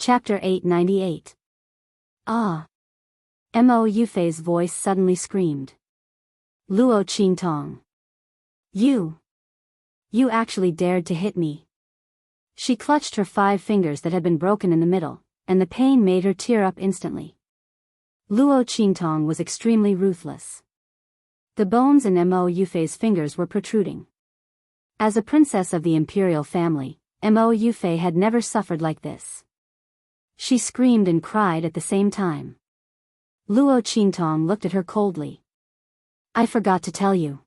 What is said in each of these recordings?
Chapter 898. Ah! Mo Yufei's voice suddenly screamed. Luo Qingtong. You actually dared to hit me. She clutched her 5 fingers that had been broken in the middle, and the pain made her tear up instantly. Luo Qingtong was extremely ruthless. The bones in Mo Yufei's fingers were protruding. As a princess of the imperial family, Mo Yufei had never suffered like this. She screamed and cried at the same time. Luo Qingtong looked at her coldly. I forgot to tell you.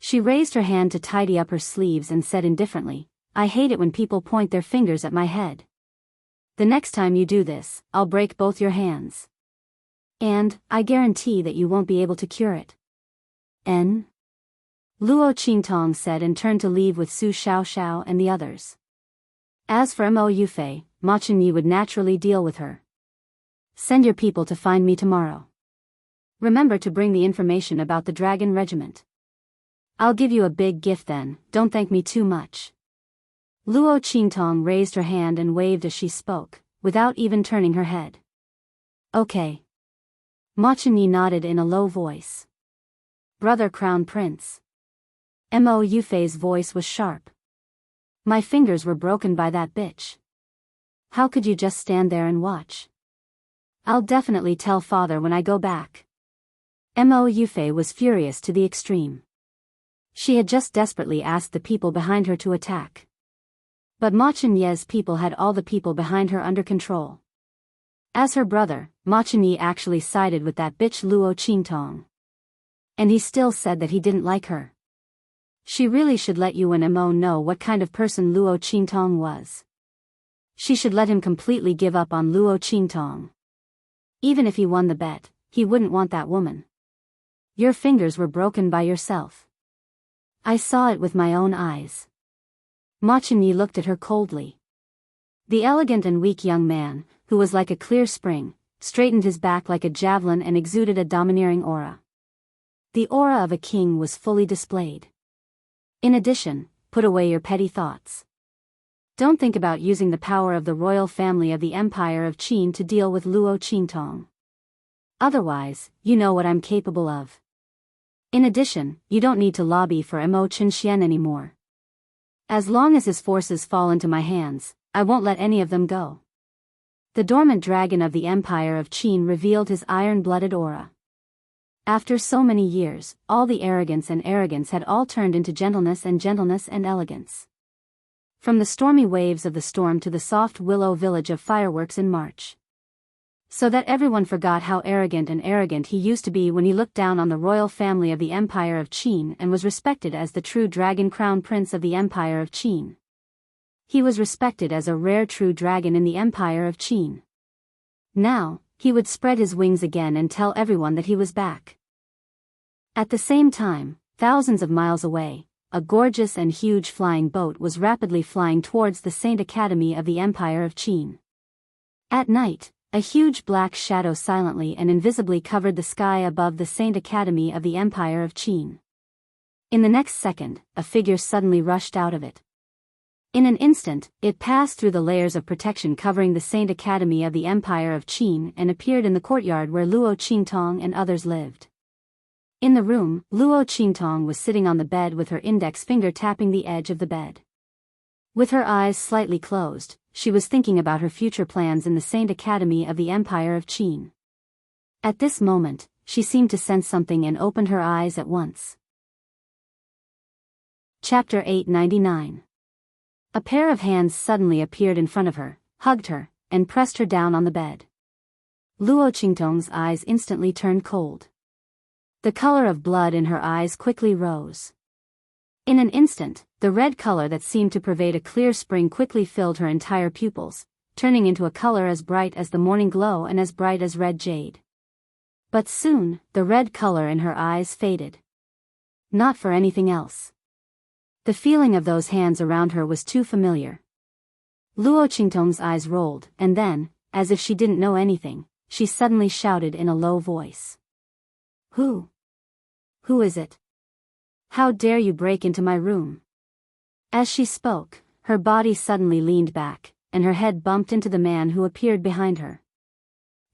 She raised her hand to tidy up her sleeves and said indifferently, I hate it when people point their fingers at my head. The next time you do this, I'll break both your hands. And, I guarantee that you won't be able to cure it. Luo Qingtong said and turned to leave with Su Xiaoxiao and the others. As for Mo Yufei, Ma Chunyi would naturally deal with her. Send your people to find me tomorrow. Remember to bring the information about the dragon regiment. I'll give you a big gift then, don't thank me too much. Luo Qingtong raised her hand and waved as she spoke, without even turning her head. Okay. Ma Chunyi nodded in a low voice. Brother Crown Prince. Mo Yufei's voice was sharp. My fingers were broken by that bitch. How could you just stand there and watch? I'll definitely tell father when I go back. Mo Yufei was furious to the extreme. She had just desperately asked the people behind her to attack. But Ma Chunyi's people had all the people behind her under control. As her brother, Ma Chunyi actually sided with that bitch Luo Qingtong. And he still said that he didn't like her. She really should let Yuan Mo know what kind of person Luo Qingtong was. She should let him completely give up on Luo Qingtong. Even if he won the bet, he wouldn't want that woman. Your fingers were broken by yourself. I saw it with my own eyes. Ma Chunyi looked at her coldly. The elegant and weak young man, who was like a clear spring, straightened his back like a javelin and exuded a domineering aura. The aura of a king was fully displayed. In addition, put away your petty thoughts. Don't think about using the power of the royal family of the Empire of Qin to deal with Luo Qingtong. Otherwise, you know what I'm capable of. In addition, you don't need to lobby for Mo Chenxian anymore. As long as his forces fall into my hands, I won't let any of them go. The dormant dragon of the Empire of Qin revealed his iron-blooded aura. After so many years, all the arrogance had all turned into gentleness and elegance. From the stormy waves of the storm to the soft willow village of fireworks in March. So that everyone forgot how arrogant he used to be when he looked down on the royal family of the Empire of Qin and was respected as the true dragon crown prince of the Empire of Qin. He was respected as a rare true dragon in the Empire of Qin. Now, he would spread his wings again and tell everyone that he was back. At the same time, thousands of miles away, a gorgeous and huge flying boat was rapidly flying towards the Saint Academy of the Empire of Qin. At night, a huge black shadow silently and invisibly covered the sky above the Saint Academy of the Empire of Qin. In the next second, a figure suddenly rushed out of it. In an instant, it passed through the layers of protection covering the Saint Academy of the Empire of Qin and appeared in the courtyard where Luo Qingtong and others lived. In the room, Luo Qingtong was sitting on the bed with her index finger tapping the edge of the bed. With her eyes slightly closed, she was thinking about her future plans in the Saint Academy of the Empire of Qin. At this moment, she seemed to sense something and opened her eyes at once. Chapter 899. A pair of hands suddenly appeared in front of her, hugged her, and pressed her down on the bed. Luo Qingtong's eyes instantly turned cold. The color of blood in her eyes quickly rose. In an instant, the red color that seemed to pervade a clear spring quickly filled her entire pupils, turning into a color as bright as the morning glow and as bright as red jade. But soon, the red color in her eyes faded. Not for anything else. The feeling of those hands around her was too familiar. Luo Qingtong's eyes rolled, and then, as if she didn't know anything, she suddenly shouted in a low voice. Who? Who is it? How dare you break into my room? As she spoke, her body suddenly leaned back, and her head bumped into the man who appeared behind her.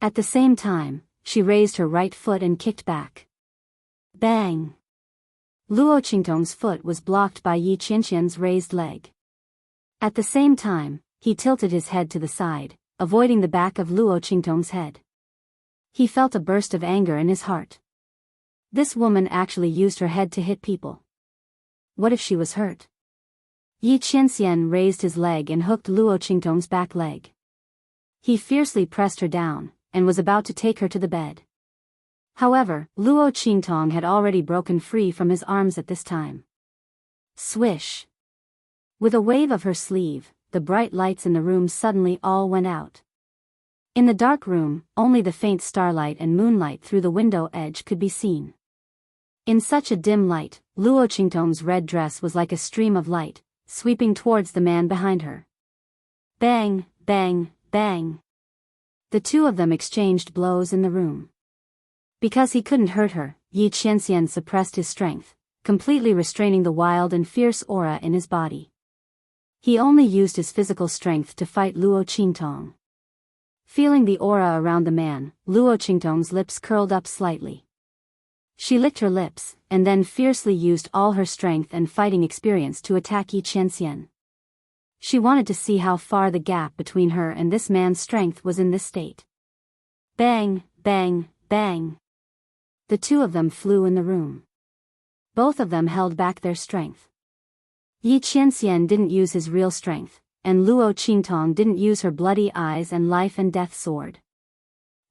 At the same time, she raised her right foot and kicked back. Bang! Luo Qingtong's foot was blocked by Yi Qianqian's raised leg. At the same time, he tilted his head to the side, avoiding the back of Luo Qingtong's head. He felt a burst of anger in his heart. This woman actually used her head to hit people. What if she was hurt? Yi Qianxian raised his leg and hooked Luo Qingtong's back leg. He fiercely pressed her down, and was about to take her to the bed. However, Luo Qingtong had already broken free from his arms at this time. Swish! With a wave of her sleeve, the bright lights in the room suddenly all went out. In the dark room, only the faint starlight and moonlight through the window edge could be seen. In such a dim light, Luo Qingtong's red dress was like a stream of light, sweeping towards the man behind her. Bang, bang, bang. The two of them exchanged blows in the room. Because he couldn't hurt her, Yi Qianxian suppressed his strength, completely restraining the wild and fierce aura in his body. He only used his physical strength to fight Luo Qingtong. Feeling the aura around the man, Luo Qingtong's lips curled up slightly. She licked her lips, and then fiercely used all her strength and fighting experience to attack Yi Qianxian. She wanted to see how far the gap between her and this man's strength was in this state. Bang, bang, bang. The two of them flew in the room. Both of them held back their strength. Yi Qianxian didn't use his real strength, and Luo Qingtong didn't use her bloody eyes and life and death sword.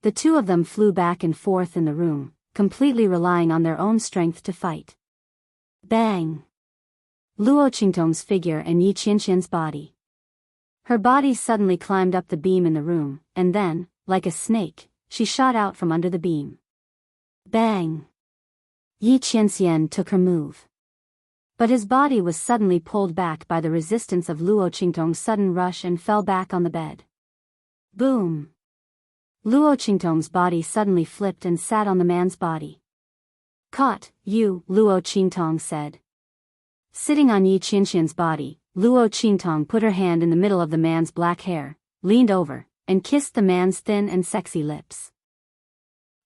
The two of them flew back and forth in the room, completely relying on their own strength to fight. Bang! Luo Qingtong's figure and Yi Qianxian's body. Her body suddenly climbed up the beam in the room, and then, like a snake, she shot out from under the beam. Bang! Yi Qianxian took her move. But his body was suddenly pulled back by the resistance of Luo Qingtong's sudden rush and fell back on the bed. Boom! Luo Qingtong's body suddenly flipped and sat on the man's body. Caught, you, Luo Qingtong said. Sitting on Yi Qianxian's body, Luo Qingtong put her hand in the middle of the man's black hair, leaned over, and kissed the man's thin and sexy lips.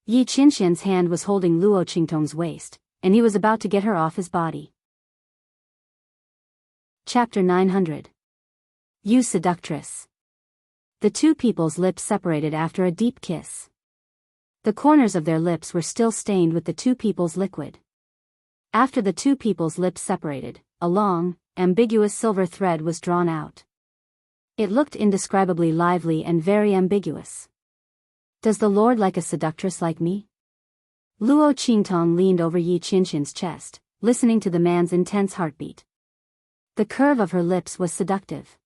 Yi Qianxian's hand was holding Luo Qingtong's waist, and he was about to get her off his body. Chapter 900. You Seductress. The two people's lips separated after a deep kiss. The corners of their lips were still stained with the two people's liquid. After the two people's lips separated, a long, ambiguous silver thread was drawn out. It looked indescribably lively and very ambiguous. Does the Lord like a seductress like me? Luo Qingtong leaned over Yi Qianxian's chest, listening to the man's intense heartbeat. The curve of her lips was seductive.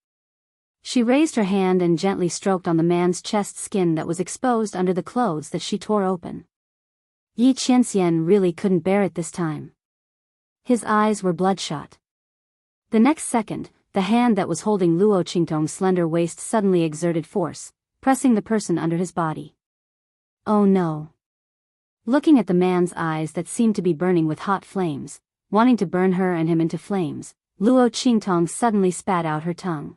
She raised her hand and gently stroked on the man's chest skin that was exposed under the clothes that she tore open. Yi Qianxian really couldn't bear it this time. His eyes were bloodshot. The next second, the hand that was holding Luo Qingtong's slender waist suddenly exerted force, pressing the person under his body. Oh no. Looking at the man's eyes that seemed to be burning with hot flames, wanting to burn her and him into flames, Luo Qingtong suddenly spat out her tongue.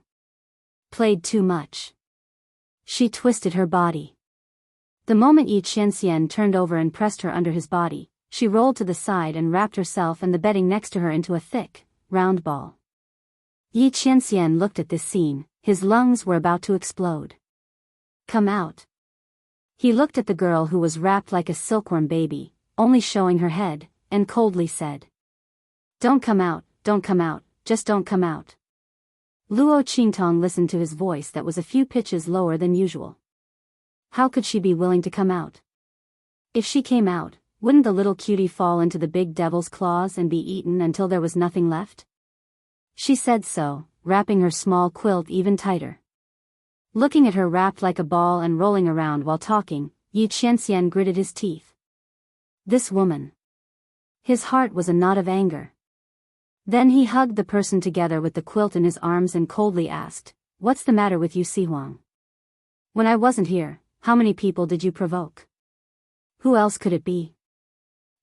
Played too much. She twisted her body. The moment Yi Qianxian turned over and pressed her under his body, she rolled to the side and wrapped herself and the bedding next to her into a thick, round ball. Yi Qianxian looked at this scene, his lungs were about to explode. Come out. He looked at the girl who was wrapped like a silkworm baby, only showing her head, and coldly said. Don't come out, just don't come out. Luo Qingtong listened to his voice that was a few pitches lower than usual. How could she be willing to come out? If she came out, wouldn't the little cutie fall into the big devil's claws and be eaten until there was nothing left? She said so, wrapping her small quilt even tighter. Looking at her wrapped like a ball and rolling around while talking, Yi Qianxian gritted his teeth. This woman. His heart was a knot of anger. Then he hugged the person together with the quilt in his arms and coldly asked, What's the matter with you, Sihuang? When I wasn't here, how many people did you provoke? Who else could it be?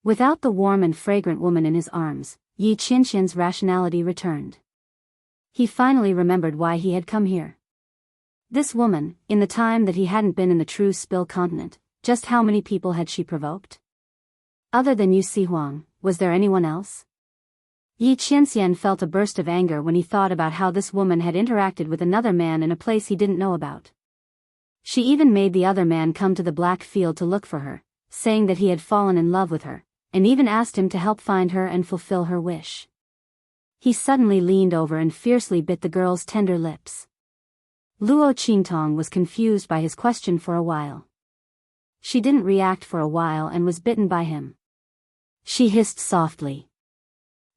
Without the warm and fragrant woman in his arms, Yi Qianxian's rationality returned. He finally remembered why he had come here. This woman, in the time that he hadn't been in the true Spill continent, just how many people had she provoked? Other than Yu Sihuang, was there anyone else? Yi Qianxian felt a burst of anger when he thought about how this woman had interacted with another man in a place he didn't know about. She even made the other man come to the Black Field to look for her, saying that he had fallen in love with her, and even asked him to help find her and fulfill her wish. He suddenly leaned over and fiercely bit the girl's tender lips. Luo Qingtong was confused by his question for a while. She didn't react for a while and was bitten by him. She hissed softly.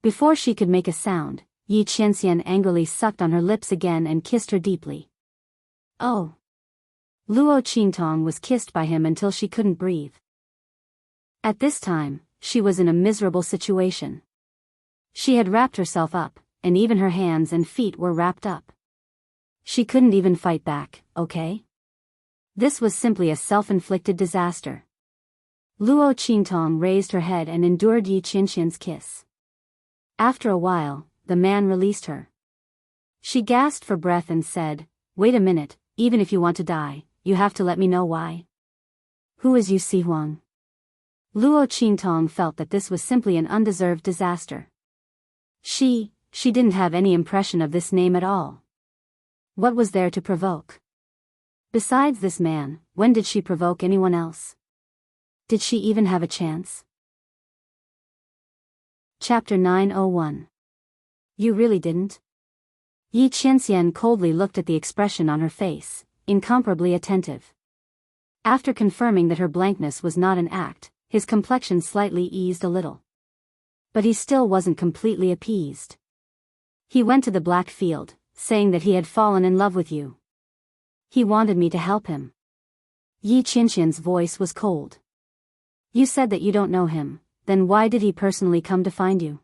Before she could make a sound, Yi Qianxian angrily sucked on her lips again and kissed her deeply. Oh! Luo Qingtong was kissed by him until she couldn't breathe. At this time, she was in a miserable situation. She had wrapped herself up, and even her hands and feet were wrapped up. She couldn't even fight back, okay? This was simply a self-inflicted disaster. Luo Qingtong raised her head and endured Yi Qianxian's kiss. After a while, the man released her. She gasped for breath and said, "Wait a minute, even if you want to die, you have to let me know why." "Who is Yu Sihuang?" Luo Qingtong felt that this was simply an undeserved disaster. She didn't have any impression of this name at all. What was there to provoke? Besides this man, when did she provoke anyone else? Did she even have a chance? Chapter 901. You really didn't? Yi Qianxian coldly looked at the expression on her face, incomparably attentive. After confirming that her blankness was not an act, his complexion slightly eased a little. But he still wasn't completely appeased. He went to the Black Field, saying that he had fallen in love with you. He wanted me to help him. Yi Qianxian's voice was cold. You said that you don't know him. Then why did he personally come to find you?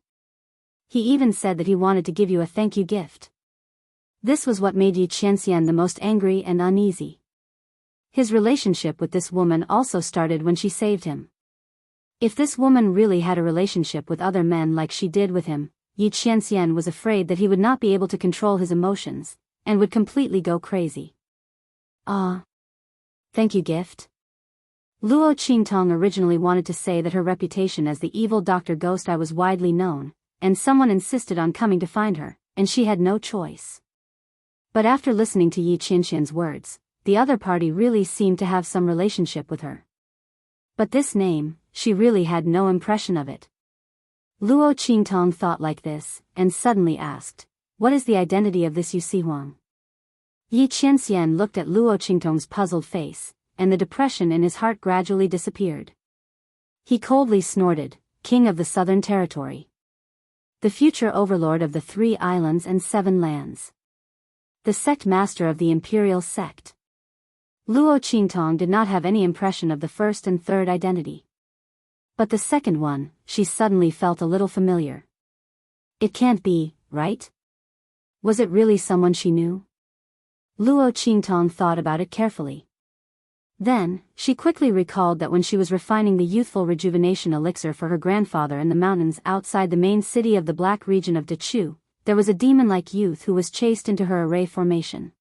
He even said that he wanted to give you a thank you gift. This was what made Yi Qianxian the most angry and uneasy. His relationship with this woman also started when she saved him. If this woman really had a relationship with other men like she did with him, Yi Qianxian was afraid that he would not be able to control his emotions, and would completely go crazy. Thank you gift? Luo Qingtong originally wanted to say that her reputation as the evil Dr. Ghost Eye was widely known, and someone insisted on coming to find her, and she had no choice. But after listening to Yi Qianxian's words, the other party really seemed to have some relationship with her. But this name, she really had no impression of it. Luo Qingtong thought like this, and suddenly asked, "What is the identity of this Yu Sihuang?" Yi Qianxian looked at Luo Qingtong's puzzled face, and the depression in his heart gradually disappeared. He coldly snorted, "King of the Southern Territory. The future overlord of the 3 islands and 7 lands. The sect master of the imperial sect." Luo Qingtong did not have any impression of the first and third identity. But the second one, she suddenly felt a little familiar. It can't be, right? Was it really someone she knew? Luo Qingtong thought about it carefully. Then, she quickly recalled that when she was refining the youthful rejuvenation elixir for her grandfather in the mountains outside the main city of the Black region of Dechu, there was a demon-like youth who was chased into her array formation.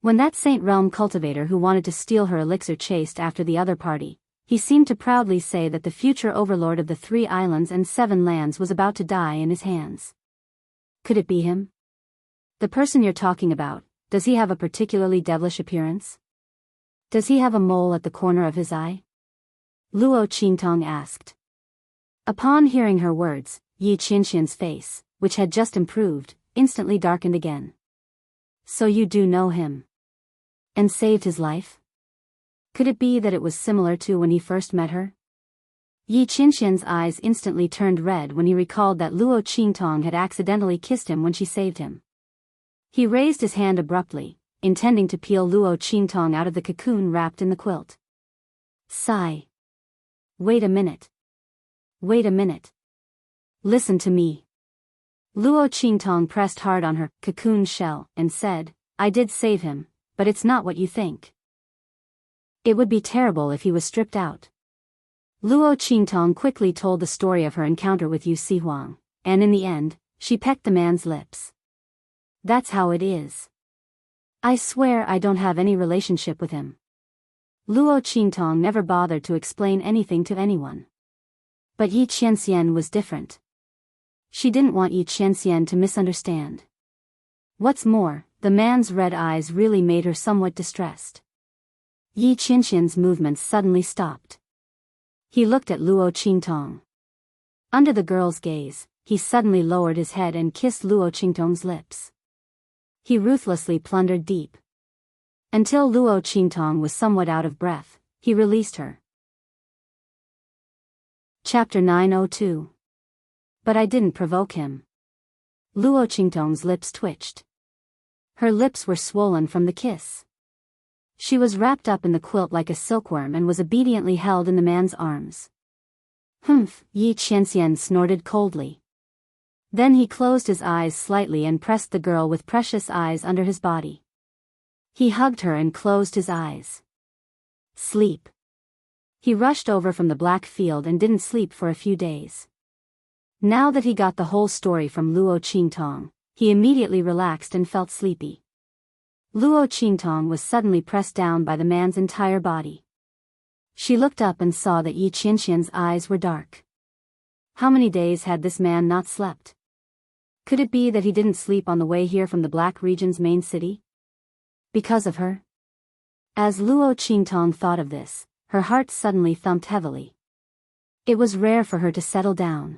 When that Saint Realm cultivator who wanted to steal her elixir chased after the other party, he seemed to proudly say that the future overlord of the 3 islands and 7 lands was about to die in his hands. Could it be him? The person you're talking about, does he have a particularly devilish appearance? Does he have a mole at the corner of his eye? Luo Qingtong asked. Upon hearing her words, Yi Qianxian's face, which had just improved, instantly darkened again. So you do know him? And saved his life? Could it be that it was similar to when he first met her? Yi Qianxian's eyes instantly turned red when he recalled that Luo Qingtong had accidentally kissed him when she saved him. He raised his hand abruptly, intending to peel Luo Qingtong out of the cocoon wrapped in the quilt. Sigh. Wait a minute. Wait a minute. Listen to me. Luo Qingtong pressed hard on her cocoon shell and said, I did save him, but it's not what you think. It would be terrible if he was stripped out. Luo Qingtong quickly told the story of her encounter with Yu Sihuang, and in the end, she pecked the man's lips. That's how it is. I swear I don't have any relationship with him. Luo Qingtong never bothered to explain anything to anyone. But Yi Qianxian was different. She didn't want Yi Qianxian to misunderstand. What's more, the man's red eyes really made her somewhat distressed. Yi Qianxian's movements suddenly stopped. He looked at Luo Qingtong. Under the girl's gaze, he suddenly lowered his head and kissed Luo Qingtong's lips. He ruthlessly plundered deep. Until Luo Qingtong was somewhat out of breath, he released her. Chapter 902. But I didn't provoke him. Luo Qingtong's lips twitched. Her lips were swollen from the kiss. She was wrapped up in the quilt like a silkworm and was obediently held in the man's arms. Humph, Yi Qianxian snorted coldly. Then he closed his eyes slightly and pressed the girl with precious eyes under his body. He hugged her and closed his eyes. Sleep. He rushed over from the black field and didn't sleep for a few days. Now that he got the whole story from Luo Qingtong, he immediately relaxed and felt sleepy. Luo Qingtong was suddenly pressed down by the man's entire body. She looked up and saw that Yi Qianxian's eyes were dark. How many days had this man not slept? Could it be that he didn't sleep on the way here from the Black Region's main city? Because of her? As Luo Qingtong thought of this, her heart suddenly thumped heavily. It was rare for her to settle down.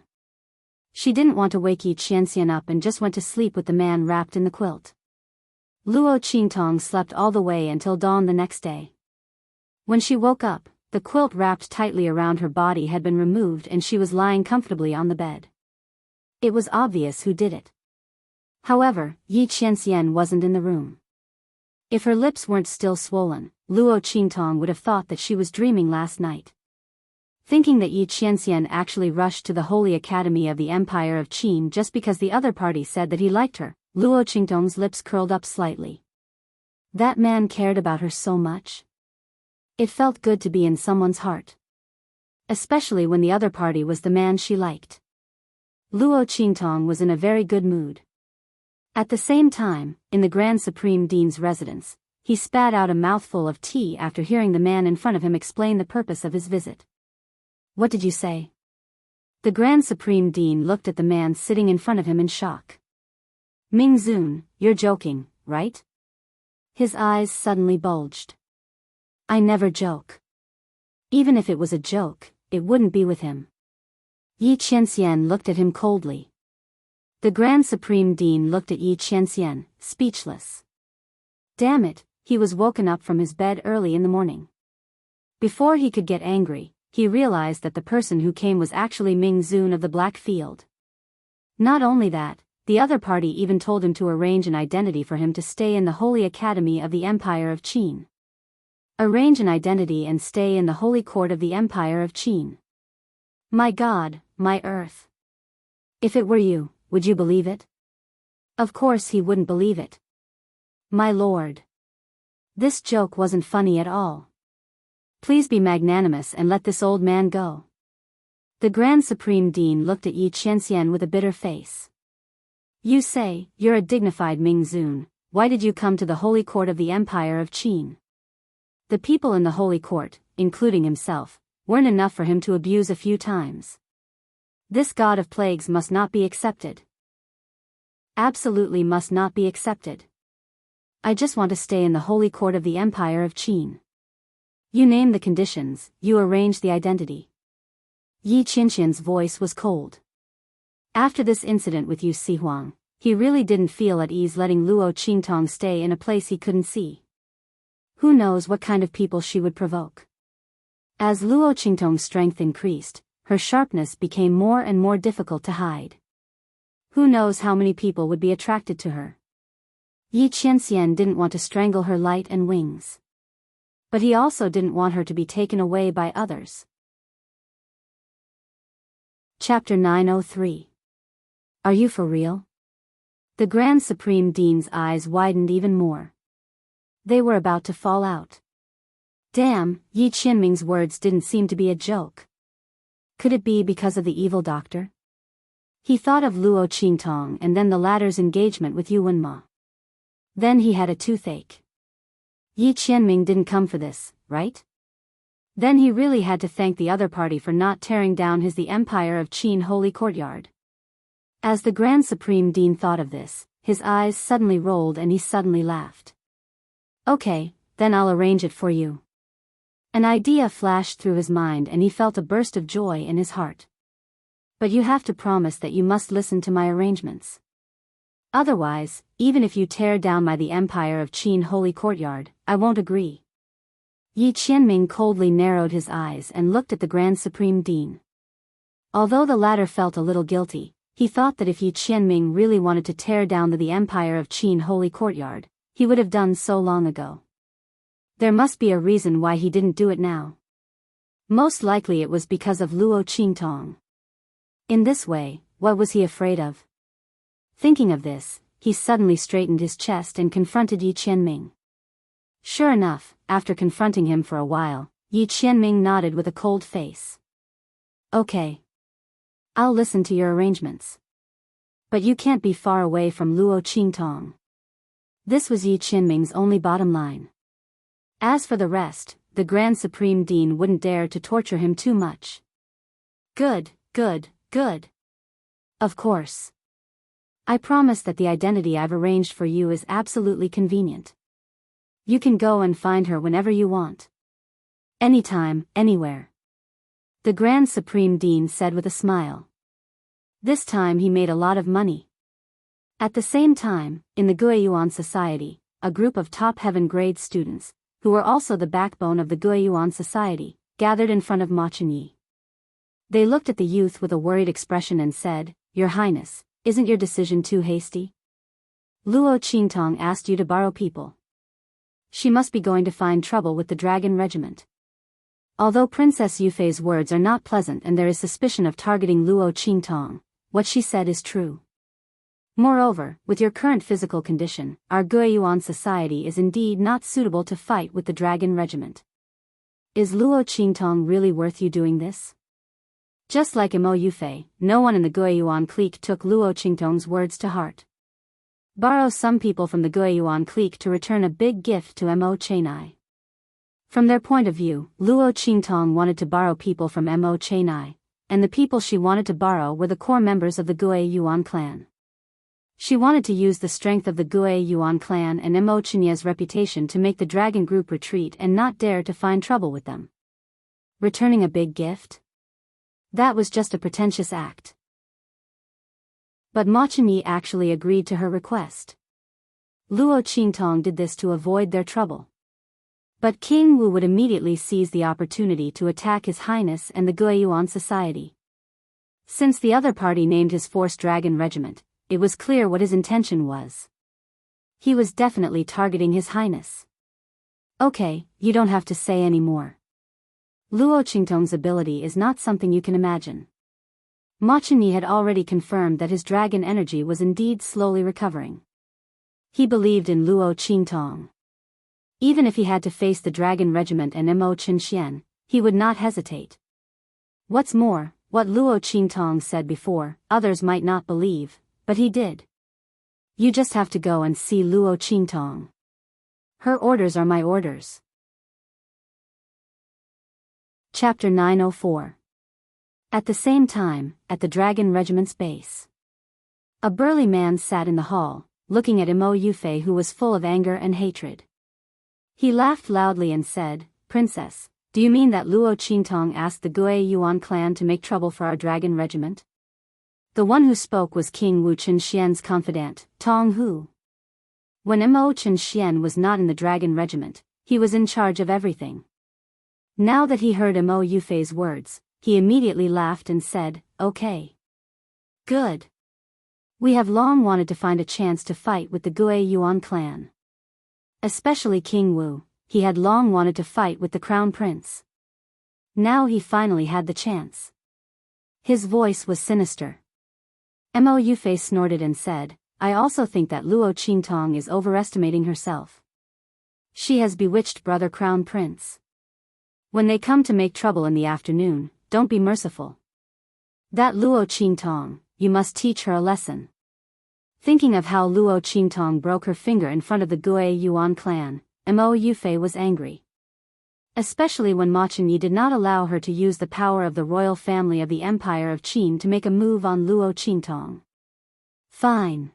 She didn't want to wake Yi Qianxian up and just went to sleep with the man wrapped in the quilt. Luo Qingtong slept all the way until dawn the next day. When she woke up, the quilt wrapped tightly around her body had been removed and she was lying comfortably on the bed. It was obvious who did it. However, Yi Qianxian wasn't in the room. If her lips weren't still swollen, Luo Qingtong would have thought that she was dreaming last night. Thinking that Yi Qianxian actually rushed to the Holy Academy of the Empire of Qin just because the other party said that he liked her, Luo Qingtong's lips curled up slightly. That man cared about her so much. It felt good to be in someone's heart. Especially when the other party was the man she liked. Luo Qingtong was in a very good mood. At the same time, in the Grand Supreme Dean's residence, he spat out a mouthful of tea after hearing the man in front of him explain the purpose of his visit. What did you say? The Grand Supreme Dean looked at the man sitting in front of him in shock. Ming Zun, you're joking, right? His eyes suddenly bulged. I never joke. Even if it was a joke, it wouldn't be with him. Yi Qianxian looked at him coldly. The Grand Supreme Dean looked at Yi Qianxian, speechless. Damn it, he was woken up from his bed early in the morning. Before he could get angry, he realized that the person who came was actually Ming Zun of the Black Field. Not only that, the other party even told him to arrange an identity for him to stay in the Holy Academy of the Empire of Qin. Arrange an identity and stay in the Holy Court of the Empire of Qin. My God, my earth. If it were you, would you believe it? Of course he wouldn't believe it. My lord. This joke wasn't funny at all. Please be magnanimous and let this old man go. The Grand Supreme Dean looked at Yi Qianxian with a bitter face. You say, you're a dignified Ming Zun, why did you come to the Holy Court of the Empire of Qin? The people in the Holy Court, including himself, weren't enough for him to abuse a few times. This god of plagues must not be accepted. Absolutely must not be accepted. I just want to stay in the Holy Court of the Empire of Qin. You name the conditions, you arrange the identity. Yi Qianxian's voice was cold. After this incident with Yu Sihuang, he really didn't feel at ease letting Luo Qingtong stay in a place he couldn't see. Who knows what kind of people she would provoke. As Luo Qingtong's strength increased, her sharpness became more and more difficult to hide. Who knows how many people would be attracted to her. Yi Qianxian didn't want to strangle her light and wings. But he also didn't want her to be taken away by others. Chapter 903. Are you for real? The Grand Supreme Dean's eyes widened even more. They were about to fall out. Damn, Yi Qianming's words didn't seem to be a joke. Could it be because of the evil doctor? He thought of Luo Qingtong and then the latter's engagement with Yu Wenma. Then he had a toothache. Yi Qianming didn't come for this, right? Then he really had to thank the other party for not tearing down the Empire of Qin Holy Courtyard. As the Grand Supreme Dean thought of this, his eyes suddenly rolled and he suddenly laughed. Okay, then I'll arrange it for you. An idea flashed through his mind and he felt a burst of joy in his heart. But you have to promise that you must listen to my arrangements. Otherwise, even if you tear down the Empire of Qin Holy Courtyard, I won't agree. Yi Qianming coldly narrowed his eyes and looked at the Grand Supreme Dean. Although the latter felt a little guilty, he thought that if Yi Qianming really wanted to tear down the Empire of Qin Holy Courtyard, he would have done so long ago. There must be a reason why he didn't do it now. Most likely it was because of Luo Qingtong. In this way, what was he afraid of? Thinking of this, he suddenly straightened his chest and confronted Yi Qianming. Sure enough, after confronting him for a while, Yi Qianming nodded with a cold face. Okay. I'll listen to your arrangements. But you can't be far away from Luo Qingtong. This was Yi Qianming's only bottom line. As for the rest, the Grand Supreme Dean wouldn't dare to torture him too much. Good, good, good. Of course. I promise that the identity I've arranged for you is absolutely convenient. You can go and find her whenever you want. Anytime, anywhere. The Grand Supreme Dean said with a smile. This time he made a lot of money. At the same time, in the Guiyuan Society, a group of top heaven grade students, who were also the backbone of the Guiyuan Society, gathered in front of Ma Chenyi. They looked at the youth with a worried expression and said, Your Highness, isn't your decision too hasty? Luo Qingtong asked you to borrow people. She must be going to find trouble with the Dragon Regiment. Although Princess Yufei's words are not pleasant and there is suspicion of targeting Luo Qingtong, what she said is true. Moreover, with your current physical condition, our Guiyuan Society is indeed not suitable to fight with the Dragon Regiment. Is Luo Qingtong really worth you doing this? Just like Mo Yufei, no one in the Guiyuan clique took Luo Qingtong's words to heart. Borrow some people from the Guiyuan clique to return a big gift to Mo Chenai. From their point of view, Luo Qingtong wanted to borrow people from Mo Chenai, and the people she wanted to borrow were the core members of the Guiyuan clan. She wanted to use the strength of the Guiyuan clan and Mo Chenai's reputation to make the dragon group retreat and not dare to find trouble with them. Returning a big gift? That was just a pretentious act. But Ma Chenyi actually agreed to her request. Luo Qingtong did this to avoid their trouble. But King Wu would immediately seize the opportunity to attack His Highness and the Guiyuan Society. Since the other party named his force Dragon Regiment, it was clear what his intention was. He was definitely targeting His Highness. Okay, you don't have to say any more. Luo Qingtong's ability is not something you can imagine. Ma Chenyi had already confirmed that his dragon energy was indeed slowly recovering. He believed in Luo Qingtong. Even if he had to face the Dragon Regiment and Mo Chenxian, he would not hesitate. What's more, what Luo Qingtong said before, others might not believe, but he did. You just have to go and see Luo Qingtong. Her orders are my orders. Chapter 904. At the same time, at the Dragon Regiment's base. A burly man sat in the hall, looking at Mo Yufei who was full of anger and hatred. He laughed loudly and said, Princess, do you mean that Luo Qingtong asked the Guiyuan clan to make trouble for our Dragon Regiment? The one who spoke was King Wu Chenxian's confidant, Tong Hu. When Mo Chenxian was not in the Dragon Regiment, he was in charge of everything. Now that he heard Mo Yufei's words, he immediately laughed and said, Okay. Good. We have long wanted to find a chance to fight with the Guiyuan clan. Especially King Wu, he had long wanted to fight with the Crown Prince. Now he finally had the chance. His voice was sinister. Mo Yufei snorted and said, I also think that Luo Qingtong is overestimating herself. She has bewitched brother Crown Prince. When they come to make trouble in the afternoon, don't be merciful. That Luo Qingtong, you must teach her a lesson. Thinking of how Luo Qingtong broke her finger in front of the Gue Yuan clan, Mo Yufei was angry. Especially when Ma Chenyi did not allow her to use the power of the royal family of the Empire of Qin to make a move on Luo Qingtong. Fine.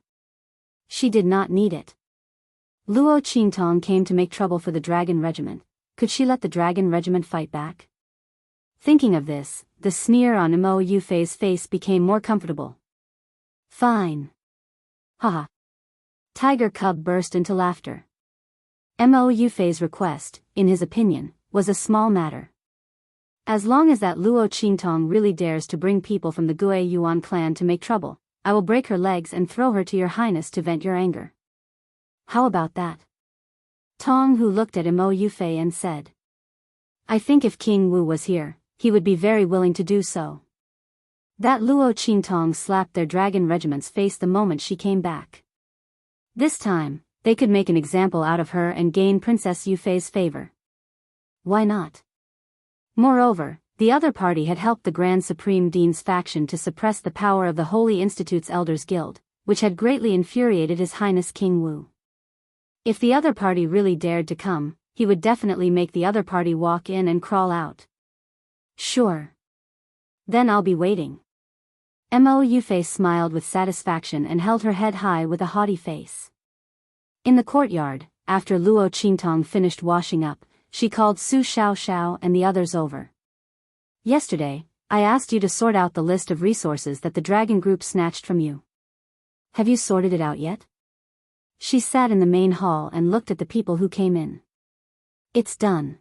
She did not need it. Luo Qingtong came to make trouble for the Dragon Regiment. Could she let the Dragon Regiment fight back? Thinking of this, the sneer on Mo Yufei's face became more comfortable. Fine. Haha. Tiger Cub burst into laughter. Mo Yufei's request, in his opinion, was a small matter. As long as that Luo Qingtong really dares to bring people from the Gue Yuan clan to make trouble, I will break her legs and throw her to your highness to vent your anger. How about that? Tong Hu looked at Mo Yufei and said. I think if King Wu was here, he would be very willing to do so. That Luo Qingtong slapped their dragon regiment's face the moment she came back. This time, they could make an example out of her and gain Princess Yufei's favor. Why not? Moreover, the other party had helped the Grand Supreme Dean's faction to suppress the power of the Holy Institute's Elders Guild, which had greatly infuriated His Highness King Wu. If the other party really dared to come, he would definitely make the other party walk in and crawl out. Sure. Then I'll be waiting. Mo Yufei smiled with satisfaction and held her head high with a haughty face. In the courtyard, after Luo Qingtong finished washing up, she called Su Xiaoxiao and the others over. Yesterday, I asked you to sort out the list of resources that the dragon group snatched from you. Have you sorted it out yet? She sat in the main hall and looked at the people who came in. It's done.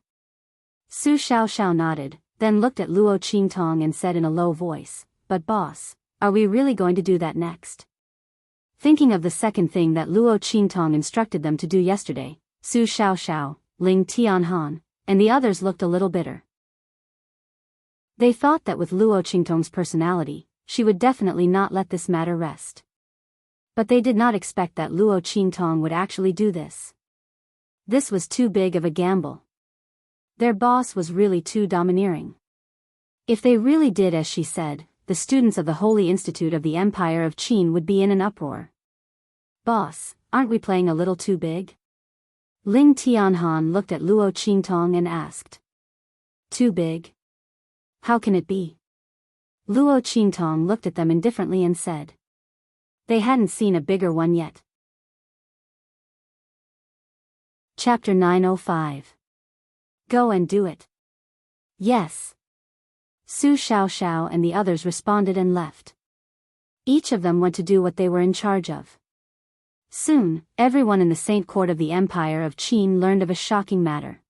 Su Xiaoxiao nodded, then looked at Luo Qingtong and said in a low voice, But boss, are we really going to do that next? Thinking of the second thing that Luo Qingtong instructed them to do yesterday, Su Xiaoxiao, Ling Tianhan, and the others looked a little bitter. They thought that with Luo Qingtong's personality, she would definitely not let this matter rest. But they did not expect that Luo Qingtong would actually do this. This was too big of a gamble. Their boss was really too domineering. If they really did as she said, the students of the Holy Institute of the Empire of Qin would be in an uproar. Boss, aren't we playing a little too big? Ling Tianhan looked at Luo Qingtong and asked. Too big? How can it be? Luo Qingtong looked at them indifferently and said. They hadn't seen a bigger one yet. Chapter 905. Go and do it. Yes. Su Xiaoxiao and the others responded and left. Each of them went to do what they were in charge of. Soon, everyone in the Saint Court of the Empire of Qin learned of a shocking matter.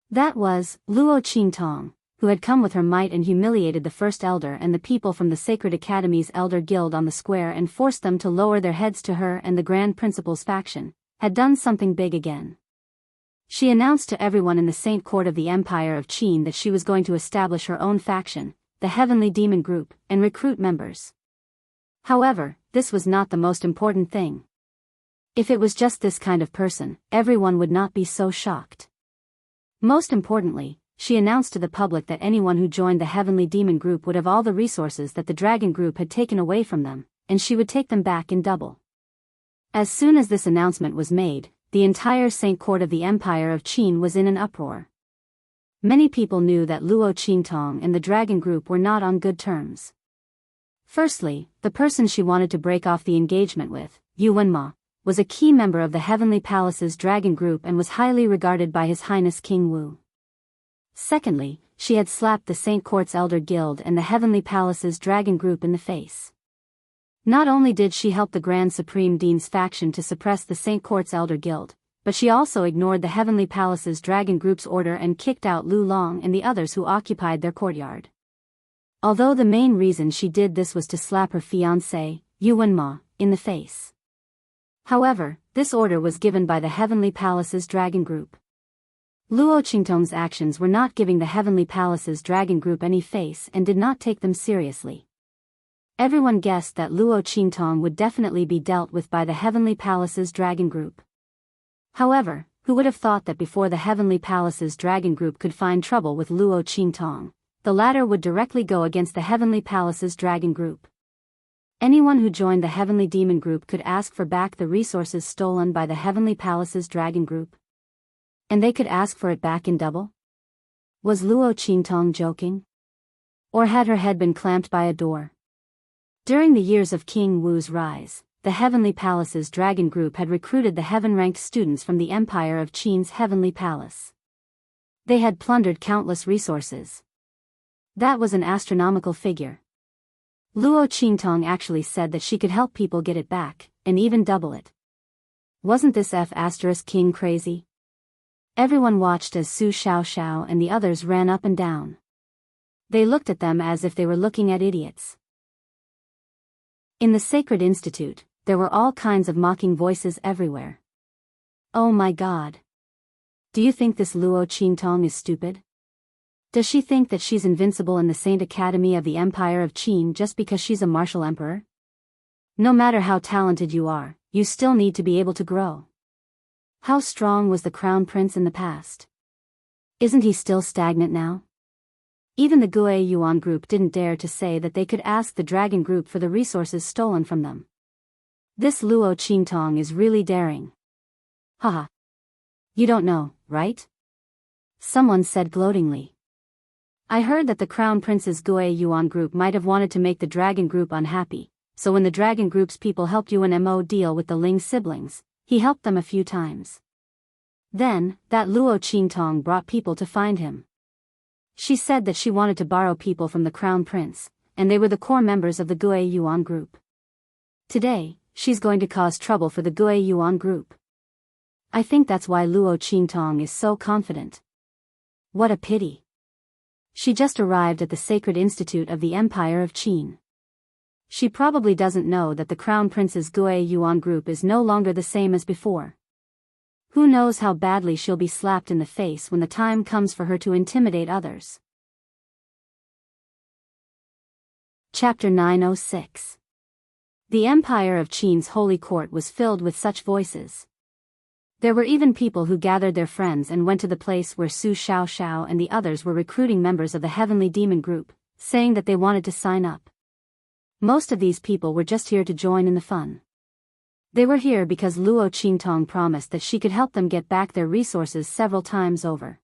That was, Luo Qingtong, who had come with her might and humiliated the First Elder and the people from the Sacred Academy's Elder Guild on the square and forced them to lower their heads to her and the Grand Principal's faction, had done something big again. She announced to everyone in the Saint Court of the Empire of Qin that she was going to establish her own faction, the Heavenly Demon Group, and recruit members. However, this was not the most important thing. If it was just this kind of person, everyone would not be so shocked. Most importantly, she announced to the public that anyone who joined the Heavenly Demon Group would have all the resources that the Dragon Group had taken away from them, and she would take them back in double. As soon as this announcement was made, the entire Saint Court of the Empire of Qin was in an uproar. Many people knew that Luo Qingtong and the Dragon Group were not on good terms. Firstly, the person she wanted to break off the engagement with, Yu Wenma, was a key member of the Heavenly Palace's Dragon Group and was highly regarded by His Highness King Wu. Secondly, she had slapped the Saint Court's Elder Guild and the Heavenly Palace's Dragon Group in the face. Not only did she help the Grand Supreme Dean's faction to suppress the Saint Court's Elder Guild, but she also ignored the Heavenly Palace's Dragon Group's order and kicked out Lu Long and the others who occupied their courtyard. Although the main reason she did this was to slap her fiancé, Yu Wenma, in the face. However, this order was given by the Heavenly Palace's Dragon Group. Luo Qingtong's actions were not giving the Heavenly Palace's Dragon Group any face and did not take them seriously. Everyone guessed that Luo Qingtong would definitely be dealt with by the Heavenly Palace's Dragon Group. However, who would have thought that before the Heavenly Palace's Dragon Group could find trouble with Luo Qingtong, the latter would directly go against the Heavenly Palace's Dragon Group. Anyone who joined the Heavenly Demon Group could ask for back the resources stolen by the Heavenly Palace's Dragon Group. And they could ask for it back in double? Was Luo Qingtong joking? Or had her head been clamped by a door? During the years of King Wu's rise, the Heavenly Palace's Dragon Group had recruited the heaven-ranked students from the Empire of Qin's Heavenly Palace. They had plundered countless resources. That was an astronomical figure. Luo Qingtong actually said that she could help people get it back, and even double it. Wasn't this King crazy? Everyone watched as Su Xiaoxiao and the others ran up and down. They looked at them as if they were looking at idiots. In the Sacred Institute, there were all kinds of mocking voices everywhere. Oh my God! Do you think this Luo Qingtong is stupid? Does she think that she's invincible in the Saint Academy of the Empire of Qin just because she's a martial emperor? No matter how talented you are, you still need to be able to grow. How strong was the Crown Prince in the past? Isn't he still stagnant now? Even the Gue Yuan group didn't dare to say that they could ask the Dragon Group for the resources stolen from them. This Luo Qingtong is really daring. Haha. You don't know, right? Someone said gloatingly. I heard that the Crown Prince's Gue Yuan group might have wanted to make the Dragon Group unhappy, so when the Dragon Group's people helped Yuan Mo deal with the Ling siblings, he helped them a few times. Then, that Luo Qingtong brought people to find him. She said that she wanted to borrow people from the Crown Prince, and they were the core members of the Gue Yuan group. Today, she's going to cause trouble for the Gue Yuan group. I think that's why Luo Qingtong is so confident. What a pity. She just arrived at the Sacred Institute of the Empire of Qin. She probably doesn't know that the Crown Prince's Gue Yuan group is no longer the same as before. Who knows how badly she'll be slapped in the face when the time comes for her to intimidate others. Chapter 906. The Empire of Qin's Holy Court was filled with such voices. There were even people who gathered their friends and went to the place where Su Xiaoxiao and the others were recruiting members of the Heavenly Demon Group, saying that they wanted to sign up. Most of these people were just here to join in the fun. They were here because Luo Qingtong promised that she could help them get back their resources several times over.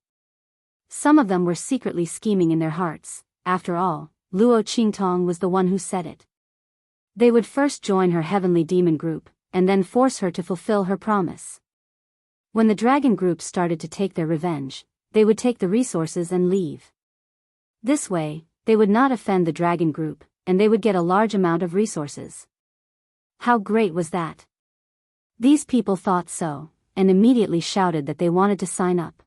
Some of them were secretly scheming in their hearts. After all, Luo Qingtong was the one who said it. They would first join her Heavenly Demon Group, and then force her to fulfill her promise. When the Dragon Group started to take their revenge, they would take the resources and leave. This way, they would not offend the Dragon Group, and they would get a large amount of resources. How great was that? These people thought so, and immediately shouted that they wanted to sign up.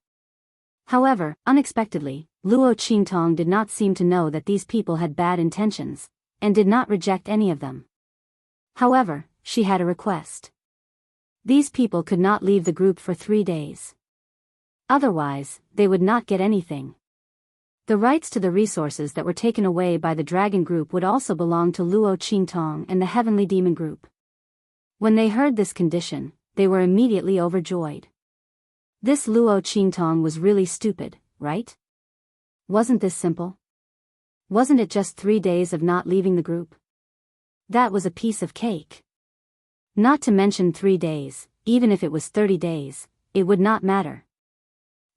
However, unexpectedly, Luo Qingtong did not seem to know that these people had bad intentions, and did not reject any of them. However, she had a request. These people could not leave the group for 3 days. Otherwise, they would not get anything. The rights to the resources that were taken away by the Dragon Group would also belong to Luo Qingtong and the Heavenly Demon Group. When they heard this condition, they were immediately overjoyed. This Luo Qingtong was really stupid, right? Wasn't this simple? Wasn't it just 3 days of not leaving the group? That was a piece of cake. Not to mention 3 days, even if it was 30 days, it would not matter.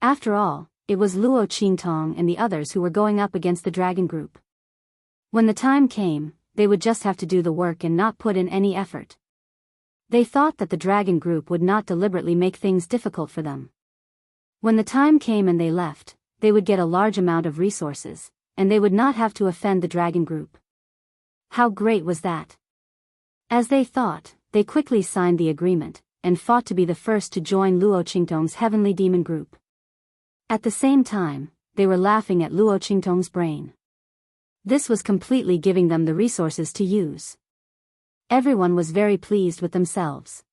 After all, it was Luo Qingtong and the others who were going up against the Dragon Group. When the time came, they would just have to do the work and not put in any effort. They thought that the Dragon Group would not deliberately make things difficult for them. When the time came and they left, they would get a large amount of resources, and they would not have to offend the Dragon Group. How great was that? As they thought, they quickly signed the agreement, and fought to be the first to join Luo Qingtong's Heavenly Demon Group. At the same time, they were laughing at Luo Qingtong's brain. This was completely giving them the resources to use. Everyone was very pleased with themselves.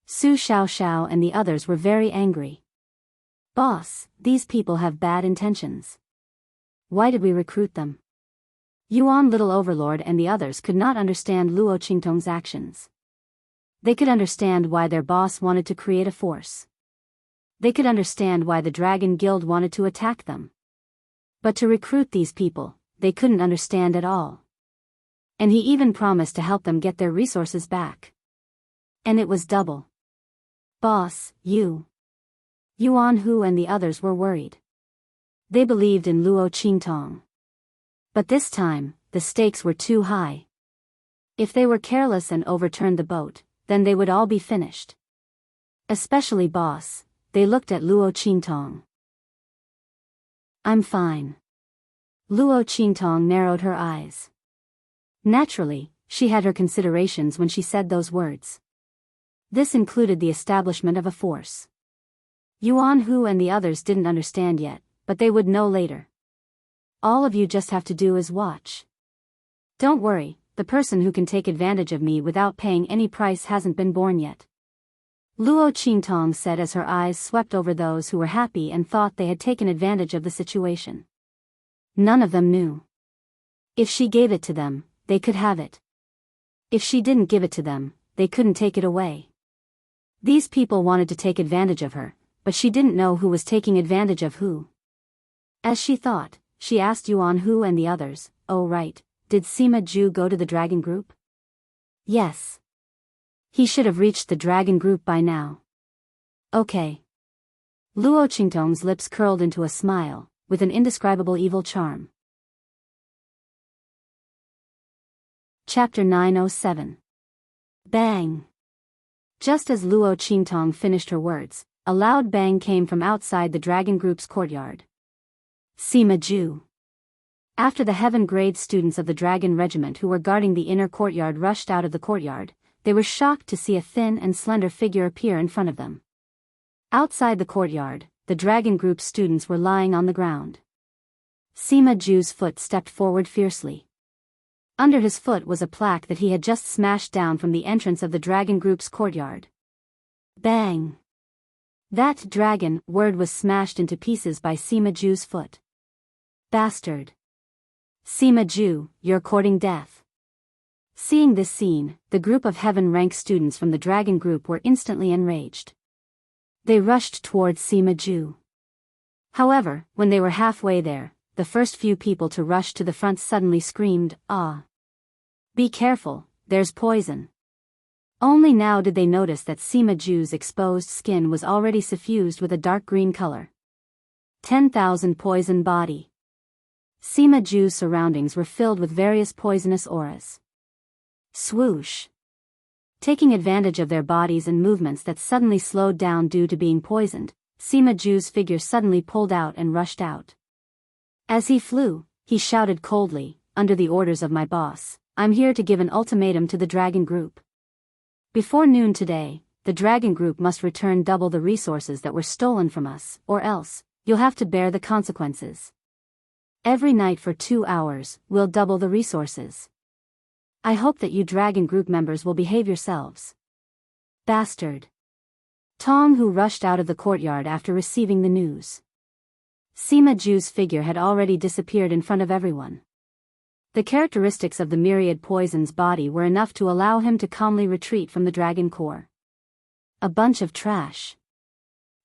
Su Xiaoxiao and the others were very angry. Boss, these people have bad intentions. Why did we recruit them? Yuan Little Overlord and the others could not understand Luo Qingtong's actions. They could understand why their boss wanted to create a force. They could understand why the Dragon Guild wanted to attack them. But to recruit these people, they couldn't understand at all. And he even promised to help them get their resources back. And it was double. Boss, Yuan Hu and the others were worried. They believed in Luo Qingtong. But this time, the stakes were too high. If they were careless and overturned the boat, then they would all be finished. Especially boss, they looked at Luo Qingtong. I'm fine. Luo Qingtong narrowed her eyes. Naturally, she had her considerations when she said those words. This included the establishment of a force. Yuan Hu and the others didn't understand yet, but they would know later. All of you just have to do is watch. Don't worry, the person who can take advantage of me without paying any price hasn't been born yet. Luo Qingtong said as her eyes swept over those who were happy and thought they had taken advantage of the situation. None of them knew. If she gave it to them, they could have it. If she didn't give it to them, they couldn't take it away. These people wanted to take advantage of her, but she didn't know who was taking advantage of who. As she thought, she asked Yuan Hu and the others, "Oh right, did Sima Ju go to the dragon group?" "Yes. He should have reached the dragon group by now." "Okay." Luo Qingtong's lips curled into a smile, with an indescribable evil charm. Chapter 907. Bang! Just as Luo Qingtong finished her words, a loud bang came from outside the dragon group's courtyard. Sima Ju. After the heaven-grade students of the dragon regiment who were guarding the inner courtyard rushed out of the courtyard, they were shocked to see a thin and slender figure appear in front of them. Outside the courtyard, the dragon group's students were lying on the ground. Sima Ju's foot stepped forward fiercely. Under his foot was a plaque that he had just smashed down from the entrance of the dragon group's courtyard. Bang! That dragon word was smashed into pieces by Sima Ju's foot. Bastard! Sima Ju, you're courting death. Seeing this scene, the group of heaven-rank students from the dragon group were instantly enraged. They rushed towards Sima Ju. However, when they were halfway there, the first few people to rush to the front suddenly screamed, "Ah! Be careful, there's poison." Only now did they notice that Sima Ju's exposed skin was already suffused with a dark green color. 10,000 poison body. Sima Ju's surroundings were filled with various poisonous auras. Swoosh! Taking advantage of their bodies and movements that suddenly slowed down due to being poisoned, Sima Ju's figure suddenly pulled out and rushed out. As he flew, he shouted coldly, "Under the orders of my boss, I'm here to give an ultimatum to the dragon group. Before noon today, the dragon group must return double the resources that were stolen from us, or else, you'll have to bear the consequences. Every night for 2 hours, we'll double the resources. I hope that you dragon group members will behave yourselves." Bastard! Tong Hu rushed out of the courtyard after receiving the news. Sima Ju's figure had already disappeared in front of everyone. The characteristics of the myriad poison's body were enough to allow him to calmly retreat from the dragon core. A bunch of trash.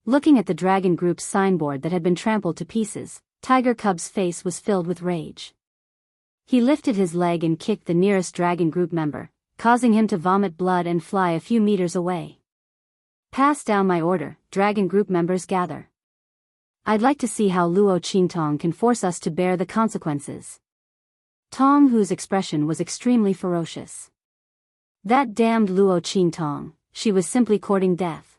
Looking at the dragon group's signboard that had been trampled to pieces, Tiger Cub's face was filled with rage. He lifted his leg and kicked the nearest dragon group member, causing him to vomit blood and fly a few meters away. "Pass down my order, dragon group members gather. I'd like to see how Luo Qingtong can force us to bear the consequences." Tong Hu's expression was extremely ferocious. That damned Luo Qingtong, she was simply courting death.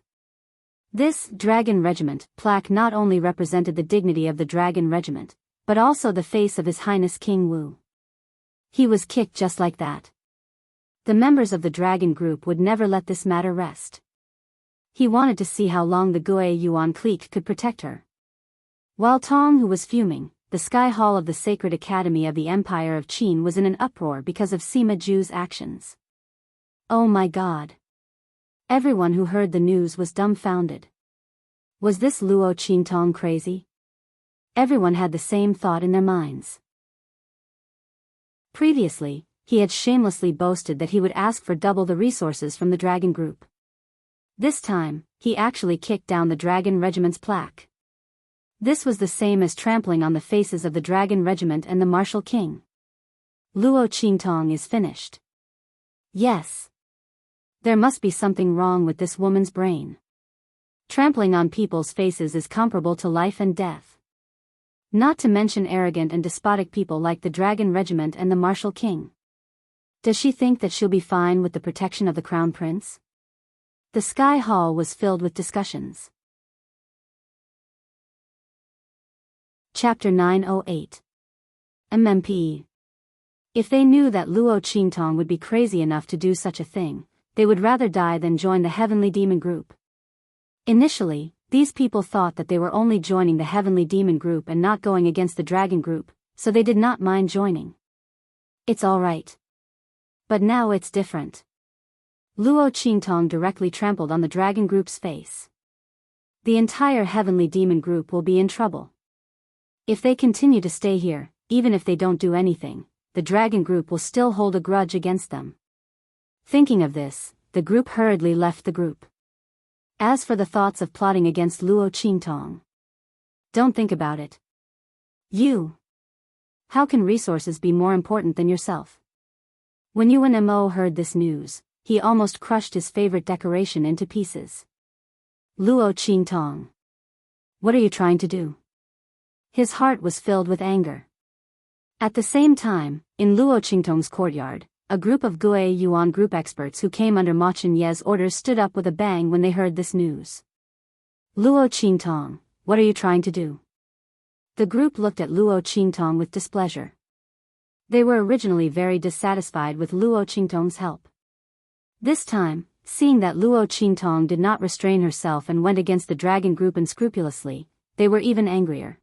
This dragon regiment plaque not only represented the dignity of the dragon regiment, but also the face of His Highness King Wu. He was kicked just like that. The members of the dragon group would never let this matter rest. He wanted to see how long the Gue Yuan clique could protect her. While Tong Hu was fuming, the Sky Hall of the Sacred Academy of the Empire of Qin was in an uproar because of Sima Ju's actions. Oh my god! Everyone who heard the news was dumbfounded. Was this Luo Qingtong crazy? Everyone had the same thought in their minds. Previously, he had shamelessly boasted that he would ask for double the resources from the dragon group. This time, he actually kicked down the dragon regiment's plaque. This was the same as trampling on the faces of the dragon regiment and the martial king. Luo Qingtong is finished. Yes. There must be something wrong with this woman's brain. Trampling on people's faces is comparable to life and death. Not to mention arrogant and despotic people like the Dragon Regiment and the Martial King. Does she think that she'll be fine with the protection of the Crown Prince? The Sky Hall was filled with discussions. Chapter 908. MMP. If they knew that Luo Qingtong would be crazy enough to do such a thing, they would rather die than join the Heavenly Demon Group. Initially, these people thought that they were only joining the Heavenly Demon Group and not going against the Dragon Group, so they did not mind joining. It's alright. But now it's different. Luo Qingtong directly trampled on the Dragon Group's face. The entire Heavenly Demon Group will be in trouble. If they continue to stay here, even if they don't do anything, the Dragon Group will still hold a grudge against them. Thinking of this, the group hurriedly left the group. As for the thoughts of plotting against Luo Qingtong, don't think about it. How can resources be more important than yourself? When Yuan Mo heard this news, he almost crushed his favorite decoration into pieces. Luo Qingtong. What are you trying to do? His heart was filled with anger. At the same time, in Luo Qingtong's courtyard, a group of Gue Yuan Group experts who came under Ma Chenye's orders stood up with a bang when they heard this news. Luo Qingtong, what are you trying to do? The group looked at Luo Qingtong with displeasure. They were originally very dissatisfied with Luo Qingtong's help. This time, seeing that Luo Qingtong did not restrain herself and went against the Dragon Group unscrupulously, they were even angrier.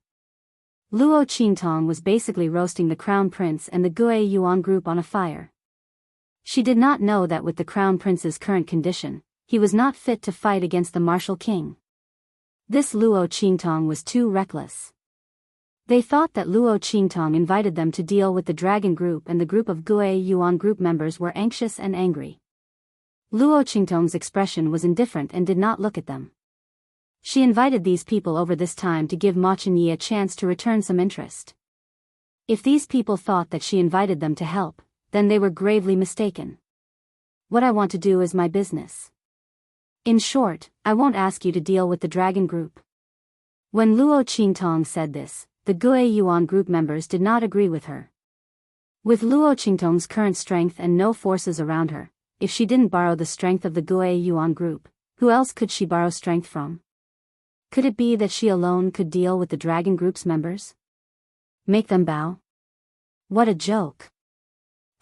Luo Qingtong was basically roasting the Crown Prince and the Gue Yuan Group on a fire. She did not know that with the Crown Prince's current condition, he was not fit to fight against the Martial King. This Luo Qingtong was too reckless. They thought that Luo Qingtong invited them to deal with the Dragon Group, and the group of Gue Yuan Group members were anxious and angry. Luo Qingtong's expression was indifferent and did not look at them. She invited these people over this time to give Ma Chenye a chance to return some interest. If these people thought that she invited them to help, then they were gravely mistaken. What I want to do is my business. In short, I won't ask you to deal with the Dragon Group. When Luo Qingtong said this, the Gue Yuan Group members did not agree with her. With Luo Qingtong's current strength and no forces around her, if she didn't borrow the strength of the Gue Yuan Group, who else could she borrow strength from? Could it be that she alone could deal with the Dragon Group's members? Make them bow? What a joke.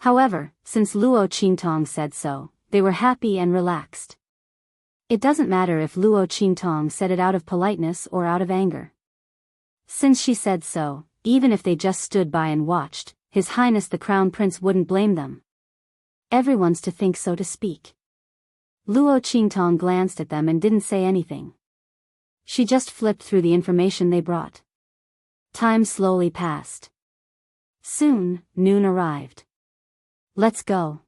However, since Luo Qingtong said so, they were happy and relaxed. It doesn't matter if Luo Qingtong said it out of politeness or out of anger. Since she said so, even if they just stood by and watched, His Highness the Crown Prince wouldn't blame them. Everyone's to think, so to speak. Luo Qingtong glanced at them and didn't say anything. She just flipped through the information they brought. Time slowly passed. Soon, noon arrived. Let's go.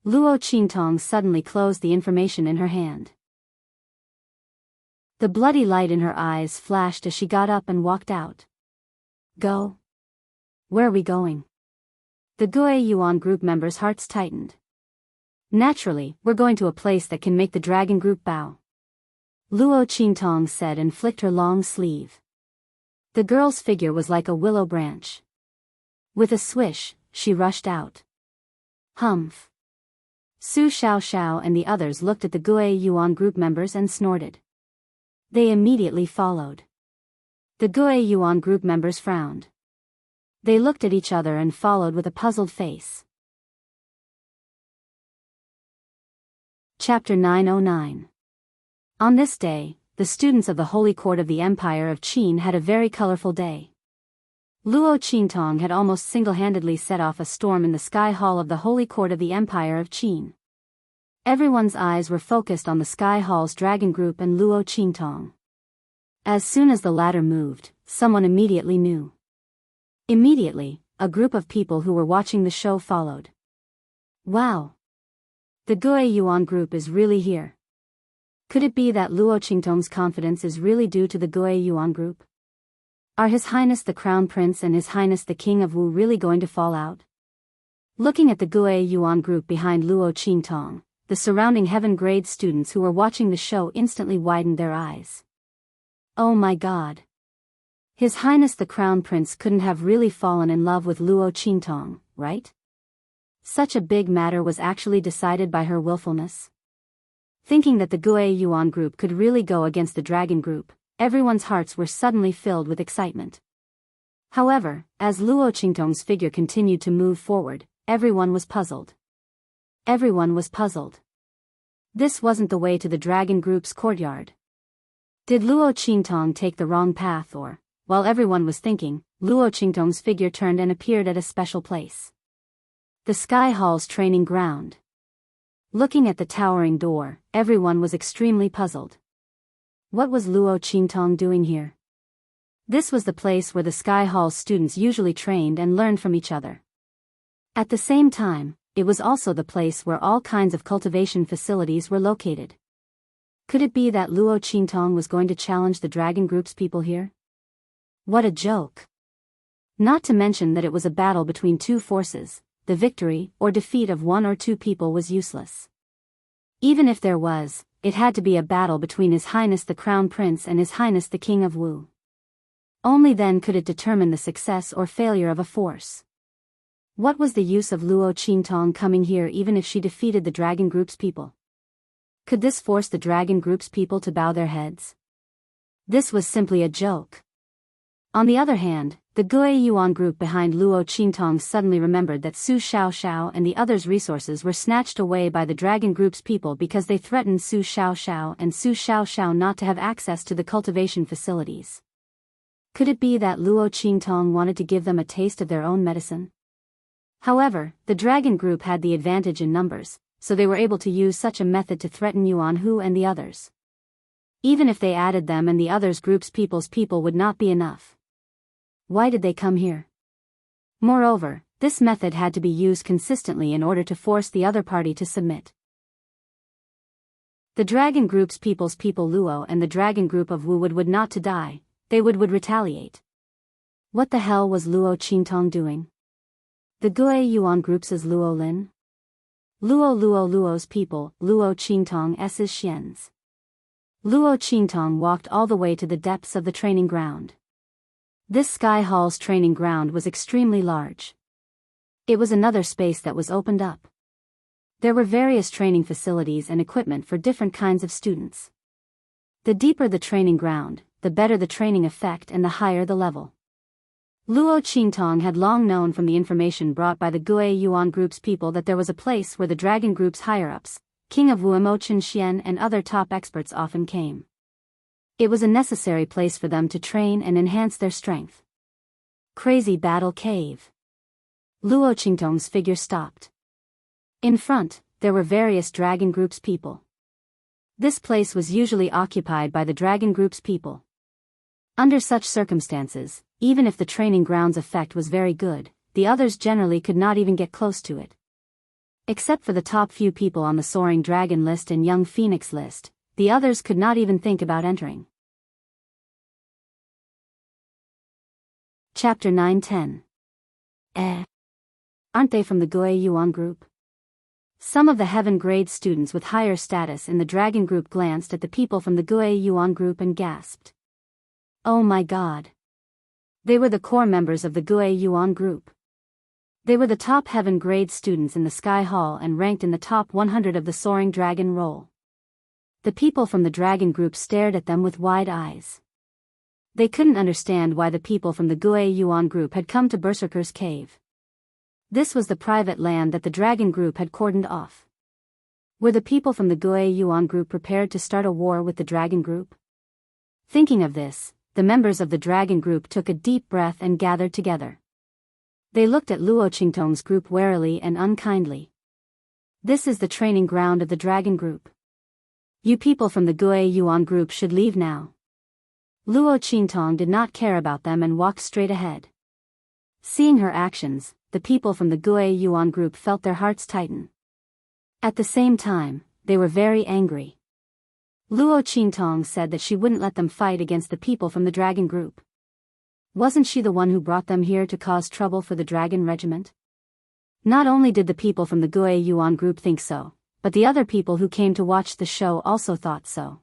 Luo Qingtong suddenly closed the information in her hand. The bloody light in her eyes flashed as she got up and walked out. Go? Where are we going? The Gue Yuan Group members' hearts tightened. Naturally, we're going to a place that can make the Dragon Group bow. Luo Qingtong said and flicked her long sleeve. The girl's figure was like a willow branch. With a swish, she rushed out. Humph. Su Xiaoxiao and the others looked at the Gue Yuan Group members and snorted. They immediately followed. The Gue Yuan Group members frowned. They looked at each other and followed with a puzzled face. Chapter 909. On this day, the students of the Holy Court of the Empire of Qin had a very colorful day. Luo Qingtong had almost single-handedly set off a storm in the Sky Hall of the Holy Court of the Empire of Qin. Everyone's eyes were focused on the Sky Hall's Dragon Group and Luo Qingtong. As soon as the latter moved, someone immediately knew. Immediately, a group of people who were watching the show followed. Wow! The Gue Yuan Group is really here. Could it be that Luo Qingtong's confidence is really due to the Gue Yuan Group? Are His Highness the Crown Prince and His Highness the King of Wu really going to fall out? Looking at the Gue Yuan group behind Luo Qingtong, the surrounding heaven grade students who were watching the show instantly widened their eyes. Oh my god. His Highness the Crown Prince couldn't have really fallen in love with Luo Qingtong, right? Such a big matter was actually decided by her willfulness. Thinking that the Gue Yuan group could really go against the dragon group, everyone's hearts were suddenly filled with excitement. However, as Luo Qingtong's figure continued to move forward, everyone was puzzled. Everyone was puzzled. This wasn't the way to the dragon group's courtyard. Did Luo Qingtong take the wrong path or, while everyone was thinking, Luo Qingtong's figure turned and appeared at a special place. The Sky Hall's training ground. Looking at the towering door, everyone was extremely puzzled. What was Luo Qingtong doing here? This was the place where the Sky Hall's students usually trained and learned from each other. At the same time, it was also the place where all kinds of cultivation facilities were located. Could it be that Luo Qingtong was going to challenge the dragon group's people here? What a joke! Not to mention that it was a battle between two forces. The victory or defeat of one or two people was useless. Even if there was, it had to be a battle between His Highness the Crown Prince and His Highness the King of Wu. Only then could it determine the success or failure of a force. What was the use of Luo Qingtong coming here even if she defeated the dragon group's people? Could this force the dragon group's people to bow their heads? This was simply a joke. On the other hand, the Gue Yuan group behind Luo Qingtong suddenly remembered that Su Xiaoxiao and the others' resources were snatched away by the dragon group's people because they threatened Su Xiaoxiao and Su Xiaoxiao not to have access to the cultivation facilities. Could it be that Luo Qingtong wanted to give them a taste of their own medicine? However, the dragon group had the advantage in numbers, so they were able to use such a method to threaten Yuan Hu and the others. Even if they added them and the others' group's people's people would not be enough. Why did they come here? Moreover, this method had to be used consistently in order to force the other party to submit. The dragon group's people's people Luo and the dragon group of Wu would not to die, they would retaliate. What the hell was Luo Qingtong doing? The Gue Yuan group's Luo Lin? Luo's people, Luo Qingtong S's Xians. Luo Qingtong walked all the way to the depths of the training ground. This Sky Hall's training ground was extremely large. It was another space that was opened up. There were various training facilities and equipment for different kinds of students. The deeper the training ground, the better the training effect and the higher the level. Luo Qingtong had long known from the information brought by the Gue Yuan group's people that there was a place where the dragon group's higher-ups, King of Wu Mo Chen Xian and other top experts often came. It was a necessary place for them to train and enhance their strength. Crazy Battle Cave. Luo Qingtong's figure stopped. In front, there were various dragon group's people. This place was usually occupied by the dragon group's people. Under such circumstances, even if the training ground's effect was very good, the others generally could not even get close to it. Except for the top few people on the Soaring Dragon list and Young Phoenix list, the others could not even think about entering. Chapter 9-10. Aren't they from the Gue Yuan group? Some of the heaven grade students with higher status in the dragon group glanced at the people from the Gue Yuan group and gasped. Oh my god. They were the core members of the Gue Yuan group. They were the top heaven grade students in the Sky Hall and ranked in the top 100 of the Soaring Dragon roll. The people from the dragon group stared at them with wide eyes. They couldn't understand why the people from the Gue Yuan group had come to Berserker's Cave. This was the private land that the dragon group had cordoned off. Were the people from the Gue Yuan group prepared to start a war with the dragon group? Thinking of this, the members of the dragon group took a deep breath and gathered together. They looked at Luo Qingtong's group warily and unkindly. This is the training ground of the dragon group. You people from the Gue Yuan group should leave now. Luo Qingtong did not care about them and walked straight ahead. Seeing her actions, the people from the Gue Yuan group felt their hearts tighten. At the same time, they were very angry. Luo Qingtong said that she wouldn't let them fight against the people from the dragon group. Wasn't she the one who brought them here to cause trouble for the dragon regiment? Not only did the people from the Gue Yuan group think so, but the other people who came to watch the show also thought so.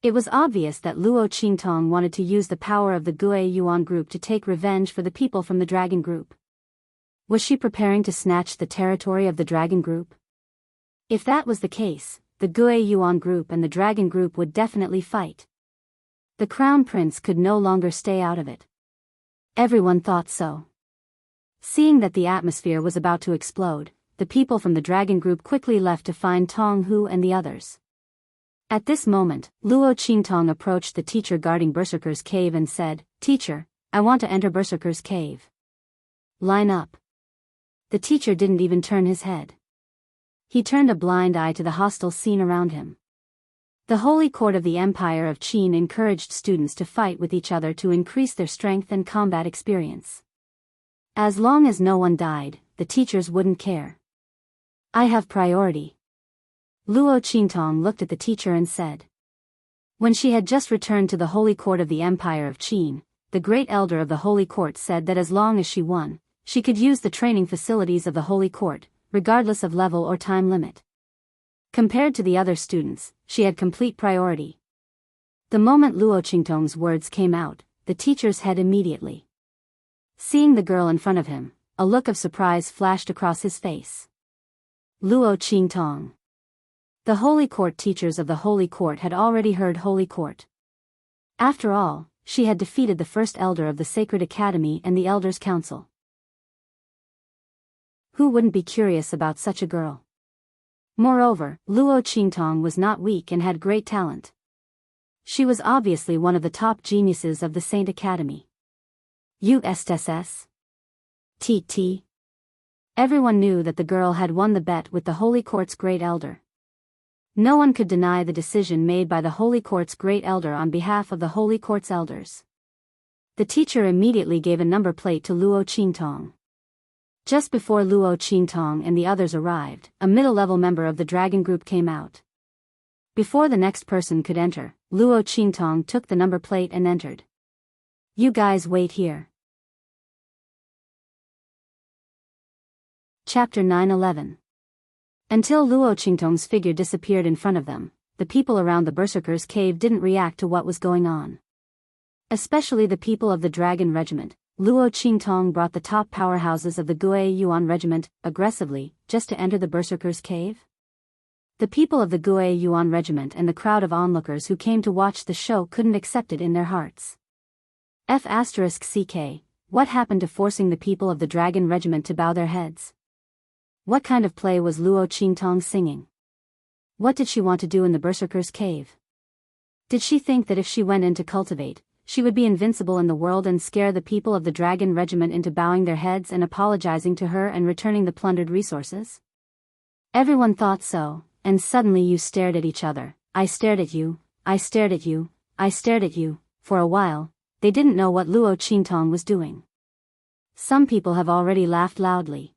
It was obvious that Luo Qingtong wanted to use the power of the Gue Yuan group to take revenge for the people from the Dragon group. Was she preparing to snatch the territory of the Dragon group? If that was the case, the Gue Yuan group and the Dragon group would definitely fight. The Crown Prince could no longer stay out of it. Everyone thought so. Seeing that the atmosphere was about to explode, the people from the Dragon group quickly left to find Tong Hu and the others. At this moment, Luo Qingtong approached the teacher guarding Berserker's Cave and said, "Teacher, I want to enter Berserker's Cave. Line up." The teacher didn't even turn his head. He turned a blind eye to the hostile scene around him. The Holy Court of the Empire of Qin encouraged students to fight with each other to increase their strength and combat experience. As long as no one died, the teachers wouldn't care. "I have priority." Luo Qingtong looked at the teacher and said. When she had just returned to the Holy Court of the Empire of Qin, the Great Elder of the Holy Court said that as long as she won, she could use the training facilities of the Holy Court, regardless of level or time limit. Compared to the other students, she had complete priority. The moment Luo Qingtong's words came out, the teacher's head immediately. Seeing the girl in front of him, a look of surprise flashed across his face. Luo Qingtong. The Holy Court teachers of the Holy Court had already heard Holy Court. After all, she had defeated the first elder of the Sacred Academy and the Elders' Council. Who wouldn't be curious about such a girl? Moreover, Luo Qingtong was not weak and had great talent. She was obviously one of the top geniuses of the Saint Academy. USSS. TT. Everyone knew that the girl had won the bet with the Holy Court's Great Elder. No one could deny the decision made by the Holy Court's Great Elder on behalf of the Holy Court's elders. The teacher immediately gave a number plate to Luo Qingtong. Just before Luo Qingtong and the others arrived, a middle-level member of the Dragon group came out. Before the next person could enter, Luo Qingtong took the number plate and entered. "You guys wait here." Chapter 9-11. Until Luo Qingtong's figure disappeared in front of them, the people around the Berserker's Cave didn't react to what was going on. Especially the people of the Dragon Regiment. Luo Qingtong brought the top powerhouses of the Gue Yuan Regiment, aggressively, just to enter the Berserker's Cave? The people of the Gue Yuan Regiment and the crowd of onlookers who came to watch the show couldn't accept it in their hearts. F***ck, what happened to forcing the people of the Dragon Regiment to bow their heads? What kind of play was Luo Qingtong singing? What did she want to do in the Berserker's Cave? Did she think that if she went in to cultivate, she would be invincible in the world and scare the people of the Dragon Regiment into bowing their heads and apologizing to her and returning the plundered resources? Everyone thought so, and suddenly you stared at each other. I stared at you, I stared at you, I stared at you. For a while, they didn't know what Luo Qingtong was doing. Some people have already laughed loudly.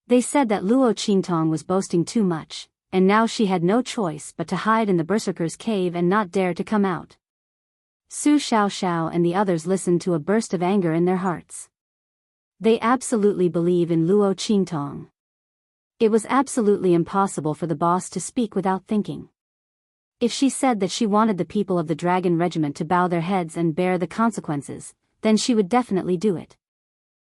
They said that Luo Qingtong was boasting too much, and now she had no choice but to hide in the Berserker's Cave and not dare to come out. Su Xiao and the others listened to a burst of anger in their hearts. They absolutely believe in Luo Qingtong. It was absolutely impossible for the boss to speak without thinking. If she said that she wanted the people of the Dragon Regiment to bow their heads and bear the consequences, then she would definitely do it.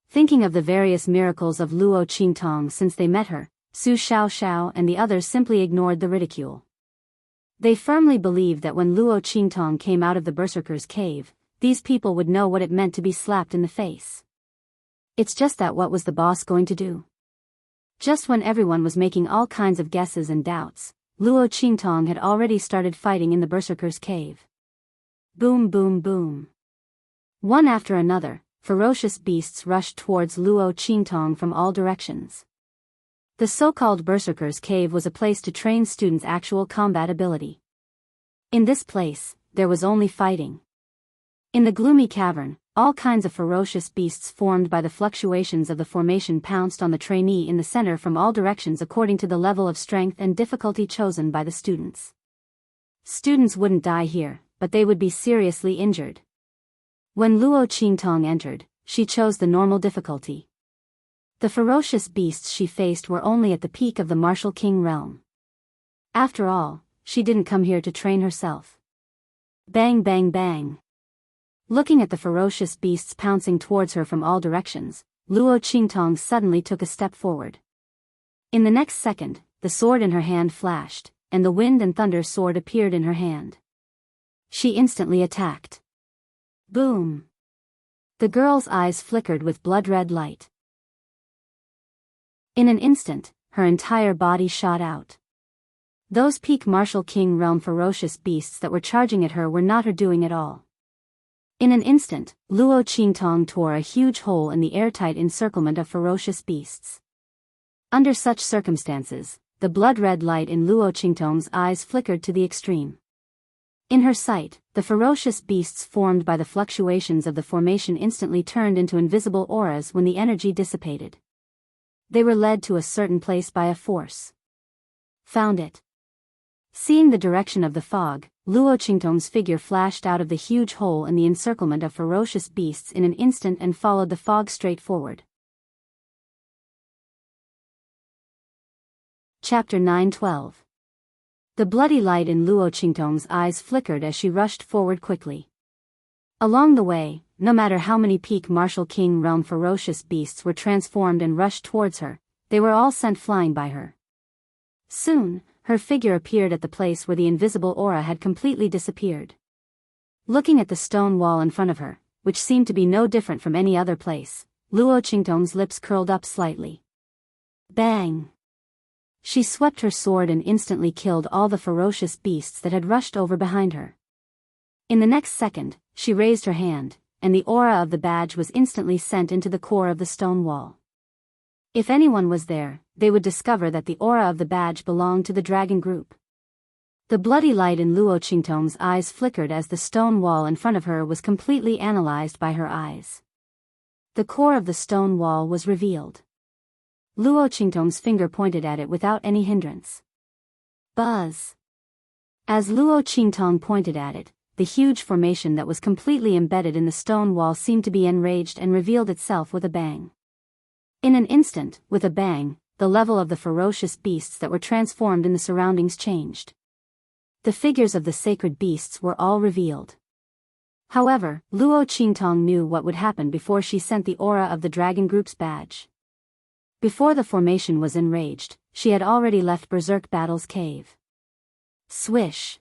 Thinking of the various miracles of Luo Qingtong since they met her, Su Xiao and the others simply ignored the ridicule. They firmly believed that when Luo Qingtong came out of the Berserker's Cave, these people would know what it meant to be slapped in the face. It's just that what was the boss going to do? Just when everyone was making all kinds of guesses and doubts, Luo Qingtong had already started fighting in the Berserker's Cave. Boom boom boom. One after another, ferocious beasts rushed towards Luo Qingtong from all directions. The so-called Berserker's Cave was a place to train students' actual combat ability. In this place, there was only fighting. In the gloomy cavern, all kinds of ferocious beasts formed by the fluctuations of the formation pounced on the trainee in the center from all directions according to the level of strength and difficulty chosen by the students. Students wouldn't die here, but they would be seriously injured. When Luo Qingtong entered, she chose the normal difficulty. The ferocious beasts she faced were only at the peak of the martial king realm. After all, she didn't come here to train herself. Bang bang bang. Looking at the ferocious beasts pouncing towards her from all directions, Luo Qingtong suddenly took a step forward. In the next second, the sword in her hand flashed, and the wind and thunder sword appeared in her hand. She instantly attacked. Boom! The girl's eyes flickered with blood-red light. In an instant, her entire body shot out. Those peak martial king realm ferocious beasts that were charging at her were not her doing at all. In an instant, Luo Qingtong tore a huge hole in the airtight encirclement of ferocious beasts. Under such circumstances, the blood-red light in Luo Qingtong's eyes flickered to the extreme. In her sight, the ferocious beasts formed by the fluctuations of the formation instantly turned into invisible auras when the energy dissipated. They were led to a certain place by a force. Found it. Seeing the direction of the fog, Luo Qingtong's figure flashed out of the huge hole in the encirclement of ferocious beasts in an instant and followed the fog straight forward. Chapter 9:12. The bloody light in Luo Qingtong's eyes flickered as she rushed forward quickly. Along the way, no matter how many peak martial king realm ferocious beasts were transformed and rushed towards her, they were all sent flying by her. Soon, her figure appeared at the place where the invisible aura had completely disappeared. Looking at the stone wall in front of her, which seemed to be no different from any other place, Luo Qingtong's lips curled up slightly. Bang! She swept her sword and instantly killed all the ferocious beasts that had rushed over behind her. In the next second, she raised her hand, and the aura of the badge was instantly sent into the core of the stone wall. If anyone was there, they would discover that the aura of the badge belonged to the dragon group. The bloody light in Luo Qingtong's eyes flickered as the stone wall in front of her was completely analyzed by her eyes. The core of the stone wall was revealed. Luo Qingtong's finger pointed at it without any hindrance. Buzz! As Luo Qingtong pointed at it, the huge formation that was completely embedded in the stone wall seemed to be enraged and revealed itself with a bang. In an instant, with a bang, the level of the ferocious beasts that were transformed in the surroundings changed. The figures of the sacred beasts were all revealed. However, Luo Qingtong knew what would happen before she sent the aura of the dragon group's badge. Before the formation was enraged, she had already left Berserk Battle's cave. Swish!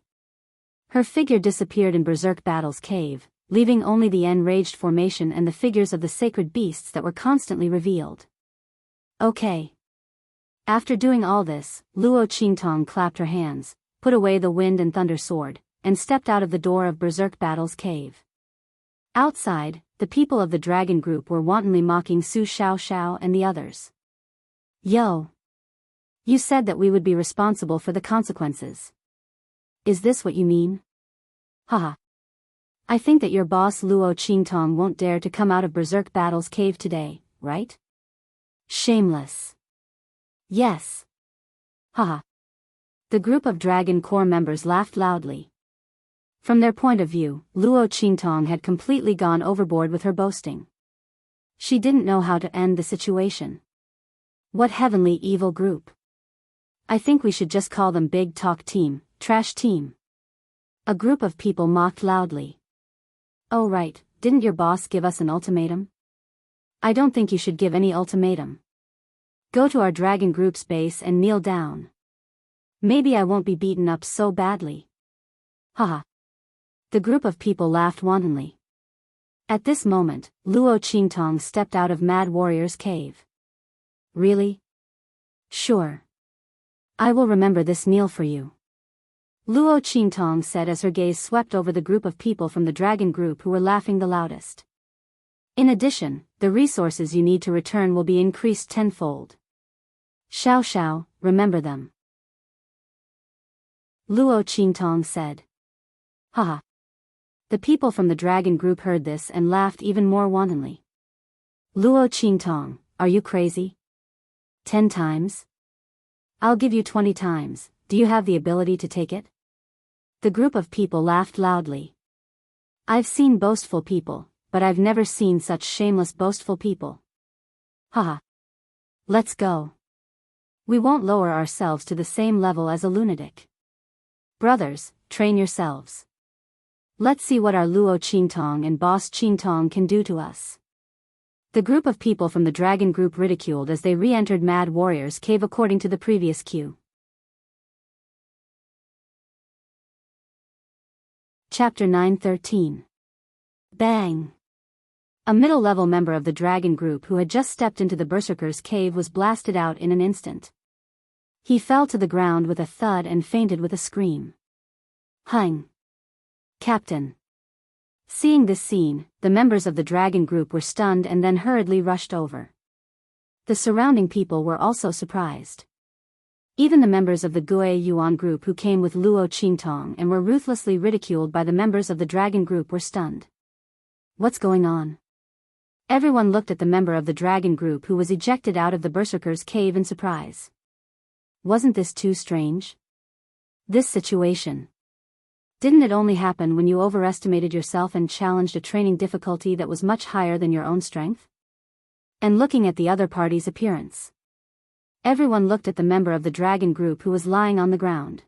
Her figure disappeared in Berserk Battle's cave, leaving only the enraged formation and the figures of the sacred beasts that were constantly revealed. Okay. After doing all this, Luo Qingtong clapped her hands, put away the wind and thunder sword, and stepped out of the door of Berserk Battle's cave. Outside, the people of the dragon group were wantonly mocking Su Xiao and the others. Yo! You said that we would be responsible for the consequences. Is this what you mean? Haha. I think that your boss Luo Qingtong won't dare to come out of Berserk Battle's cave today, right? Shameless. Yes. Haha. The group of Dragon Corps members laughed loudly. From their point of view, Luo Qingtong had completely gone overboard with her boasting. She didn't know how to end the situation. What heavenly evil group. I think we should just call them Big Talk Team, Trash Team. A group of people mocked loudly. Oh right, didn't your boss give us an ultimatum? I don't think you should give any ultimatum. Go to our dragon group's base and kneel down. Maybe I won't be beaten up so badly. Haha. The group of people laughed wantonly. At this moment, Luo Qingtong stepped out of Mad Warrior's cave. Really? Sure. I will remember this kneel for you. Luo Qingtong said as her gaze swept over the group of people from the dragon group who were laughing the loudest. In addition, the resources you need to return will be increased tenfold. Xiao, remember them. Luo Qingtong said. Haha. The people from the dragon group heard this and laughed even more wantonly. Luo Qingtong, are you crazy? 10 times? I'll give you 20 times, do you have the ability to take it? The group of people laughed loudly. I've seen boastful people, but I've never seen such shameless boastful people. Haha. Let's go. We won't lower ourselves to the same level as a lunatic. Brothers, train yourselves. Let's see what our Luo Qingtong and boss Qingtong can do to us. The group of people from the dragon group ridiculed as they re-entered Mad Warrior's cave according to the previous cue. Chapter 9:13. Bang! A middle-level member of the dragon group who had just stepped into the berserker's cave was blasted out in an instant. He fell to the ground with a thud and fainted with a scream. Hung! Captain! Seeing this scene, the members of the dragon group were stunned and then hurriedly rushed over. The surrounding people were also surprised. Even the members of the Gue Yuan group who came with Luo Qingtong and were ruthlessly ridiculed by the members of the dragon group were stunned. What's going on? Everyone looked at the member of the dragon group who was ejected out of the berserker's cave in surprise. Wasn't this too strange? This situation. Didn't it only happen when you overestimated yourself and challenged a training difficulty that was much higher than your own strength? And looking at the other party's appearance. Everyone looked at the member of the dragon group who was lying on the ground.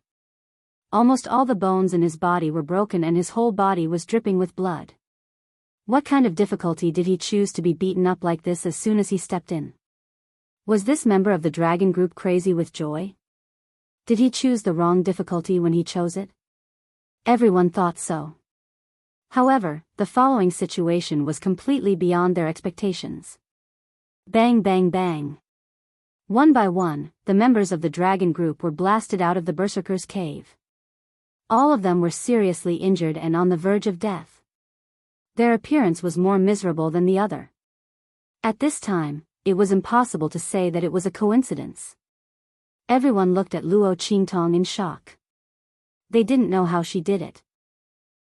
Almost all the bones in his body were broken and his whole body was dripping with blood. What kind of difficulty did he choose to be beaten up like this as soon as he stepped in? Was this member of the dragon group crazy with joy? Did he choose the wrong difficulty when he chose it? Everyone thought so. However, the following situation was completely beyond their expectations. Bang bang bang. One by one, the members of the dragon group were blasted out of the berserker's cave. All of them were seriously injured and on the verge of death. Their appearance was more miserable than the other. At this time, it was impossible to say that it was a coincidence. Everyone looked at Luo Qingtong in shock. They didn't know how she did it.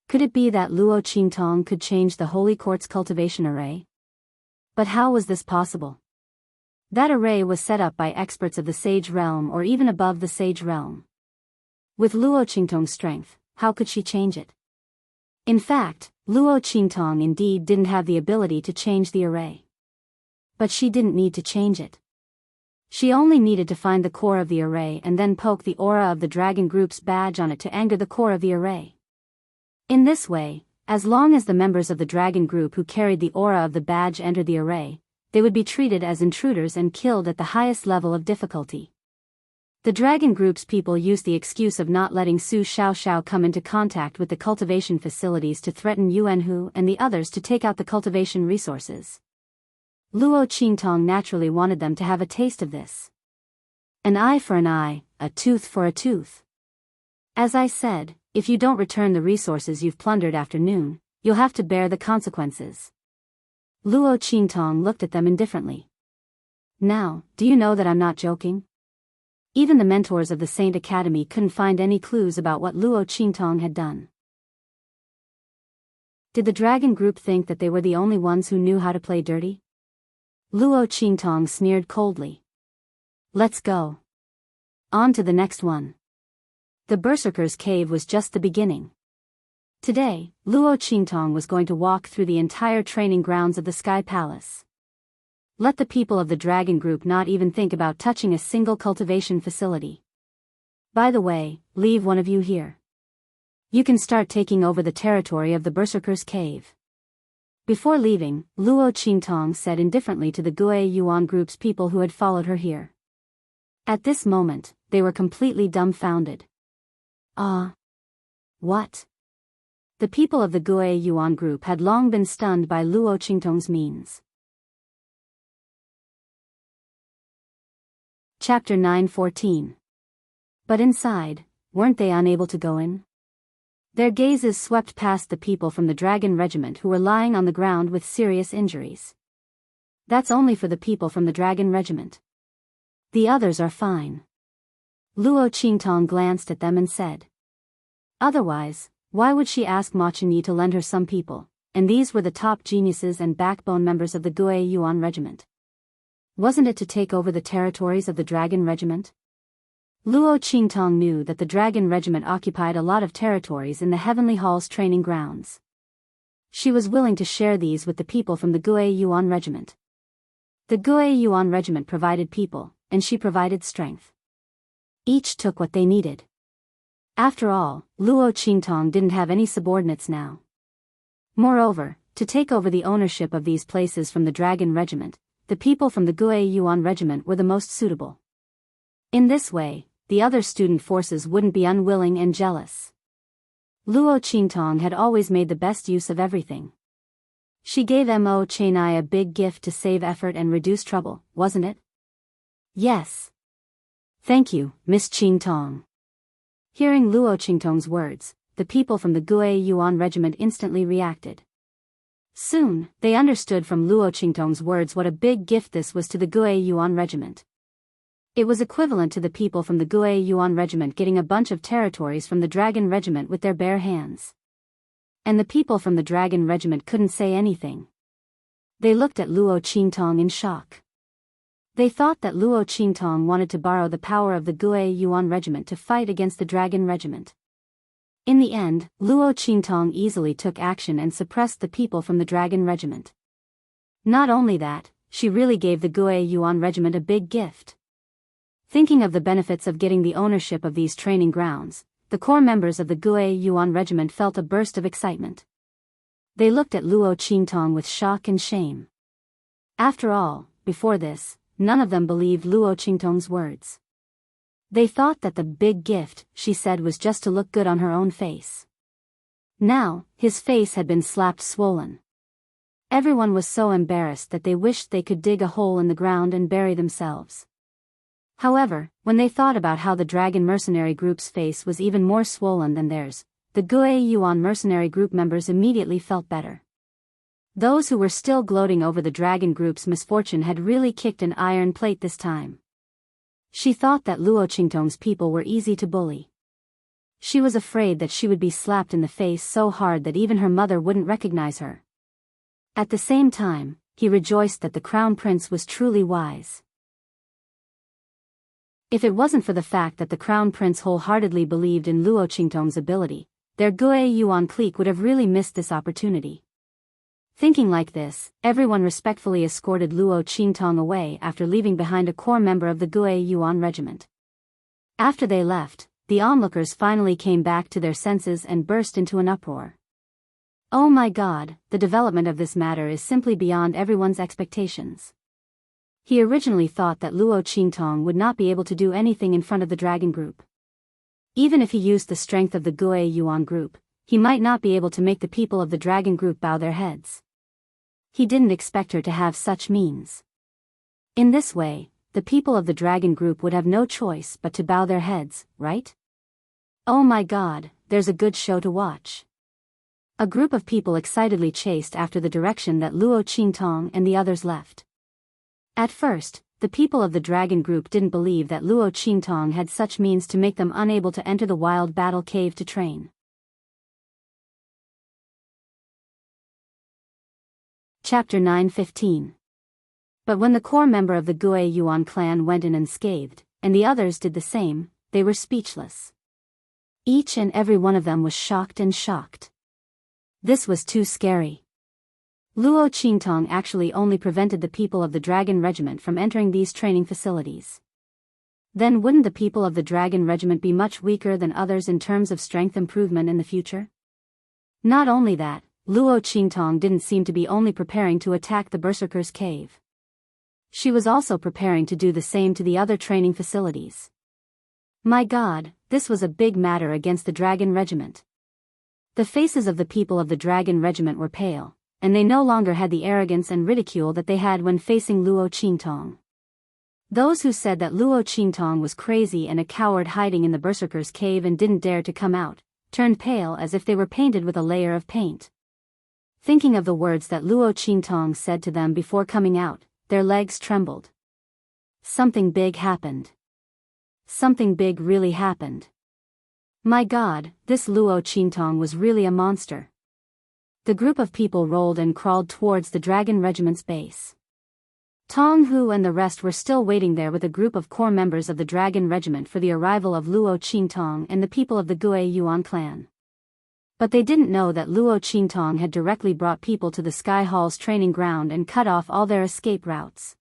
Could it be that Luo Qingtong could change the Holy Quartz cultivation array? But how was this possible? That array was set up by experts of the Sage Realm or even above the Sage Realm. With Luo Qingtong's strength, how could she change it? In fact, Luo Qingtong indeed didn't have the ability to change the array. But she didn't need to change it. She only needed to find the core of the array and then poke the aura of the dragon group's badge on it to anger the core of the array. In this way, as long as the members of the dragon group who carried the aura of the badge entered the array, they would be treated as intruders and killed at the highest level of difficulty. The dragon group's people used the excuse of not letting Su Xiaoxiao come into contact with the cultivation facilities to threaten Yuan Hu and the others to take out the cultivation resources. Luo Qingtong naturally wanted them to have a taste of this. An eye for an eye, a tooth for a tooth. As I said, if you don't return the resources you've plundered after noon, you'll have to bear the consequences. Luo Qingtong looked at them indifferently. Now, do you know that I'm not joking? Even the mentors of the Saint Academy couldn't find any clues about what Luo Qingtong had done. Did the dragon group think that they were the only ones who knew how to play dirty? Luo Qingtong sneered coldly. Let's go. On to the next one. The berserker's cave was just the beginning. Today, Luo Qingtong was going to walk through the entire training grounds of the Sky Palace. Let the people of the dragon group not even think about touching a single cultivation facility. By the way, leave one of you here. You can start taking over the territory of the berserker's cave. Before leaving, Luo Qingtong said indifferently to the Gue Yuan group's people who had followed her here. At this moment, they were completely dumbfounded. What? The people of the Gue Yuan group had long been stunned by Luo Qingtong's means. Chapter 9:14. But inside, weren't they unable to go in? Their gazes swept past the people from the dragon regiment who were lying on the ground with serious injuries. That's only for the people from the dragon regiment. The others are fine. Luo Qingtong glanced at them and said. Otherwise, why would she ask Ma Chenyi to lend her some people, and these were the top geniuses and backbone members of the Gue Yuan regiment. Wasn't it to take over the territories of the dragon regiment? Luo Qingtong knew that the dragon regiment occupied a lot of territories in the Heavenly Hall's training grounds. She was willing to share these with the people from the Gue Yuan regiment. The Gue Yuan regiment provided people, and she provided strength. Each took what they needed. After all, Luo Qingtong didn't have any subordinates now. Moreover, to take over the ownership of these places from the Dragon Regiment, the people from the Gue Yuan Regiment were the most suitable. In this way, the other student forces wouldn't be unwilling and jealous. Luo Qingtong had always made the best use of everything. She gave Mo Chenai a big gift to save effort and reduce trouble, wasn't it? Yes. Thank you, Miss Qingtong. Hearing Luo Qingtong's words, the people from the Gue Yuan Regiment instantly reacted. Soon, they understood from Luo Qingtong's words what a big gift this was to the Gue Yuan Regiment. It was equivalent to the people from the Gue Yuan Regiment getting a bunch of territories from the Dragon Regiment with their bare hands. And the people from the Dragon Regiment couldn't say anything. They looked at Luo Qingtong in shock. They thought that Luo Qingtong wanted to borrow the power of the Gue Yuan Regiment to fight against the Dragon Regiment. In the end, Luo Qingtong easily took action and suppressed the people from the Dragon Regiment. Not only that, she really gave the Gue Yuan Regiment a big gift. Thinking of the benefits of getting the ownership of these training grounds, the core members of the Gue Yuan Regiment felt a burst of excitement. They looked at Luo Qingtong with shock and shame. After all, before this, none of them believed Luo Qingtong's words. They thought that the big gift, she said, was just to look good on her own face. Now, his face had been slapped swollen. Everyone was so embarrassed that they wished they could dig a hole in the ground and bury themselves. However, when they thought about how the Dragon Mercenary Group's face was even more swollen than theirs, the Gue Yuan Mercenary Group members immediately felt better. Those who were still gloating over the Dragon Group's misfortune had really kicked an iron plate this time. She thought that Luo Qingtong's people were easy to bully. She was afraid that she would be slapped in the face so hard that even her mother wouldn't recognize her. At the same time, he rejoiced that the Crown Prince was truly wise. If it wasn't for the fact that the Crown Prince wholeheartedly believed in Luo Qingtong's ability, their Gue Yuan clique would have really missed this opportunity. Thinking like this, everyone respectfully escorted Luo Qingtong away after leaving behind a core member of the Gue Yuan Regiment. After they left, the onlookers finally came back to their senses and burst into an uproar. Oh my God, the development of this matter is simply beyond everyone's expectations. He originally thought that Luo Qingtong would not be able to do anything in front of the Dragon Group. Even if he used the strength of the Gue Yuan Group, he might not be able to make the people of the Dragon Group bow their heads. He didn't expect her to have such means. In this way, the people of the Dragon Group would have no choice but to bow their heads, right? Oh my God, there's a good show to watch. A group of people excitedly chased after the direction that Luo Qingtong and the others left. At first, the people of the Dragon Group didn't believe that Luo Qingtong had such means to make them unable to enter the wild battle cave to train. Chapter 9:15. But when the core member of the Gue Yuan clan went in unscathed, and the others did the same, they were speechless. Each and every one of them was shocked and shocked. This was too scary. Luo Qingtong actually only prevented the people of the Dragon Regiment from entering these training facilities. Then wouldn't the people of the Dragon Regiment be much weaker than others in terms of strength improvement in the future? Not only that, Luo Qingtong didn't seem to be only preparing to attack the Berserker's cave. She was also preparing to do the same to the other training facilities. My God, this was a big matter against the Dragon Regiment. The faces of the people of the Dragon Regiment were pale, and they no longer had the arrogance and ridicule that they had when facing Luo Qingtong. Those who said that Luo Qingtong was crazy and a coward hiding in the Berserker's cave and didn't dare to come out, turned pale as if they were painted with a layer of paint. Thinking of the words that Luo Qingtong said to them before coming out, their legs trembled. Something big happened. Something big really happened. My God, this Luo Qingtong was really a monster. The group of people rolled and crawled towards the Dragon Regiment's base. Tong Hu and the rest were still waiting there with a group of core members of the Dragon Regiment for the arrival of Luo Qingtong and the people of the Gue Yuan clan. But they didn't know that Luo Qingtong had directly brought people to the Sky Hall's training ground and cut off all their escape routes.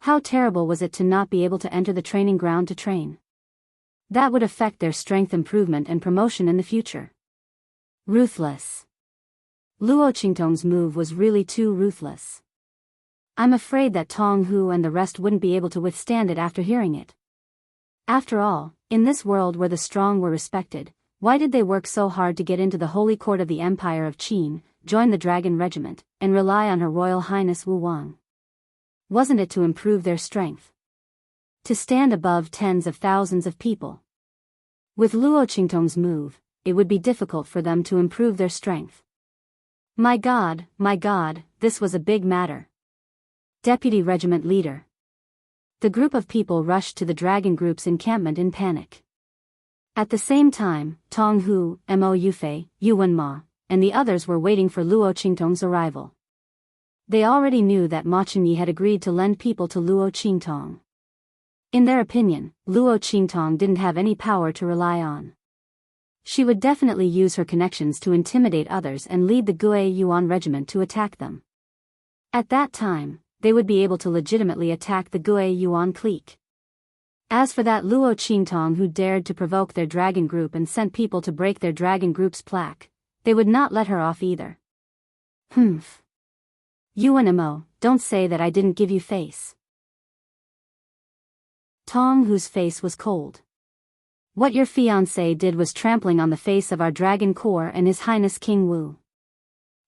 How terrible was it to not be able to enter the training ground to train? That would affect their strength improvement and promotion in the future. Ruthless. Luo Qingtong's move was really too ruthless. I'm afraid that Tong Hu and the rest wouldn't be able to withstand it after hearing it. After all, in this world where the strong were respected, why did they work so hard to get into the holy court of the Empire of Qin, join the Dragon Regiment, and rely on Her Royal Highness Wu Wang? Wasn't it to improve their strength? To stand above tens of thousands of people? With Luo Qingtong's move, it would be difficult for them to improve their strength. My God, this was a big matter. Deputy Regiment Leader. The group of people rushed to the Dragon Group's encampment in panic. At the same time, Tong Hu, Mo Yufei, Yuan Ma, and the others were waiting for Luo Qingtong's arrival. They already knew that Ma Chenyi had agreed to lend people to Luo Qingtong. In their opinion, Luo Qingtong didn't have any power to rely on. She would definitely use her connections to intimidate others and lead the Gue Yuan regiment to attack them. At that time, they would be able to legitimately attack the Gue Yuan clique. As for that Luo Qingtong who dared to provoke their dragon group and sent people to break their dragon group's plaque, they would not let her off either. Humph. Yuan Mo, don't say that I didn't give you face. Tong Hu's face was cold. What your fiancé did was trampling on the face of our dragon corps and His Highness King Wu.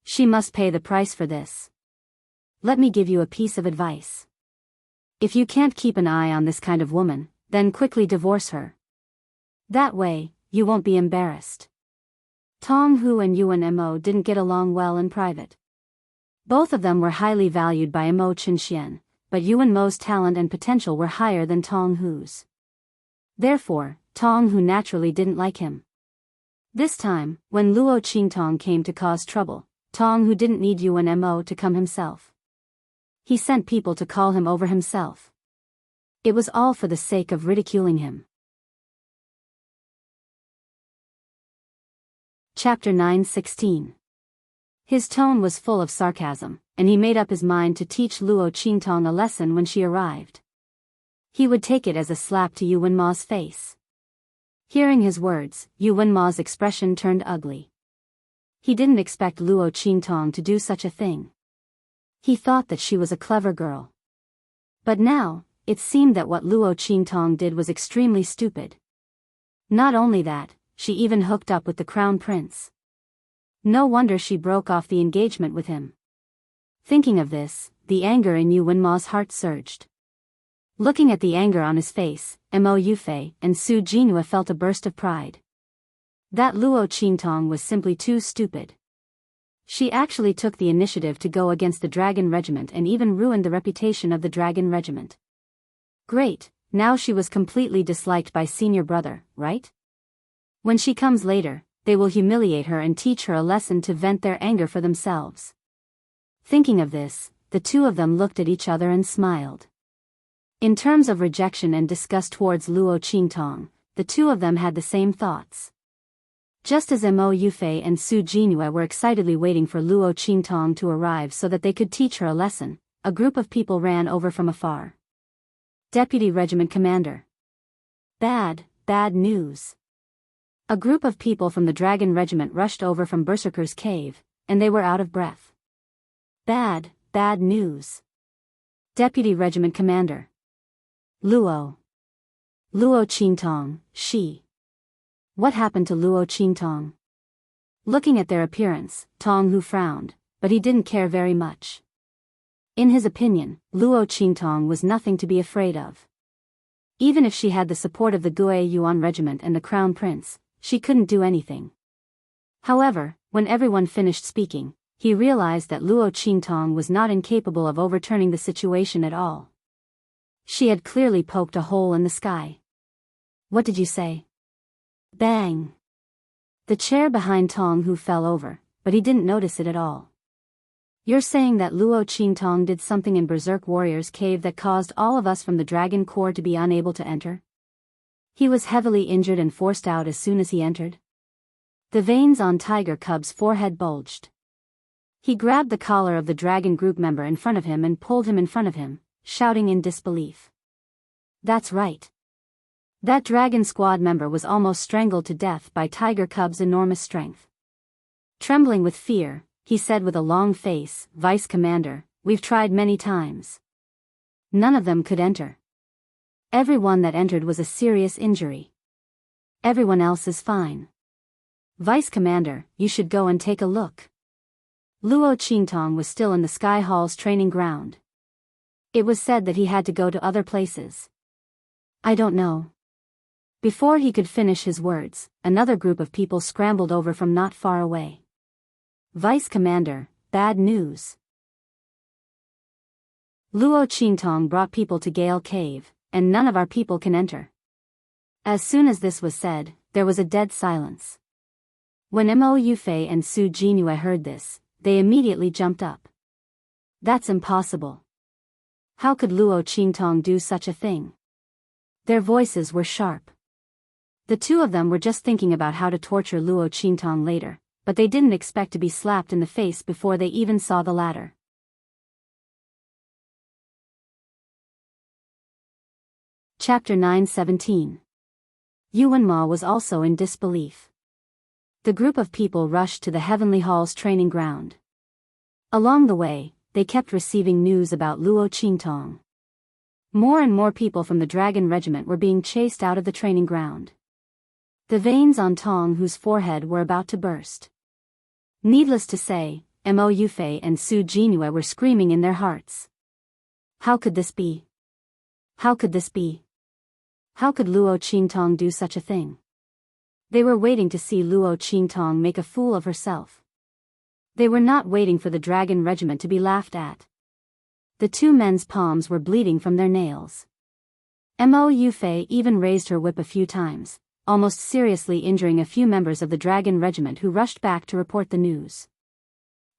She must pay the price for this. Let me give you a piece of advice. If you can't keep an eye on this kind of woman, then quickly divorce her. That way, you won't be embarrassed. Tong Hu and Yuan Mo didn't get along well in private. Both of them were highly valued by Mo Chenxian, but Yuan Mo's talent and potential were higher than Tong Hu's. Therefore, Tong Hu naturally didn't like him. This time, when Luo Qingtong came to cause trouble, Tong Hu didn't need Yuan Mo to come himself. He sent people to call him over himself. It was all for the sake of ridiculing him. Chapter 9:16. His tone was full of sarcasm, and he made up his mind to teach Luo Qingtong a lesson when she arrived. He would take it as a slap to Yuan Ma's face. Hearing his words, Yuan Ma's expression turned ugly. He didn't expect Luo Qingtong to do such a thing. He thought that she was a clever girl. But now, it seemed that what Luo Qingtong did was extremely stupid. Not only that, she even hooked up with the crown prince. No wonder she broke off the engagement with him. Thinking of this, the anger in Yuan Ma's heart surged. Looking at the anger on his face, Mo Yufei and Su Jinhua felt a burst of pride. That Luo Qingtong was simply too stupid. She actually took the initiative to go against the Dragon Regiment and even ruined the reputation of the Dragon Regiment. Great, now she was completely disliked by senior brother, right? When she comes later, they will humiliate her and teach her a lesson to vent their anger for themselves. Thinking of this, the two of them looked at each other and smiled. In terms of rejection and disgust towards Luo Qingtong, the two of them had the same thoughts. Just as Mo Yufei and Su Jinhua were excitedly waiting for Luo Qingtong to arrive so that they could teach her a lesson, a group of people ran over from afar. Deputy Regiment Commander. Bad news. A group of people from the Dragon Regiment rushed over from Berserker's Cave, and they were out of breath. Bad news. Deputy Regiment Commander. Luo Qingtong, she. What happened to Luo Qingtong? Looking at their appearance, Tong Hu frowned, but he didn't care very much. In his opinion, Luo Qingtong was nothing to be afraid of. Even if she had the support of the Gue Yuan regiment and the Crown Prince, she couldn't do anything. However, when everyone finished speaking, he realized that Luo Qingtong was not incapable of overturning the situation at all. She had clearly poked a hole in the sky. What did you say? Bang! The chair behind Tong Hu fell over, but he didn't notice it at all. You're saying that Luo Qingtong did something in Berserk Warrior's cave that caused all of us from the Dragon Corps to be unable to enter? He was heavily injured and forced out as soon as he entered. The veins on Tiger Cub's forehead bulged. He grabbed the collar of the Dragon Group member in front of him and pulled him in front of him, shouting in disbelief. That's right. That dragon squad member was almost strangled to death by Tiger Cub's enormous strength. Trembling with fear, he said with a long face, Vice Commander, we've tried many times. None of them could enter. Everyone that entered was a serious injury. Everyone else is fine. Vice Commander, you should go and take a look. Luo Qingtong was still in the Sky Hall's training ground. It was said that he had to go to other places. I don't know. Before he could finish his words, another group of people scrambled over from not far away. Vice Commander, bad news. Luo Qingtong brought people to Gale Cave, and none of our people can enter. As soon as this was said, there was a dead silence. When Mo Yufei and Su Jinue heard this, they immediately jumped up. That's impossible. How could Luo Qingtong do such a thing? Their voices were sharp. The two of them were just thinking about how to torture Luo Qingtong later, but they didn't expect to be slapped in the face before they even saw the ladder. Chapter 9:17. Yuan Ma was also in disbelief. The group of people rushed to the Heavenly Hall's training ground. Along the way, they kept receiving news about Luo Qingtong. More and more people from the Dragon Regiment were being chased out of the training ground. The veins on Tong Hu's forehead were about to burst. Needless to say, Mo Yufei and Su Jinue were screaming in their hearts. How could this be? How could this be? How could Luo Qingtong do such a thing? They were waiting to see Luo Qingtong make a fool of herself. They were not waiting for the Dragon Regiment to be laughed at. The two men's palms were bleeding from their nails. Mo Yufei even raised her whip a few times, almost seriously injuring a few members of the Dragon Regiment who rushed back to report the news.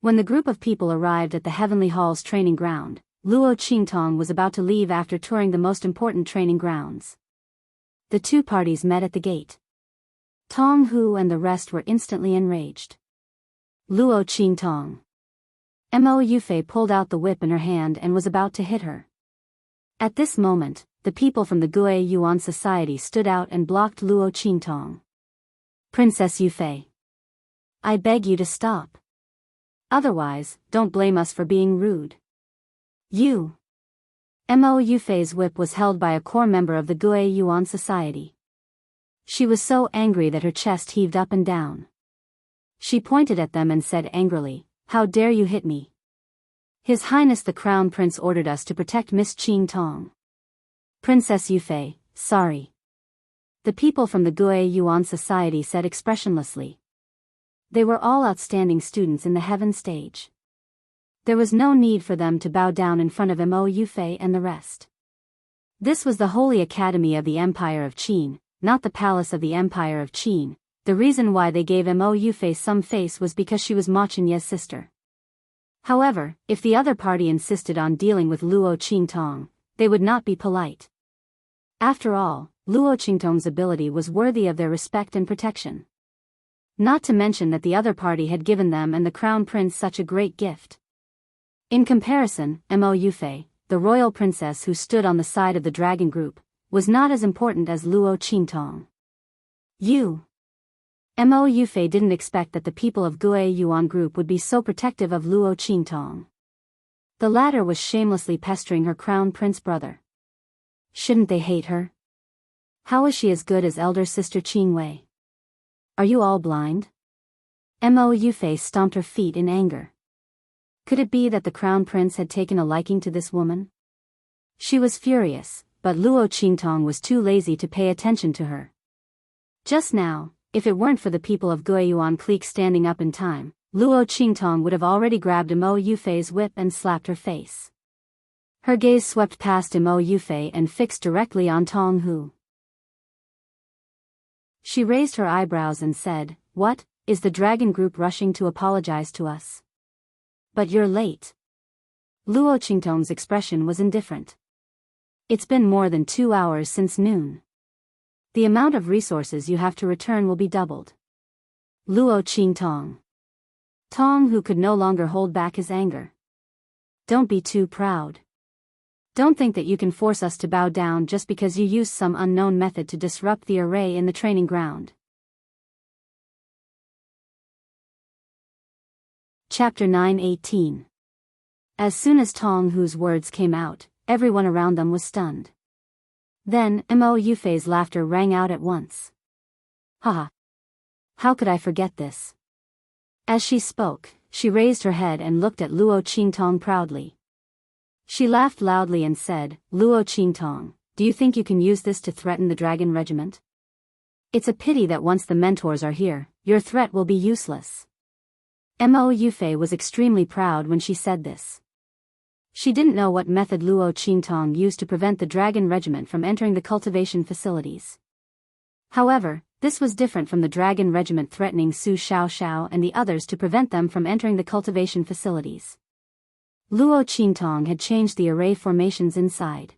When the group of people arrived at the Heavenly Hall's training ground, Luo Qingtong was about to leave after touring the most important training grounds. The two parties met at the gate. Tong Hu and the rest were instantly enraged. Luo Qingtong. Mo Yufei pulled out the whip in her hand and was about to hit her. At this moment, the people from the Gue Yuan Society stood out and blocked Luo Qingtong. Princess Yufei. I beg you to stop. Otherwise, don't blame us for being rude. You. Mo Yufei's whip was held by a core member of the Gue Yuan Society. She was so angry that her chest heaved up and down. She pointed at them and said angrily, how dare you hit me? His Highness the Crown Prince ordered us to protect Miss Qingtong. Princess Yufei, sorry. The people from the Gue Yuan Society said expressionlessly. They were all outstanding students in the heaven stage. There was no need for them to bow down in front of Mo Yufei and the rest. This was the Holy Academy of the Empire of Qin, not the Palace of the Empire of Qin. The reason why they gave Mo Yufei some face was because she was Ma Chenye's sister. However, if the other party insisted on dealing with Luo Qingtong, they would not be polite. After all, Luo Qingtong's ability was worthy of their respect and protection. Not to mention that the other party had given them and the Crown Prince such a great gift. In comparison, Mo Yufei, the royal princess who stood on the side of the dragon group, was not as important as Luo Qingtong. Mo Yufei didn't expect that the people of Gue Yuan group would be so protective of Luo Qingtong. The latter was shamelessly pestering her crown prince brother. Shouldn't they hate her? How is she as good as elder sister Qingwei? Are you all blind? Mo Yufei stomped her feet in anger. Could it be that the crown prince had taken a liking to this woman? She was furious, but Luo Qingtong was too lazy to pay attention to her. Just now, if it weren't for the people of Guiyuan clique standing up in time, Luo Qingtong would have already grabbed Mo Yufei's whip and slapped her face. Her gaze swept past Mo Yufei and fixed directly on Tong Hu. She raised her eyebrows and said, "What, is the dragon group rushing to apologize to us? But you're late." Luo Qingtong's expression was indifferent. It's been more than 2 hours since noon. The amount of resources you have to return will be doubled. Luo Qingtong. Tong Hu could no longer hold back his anger. Don't be too proud. Don't think that you can force us to bow down just because you used some unknown method to disrupt the array in the training ground. Chapter 9:18. As soon as Tong Hu's words came out, everyone around them was stunned. Then, Mo Yufei's laughter rang out at once. Haha! How could I forget this? As she spoke, she raised her head and looked at Luo Qingtong proudly. She laughed loudly and said, Luo Qingtong, do you think you can use this to threaten the dragon regiment? It's a pity that once the mentors are here, your threat will be useless. Mo Yufei was extremely proud when she said this. She didn't know what method Luo Qingtong used to prevent the dragon regiment from entering the cultivation facilities. However, this was different from the dragon regiment threatening Su Xiaoxiao and the others to prevent them from entering the cultivation facilities. Luo Qingtong had changed the array formations inside.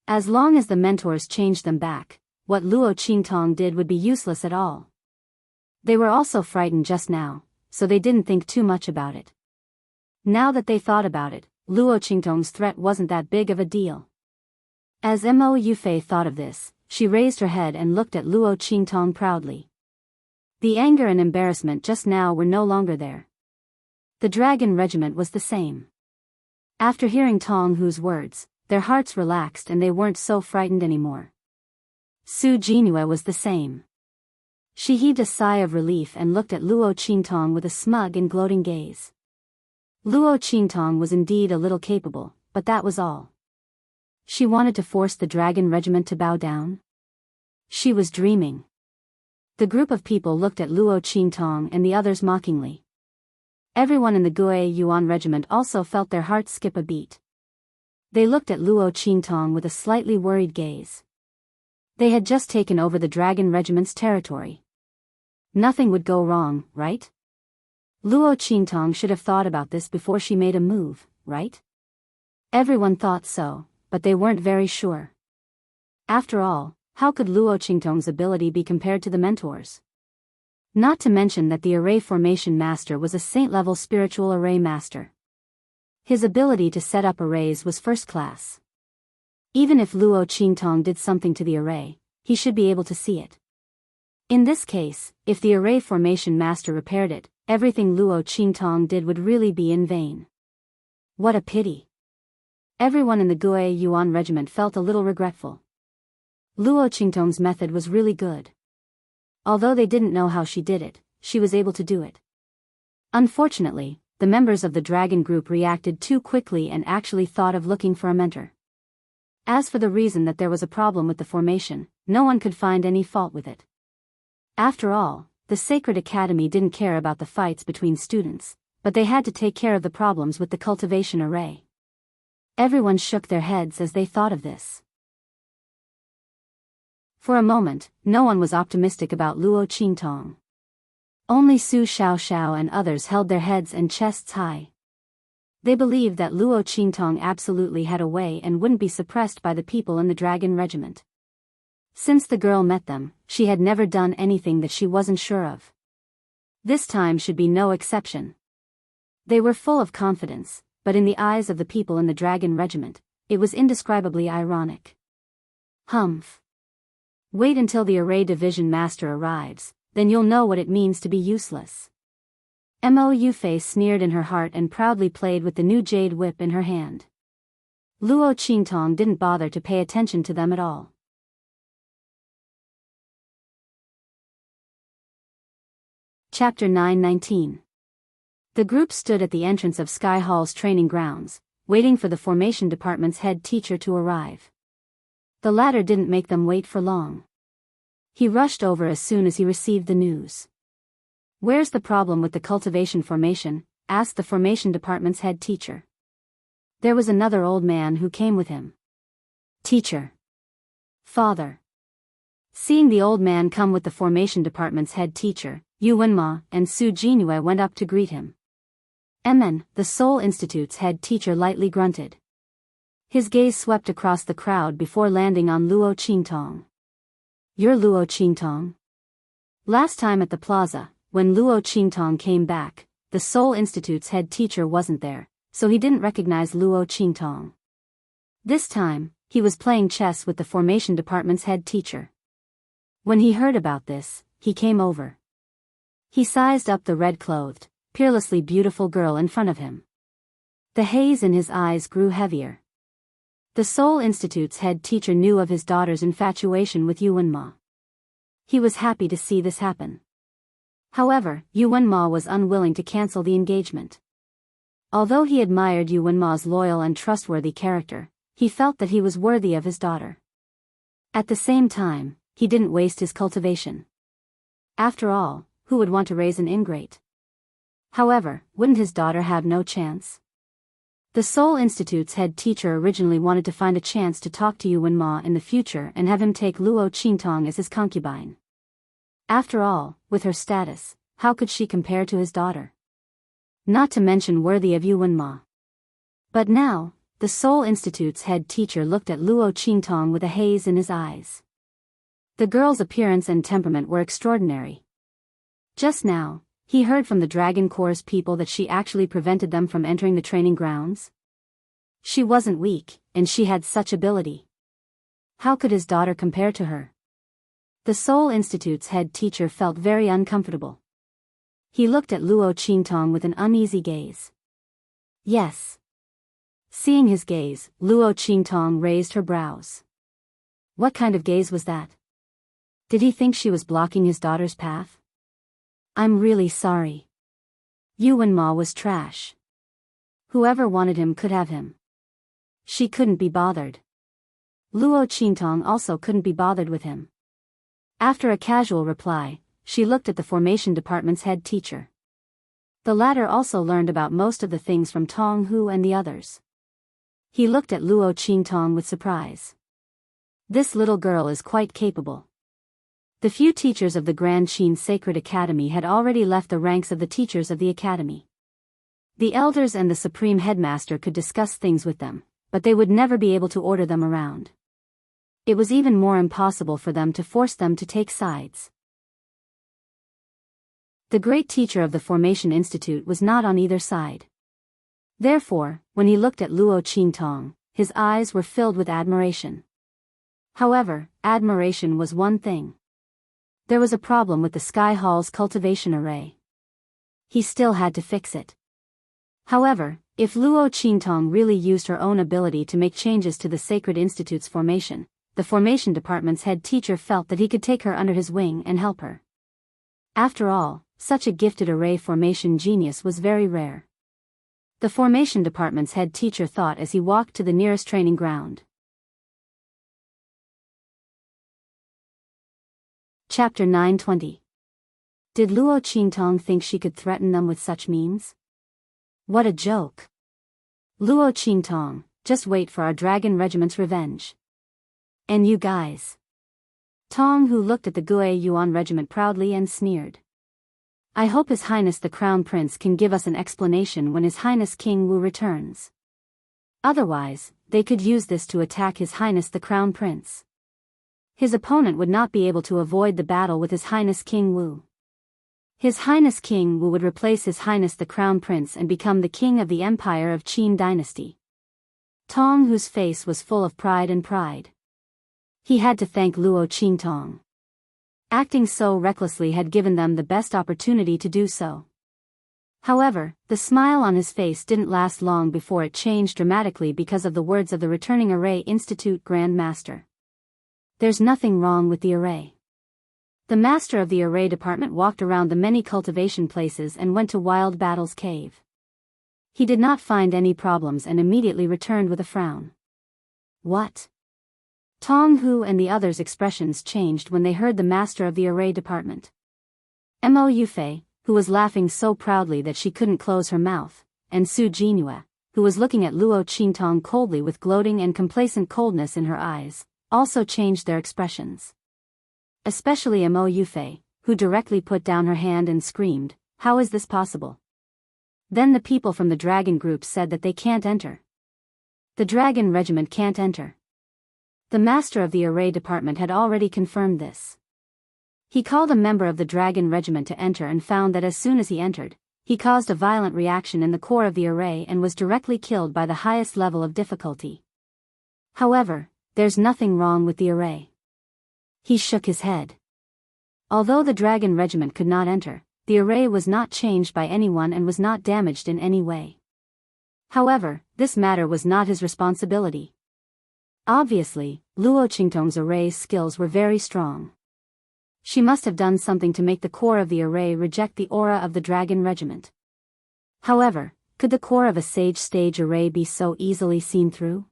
As long as the mentors changed them back, what Luo Qingtong did would be useless at all. They were also frightened just now, so they didn't think too much about it. Now that they thought about it, Luo Qingtong's threat wasn't that big of a deal. As Mo Yufei thought of this, she raised her head and looked at Luo Qingtong proudly. The anger and embarrassment just now were no longer there. The dragon regiment was the same. After hearing Tong Hu's words, their hearts relaxed and they weren't so frightened anymore. Su Jinue was the same. She heaved a sigh of relief and looked at Luo Qingtong with a smug and gloating gaze. Luo Qingtong was indeed a little capable, but that was all. She wanted to force the dragon regiment to bow down? She was dreaming. The group of people looked at Luo Qingtong and the others mockingly. Everyone in the Gue Yuan regiment also felt their hearts skip a beat. They looked at Luo Qingtong with a slightly worried gaze. They had just taken over the dragon regiment's territory. Nothing would go wrong, right? Luo Qingtong should have thought about this before she made a move, right? Everyone thought so, but they weren't very sure. After all, how could Luo Qingtong's ability be compared to the mentors? Not to mention that the array formation master was a saint-level spiritual array master. His ability to set up arrays was first class. Even if Luo Qingtong did something to the array, he should be able to see it. In this case, if the array formation master repaired it, everything Luo Qingtong did would really be in vain. What a pity. Everyone in the Gue Yuan regiment felt a little regretful. Luo Qingtong's method was really good. Although they didn't know how she did it, she was able to do it. Unfortunately, the members of the dragon group reacted too quickly and actually thought of looking for a mentor. As for the reason that there was a problem with the formation, no one could find any fault with it. After all, the Sacred Academy didn't care about the fights between students, but they had to take care of the problems with the cultivation array. Everyone shook their heads as they thought of this. For a moment, no one was optimistic about Luo Qingtong. Only Su Xiaoxiao and others held their heads and chests high. They believed that Luo Qingtong absolutely had a way and wouldn't be suppressed by the people in the dragon regiment. Since the girl met them, she had never done anything that she wasn't sure of. This time should be no exception. They were full of confidence, but in the eyes of the people in the dragon regiment, it was indescribably ironic. Humph. Wait until the array division master arrives, then you'll know what it means to be useless. Mo Yufei sneered in her heart and proudly played with the new jade whip in her hand. Luo Qingtong didn't bother to pay attention to them at all. Chapter 9:19. The group stood at the entrance of Sky Hall's training grounds, waiting for the formation department's head teacher to arrive. The latter didn't make them wait for long. He rushed over as soon as he received the news. "Where's the problem with the cultivation formation?" asked the formation department's head teacher. There was another old man who came with him. "Teacher." "Father." Seeing the old man come with the formation department's head teacher, Yu Wenma and Su Jinue went up to greet him. Emen, the Seoul Institute's head teacher, lightly grunted. His gaze swept across the crowd before landing on Luo Qingtong. "You're Luo Qingtong?" Last time at the plaza, when Luo Qingtong came back, the Seoul Institute's head teacher wasn't there, so he didn't recognize Luo Qingtong. This time, he was playing chess with the formation department's head teacher. When he heard about this, he came over. He sized up the red-clothed, peerlessly beautiful girl in front of him. The haze in his eyes grew heavier. The Seoul Institute's head teacher knew of his daughter's infatuation with Yu Wenma. He was happy to see this happen. However, Yu Wenma was unwilling to cancel the engagement. Although he admired Yu Wenma's loyal and trustworthy character, he felt that he was worthy of his daughter. At the same time, he didn't waste his cultivation. After all, who would want to raise an ingrate? However, wouldn't his daughter have no chance? The Seoul Institute's head teacher originally wanted to find a chance to talk to Yu Wenma in the future and have him take Luo Qingtong as his concubine. After all, with her status, how could she compare to his daughter? Not to mention worthy of Yu Wenma. But now, the Seoul Institute's head teacher looked at Luo Qingtong with a haze in his eyes. The girl's appearance and temperament were extraordinary. Just now, he heard from the Dragon Corps people that she actually prevented them from entering the training grounds. She wasn't weak, and she had such ability. How could his daughter compare to her? The Seoul Institute's head teacher felt very uncomfortable. He looked at Luo Qingtong with an uneasy gaze. Yes. Seeing his gaze, Luo Qingtong raised her brows. What kind of gaze was that? Did he think she was blocking his daughter's path? I'm really sorry. Yu Wenma was trash. Whoever wanted him could have him. She couldn't be bothered. Luo Qingtong also couldn't be bothered with him. After a casual reply, she looked at the formation department's head teacher. The latter also learned about most of the things from Tong Hu and the others. He looked at Luo Qingtong with surprise. This little girl is quite capable. The few teachers of the Grand Qin Sacred Academy had already left the ranks of the teachers of the academy. The elders and the supreme headmaster could discuss things with them, but they would never be able to order them around. It was even more impossible for them to force them to take sides. The great teacher of the Formation Institute was not on either side. Therefore, when he looked at Luo Qingtong, his eyes were filled with admiration. However, admiration was one thing. There was a problem with the Sky Hall's cultivation array. He still had to fix it. However, if Luo Qingtong really used her own ability to make changes to the Sacred Institute's formation, the formation department's head teacher felt that he could take her under his wing and help her. After all, such a gifted array formation genius was very rare. The formation department's head teacher thought as he walked to the nearest training ground. Chapter 920. Did Luo Qingtong think she could threaten them with such means? What a joke. Luo Qingtong, just wait for our dragon regiment's revenge. And you guys. Tong Hu looked at the Gue Yuan regiment proudly and sneered. I hope His Highness the Crown Prince can give us an explanation when His Highness King Wu returns. Otherwise, they could use this to attack His Highness the Crown Prince. His opponent would not be able to avoid the battle with His Highness King Wu. His Highness King Wu would replace His Highness the Crown Prince and become the king of the Empire of Qin Dynasty. Tong Hu's face was full of pride and pride. He had to thank Luo Qingtong. Acting so recklessly had given them the best opportunity to do so. However, the smile on his face didn't last long before it changed dramatically because of the words of the returning Array Institute Grand Master. There's nothing wrong with the array. The master of the array department walked around the many cultivation places and went to Wild Battle's cave. He did not find any problems and immediately returned with a frown. What? Tong Hu and the others' expressions changed when they heard the master of the array department. Mo Yufei, who was laughing so proudly that she couldn't close her mouth, and Su Jinhua, who was looking at Luo Qingtong coldly with gloating and complacent coldness in her eyes, also changed their expressions. Especially Mo Yufei, who directly put down her hand and screamed, "How is this possible?" Then the people from the dragon group said that they can't enter. The dragon regiment can't enter. The master of the array department had already confirmed this. He called a member of the dragon regiment to enter and found that as soon as he entered, he caused a violent reaction in the core of the array and was directly killed by the highest level of difficulty. However, there's nothing wrong with the array. He shook his head. Although the dragon regiment could not enter, the array was not changed by anyone and was not damaged in any way. However, this matter was not his responsibility. Obviously, Luo Qingtong's array skills were very strong. She must have done something to make the core of the array reject the aura of the dragon regiment. However, could the core of a sage stage array be so easily seen through?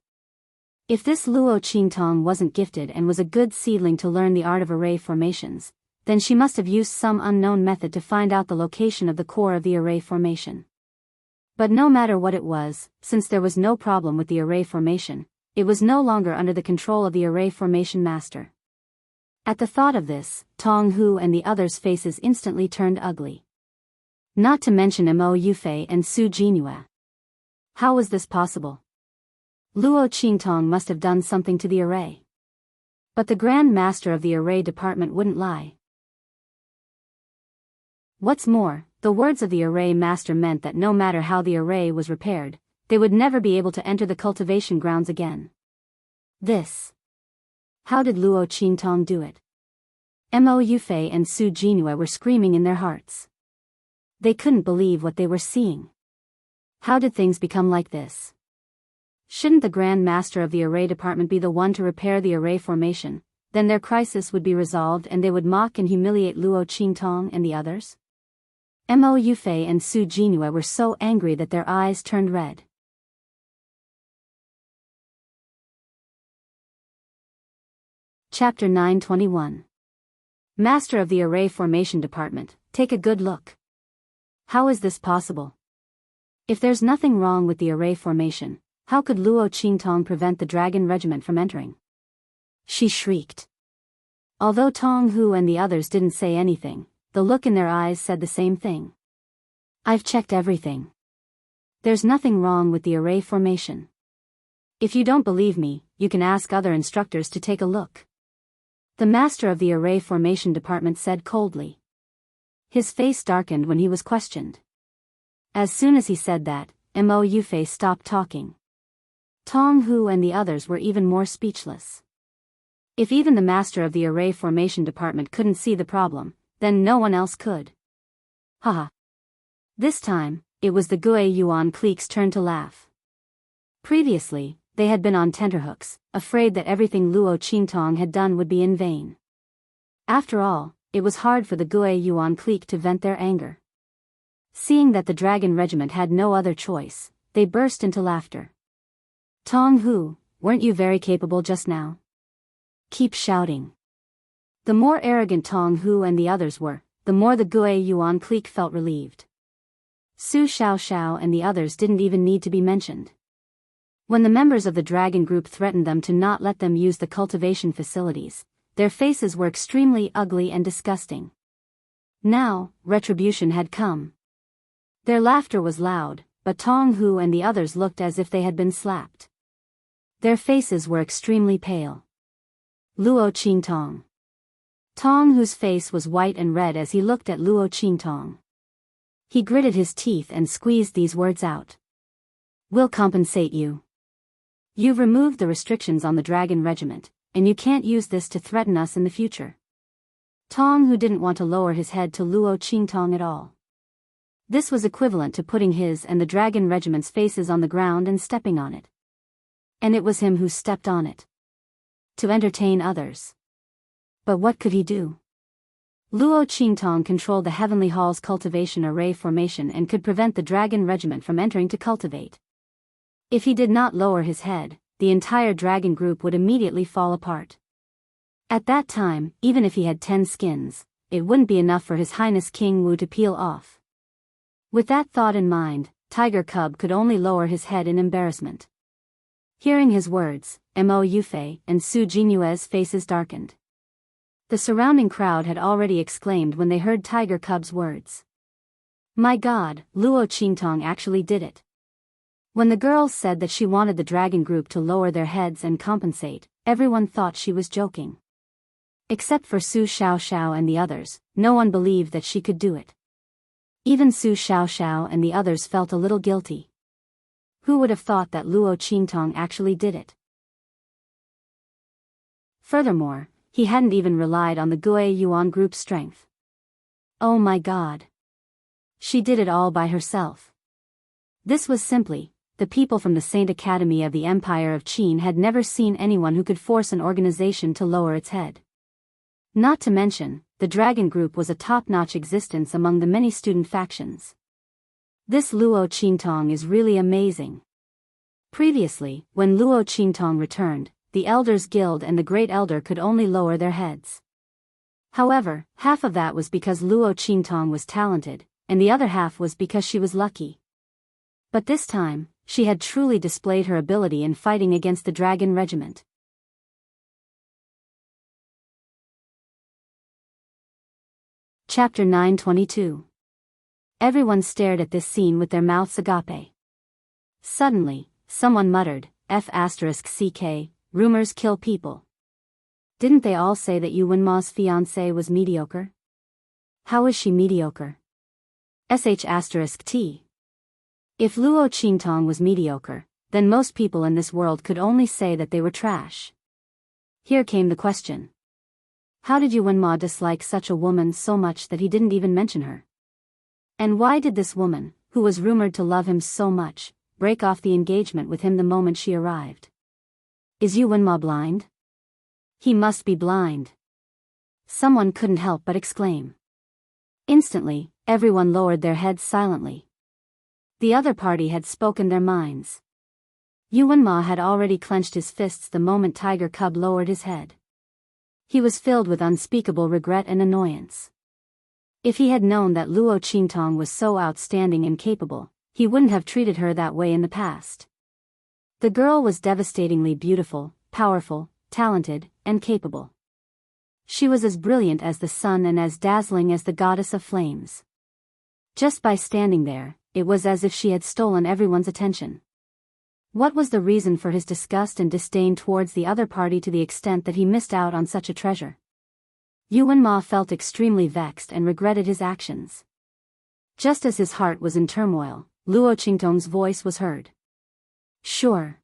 If this Luo Qingtong wasn't gifted and was a good seedling to learn the art of array formations, then she must have used some unknown method to find out the location of the core of the array formation. But no matter what it was, since there was no problem with the array formation, it was no longer under the control of the array formation master. At the thought of this, Tong Hu and the others' faces instantly turned ugly. Not to mention Mo Yufei and Su Jinhua. How was this possible? Luo Qingtong must have done something to the array. But the Grand Master of the array department wouldn't lie. What's more, the words of the array master meant that no matter how the array was repaired, they would never be able to enter the cultivation grounds again. How did Luo Qingtong do it? Mo Yufei and Su Jinhua were screaming in their hearts. They couldn't believe what they were seeing. How did things become like this? Shouldn't the Grand Master of the array department be the one to repair the array formation? Then their crisis would be resolved and they would mock and humiliate Luo Qingtong and the others? Mo Yufei and Su Jinhua were so angry that their eyes turned red. Chapter 921. Master of the Array Formation Department, take a good look. How is this possible? If there's nothing wrong with the array formation, how could Luo Qingtong prevent the dragon regiment from entering? She shrieked. Although Tong Hu and the others didn't say anything, the look in their eyes said the same thing. I've checked everything. There's nothing wrong with the array formation. If you don't believe me, you can ask other instructors to take a look. The master of the array formation department said coldly. His face darkened when he was questioned. As soon as he said that, Mo Yufei stopped talking. Tong Hu and the others were even more speechless. If even the master of the array formation department couldn't see the problem, then no one else could. Haha. This time, it was the Gue Yuan clique's turn to laugh. Previously, they had been on tenterhooks, afraid that everything Luo Qingtong had done would be in vain. After all, it was hard for the Gue Yuan clique to vent their anger. Seeing that the dragon regiment had no other choice, they burst into laughter. Tong Hu, weren't you very capable just now? Keep shouting. The more arrogant Tong Hu and the others were, the more the Gue Yuan clique felt relieved. Su Xiaoxiao and the others didn't even need to be mentioned. When the members of the dragon group threatened them to not let them use the cultivation facilities, their faces were extremely ugly and disgusting. Now, retribution had come. Their laughter was loud, but Tong Hu and the others looked as if they had been slapped. Their faces were extremely pale. Luo Qingtong. Tong Hu's face was white and red as he looked at Luo Qingtong. He gritted his teeth and squeezed these words out. We'll compensate you. You've removed the restrictions on the dragon regiment, and you can't use this to threaten us in the future. Tong Hu didn't want to lower his head to Luo Qingtong at all. This was equivalent to putting his and the dragon regiment's faces on the ground and stepping on it. And it was him who stepped on it. To entertain others. But what could he do? Luo Qingtong controlled the Heavenly Hall's cultivation array formation and could prevent the dragon regiment from entering to cultivate. If he did not lower his head, the entire dragon group would immediately fall apart. At that time, even if he had 10 skins, it wouldn't be enough for His Highness King Wu to peel off. With that thought in mind, Tiger Cub could only lower his head in embarrassment. Hearing his words, Mo Yufei and Su Jinhua's faces darkened. The surrounding crowd had already exclaimed when they heard Tiger Cub's words. My God, Luo Qingtong actually did it. When the girls said that she wanted the dragon group to lower their heads and compensate, everyone thought she was joking. Except for Su Xiaoxiao and the others, no one believed that she could do it. Even Su Xiaoxiao and the others felt a little guilty. Who would have thought that Luo Qingtong actually did it? Furthermore, he hadn't even relied on the Gui Yuan group's strength. Oh my god. She did it all by herself. This was simply, the people from the Saint Academy of the Empire of Qin had never seen anyone who could force an organization to lower its head. Not to mention, the Dragon Group was a top-notch existence among the many student factions. This Luo Qingtong is really amazing. Previously, when Luo Qingtong returned, the Elders Guild and the Great Elder could only lower their heads. However, half of that was because Luo Qingtong was talented, and the other half was because she was lucky. But this time, she had truly displayed her ability in fighting against the Dragon Regiment. Chapter 922. Everyone stared at this scene with their mouths agape. Suddenly, someone muttered, F***ck, rumors kill people. Didn't they all say that Yu Wenma's fiancée was mediocre? How is she mediocre? **T. If Luo Qingtong was mediocre, then most people in this world could only say that they were trash. Here came the question. How did Yu Wenma dislike such a woman so much that he didn't even mention her? And why did this woman, who was rumored to love him so much, break off the engagement with him the moment she arrived? Is Yu Wenma blind? He must be blind. Someone couldn't help but exclaim. Instantly, everyone lowered their heads silently. The other party had spoken their minds. Yu Wenma had already clenched his fists the moment Tiger Cub lowered his head. He was filled with unspeakable regret and annoyance. If he had known that Luo Qingtong was so outstanding and capable, he wouldn't have treated her that way in the past. The girl was devastatingly beautiful, powerful, talented, and capable. She was as brilliant as the sun and as dazzling as the goddess of flames. Just by standing there, it was as if she had stolen everyone's attention. What was the reason for his disgust and disdain towards the other party to the extent that he missed out on such a treasure? Yu Wenma felt extremely vexed and regretted his actions. Just as his heart was in turmoil, Luo Qingtong's voice was heard. Sure.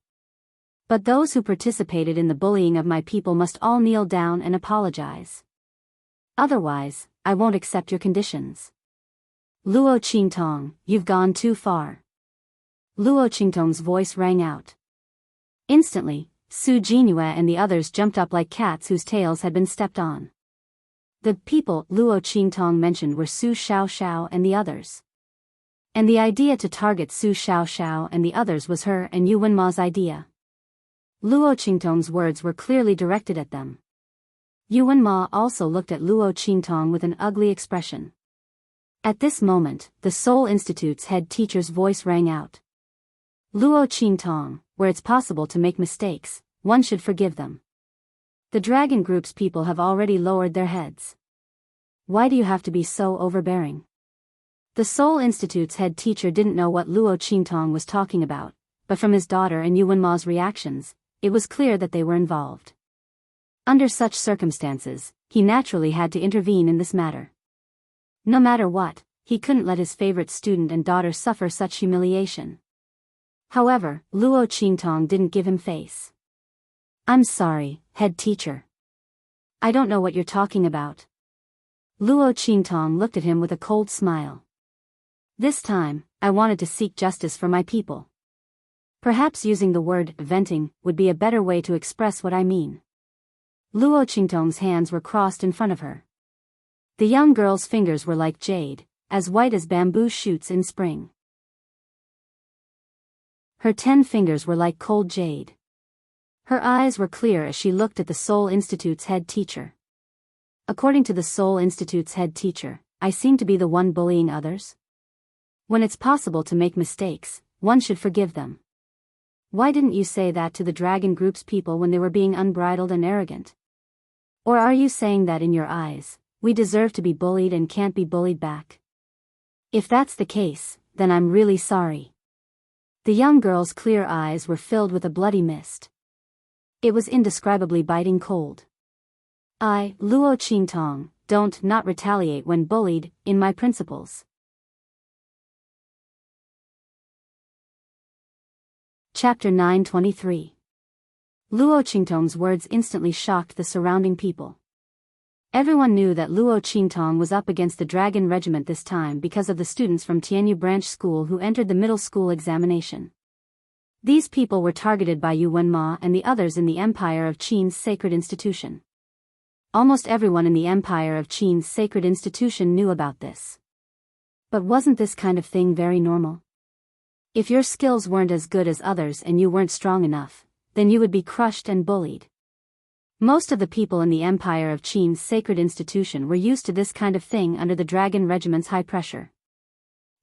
But those who participated in the bullying of my people must all kneel down and apologize. Otherwise, I won't accept your conditions. Luo Qingtong, you've gone too far. Luo Qingtong's voice rang out. Instantly, Su Jinyue and the others jumped up like cats whose tails had been stepped on. The people Luo Qingtong mentioned were Su Xiaoxiao and the others. And the idea to target Su Xiaoxiao and the others was her and Yu Wenma's idea. Luo Qingtong's words were clearly directed at them. Yu Wenma also looked at Luo Qingtong with an ugly expression. At this moment, the Seoul Institute's head teacher's voice rang out. Luo Qingtong, where it's possible to make mistakes, one should forgive them. The Dragon Group's people have already lowered their heads. Why do you have to be so overbearing? The Seoul Institute's head teacher didn't know what Luo Qingtong was talking about, but from his daughter and Yu Wenma's reactions, it was clear that they were involved. Under such circumstances, he naturally had to intervene in this matter. No matter what, he couldn't let his favorite student and daughter suffer such humiliation. However, Luo Qingtong didn't give him face. I'm sorry, head teacher. I don't know what you're talking about. Luo Qingtong looked at him with a cold smile. This time, I wanted to seek justice for my people. Perhaps using the word venting would be a better way to express what I mean. Luo Qingtong's hands were crossed in front of her. The young girl's fingers were like jade, as white as bamboo shoots in spring. Her 10 fingers were like cold jade. Her eyes were clear as she looked at the Seoul Institute's head teacher. According to the Seoul Institute's head teacher, I seem to be the one bullying others? When it's possible to make mistakes, one should forgive them. Why didn't you say that to the Dragon Group's people when they were being unbridled and arrogant? Or are you saying that in your eyes, we deserve to be bullied and can't be bullied back? If that's the case, then I'm really sorry. The young girl's clear eyes were filled with a bloody mist. It was indescribably biting cold. I, Luo Qingtong, don't not retaliate when bullied, in my principles. Chapter 923. Luo Qingtong's words instantly shocked the surrounding people. Everyone knew that Luo Qingtong was up against the Dragon Regiment this time because of the students from Tianyu Branch School who entered the middle school examination. These people were targeted by Yu Wenma and the others in the Empire of Qin's sacred institution. Almost everyone in the Empire of Qin's sacred institution knew about this. But wasn't this kind of thing very normal? If your skills weren't as good as others and you weren't strong enough, then you would be crushed and bullied. Most of the people in the Empire of Qin's sacred institution were used to this kind of thing under the Dragon Regiment's high pressure.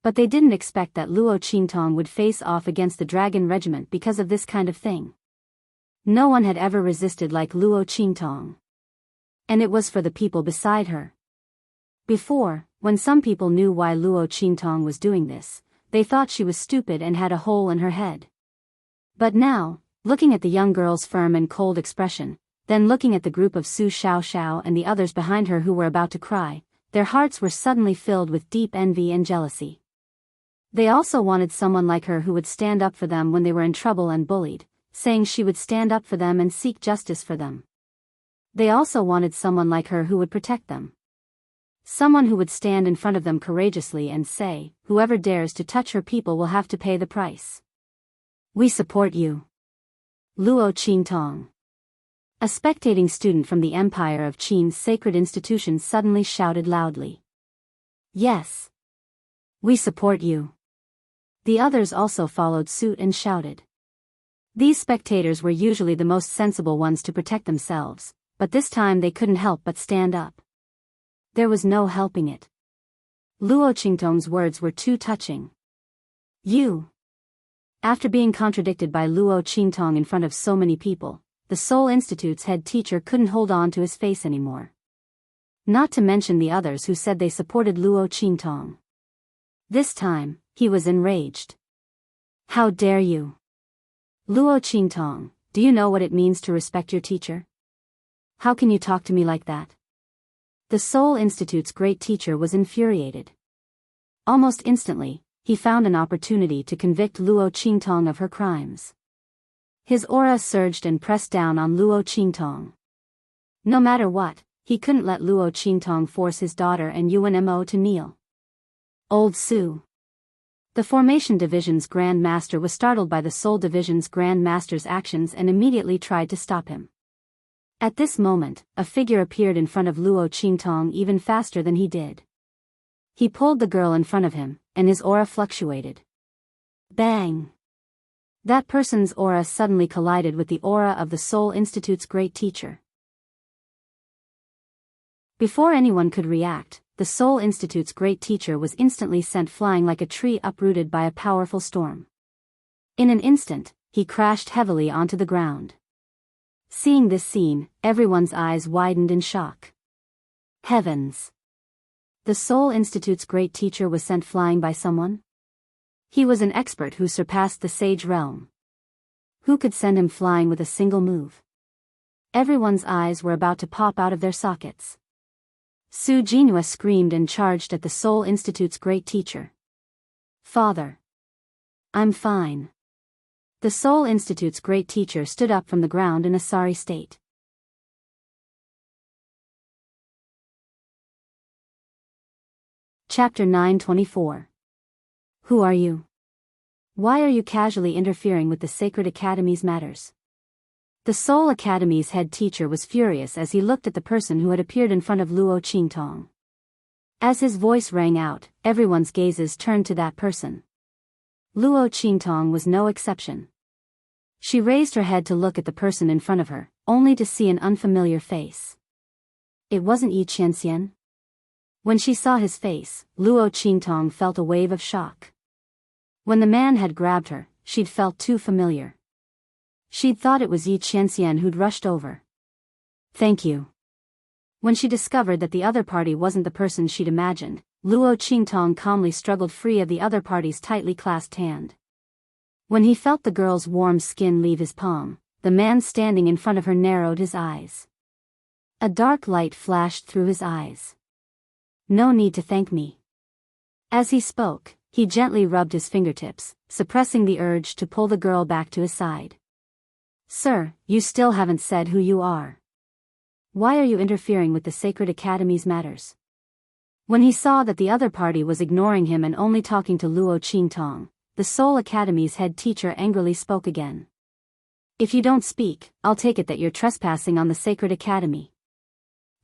But they didn't expect that Luo Qingtong would face off against the Dragon Regiment because of this kind of thing. No one had ever resisted like Luo Qingtong. And it was for the people beside her. Before, when some people knew why Luo Qingtong was doing this, they thought she was stupid and had a hole in her head. But now, looking at the young girl's firm and cold expression, then looking at the group of Su Xiaoxiao and the others behind her who were about to cry, their hearts were suddenly filled with deep envy and jealousy. They also wanted someone like her who would stand up for them when they were in trouble and bullied, saying she would stand up for them and seek justice for them. They also wanted someone like her who would protect them. Someone who would stand in front of them courageously and say, "Whoever dares to touch her people will have to pay the price. We support you." Luo Qingtong. A spectating student from the Empire of Qin's sacred institution suddenly shouted loudly. "Yes. We support you." The others also followed suit and shouted. These spectators were usually the most sensible ones to protect themselves, but this time they couldn't help but stand up. There was no helping it. Luo Qingtong's words were too touching. "You." After being contradicted by Luo Qingtong in front of so many people, the Seoul Institute's head teacher couldn't hold on to his face anymore. Not to mention the others who said they supported Luo Qingtong. This time, he was enraged. "How dare you? Luo Qingtong, do you know what it means to respect your teacher? How can you talk to me like that?" The Seoul Institute's great teacher was infuriated. Almost instantly, he found an opportunity to convict Luo Qingtong of her crimes. His aura surged and pressed down on Luo Qingtong. No matter what, he couldn't let Luo Qingtong force his daughter and Yuan Mo to kneel. Old Su. The Formation Division's Grand Master was startled by the Seoul Division's Grand Master's actions and immediately tried to stop him. At this moment, a figure appeared in front of Luo Qingtong even faster than he did. He pulled the girl in front of him, and his aura fluctuated. Bang! That person's aura suddenly collided with the aura of the Seoul Institute's great teacher. Before anyone could react, the Seoul Institute's great teacher was instantly sent flying like a tree uprooted by a powerful storm. In an instant, he crashed heavily onto the ground. Seeing this scene, everyone's eyes widened in shock. Heavens! The Seoul Institute's great teacher was sent flying by someone? He was an expert who surpassed the sage realm. Who could send him flying with a single move? Everyone's eyes were about to pop out of their sockets. Su Jinhua screamed and charged at the Seoul Institute's great teacher. "Father. I'm fine." The Seoul Institute's great teacher stood up from the ground in a sorry state. Chapter 924. Who are you? Why are you casually interfering with the Sacred Academy's matters? The Seoul Academy's head teacher was furious as he looked at the person who had appeared in front of Luo Qingtong. As his voice rang out, everyone's gazes turned to that person. Luo Qingtong was no exception. She raised her head to look at the person in front of her, only to see an unfamiliar face. It wasn't Yi Qianxian. When she saw his face, Luo Qingtong felt a wave of shock. When the man had grabbed her, she'd felt too familiar. She'd thought it was Yi Qianxian who'd rushed over. "Thank you." When she discovered that the other party wasn't the person she'd imagined, Luo Qingtong calmly struggled free of the other party's tightly clasped hand. When he felt the girl's warm skin leave his palm, the man standing in front of her narrowed his eyes. A dark light flashed through his eyes. "No need to thank me." As he spoke, he gently rubbed his fingertips, suppressing the urge to pull the girl back to his side. Sir, you still haven't said who you are. Why are you interfering with the Sacred Academy's matters? When he saw that the other party was ignoring him and only talking to Luo Qingtong, the Seoul Academy's head teacher angrily spoke again. If you don't speak, I'll take it that you're trespassing on the Sacred Academy.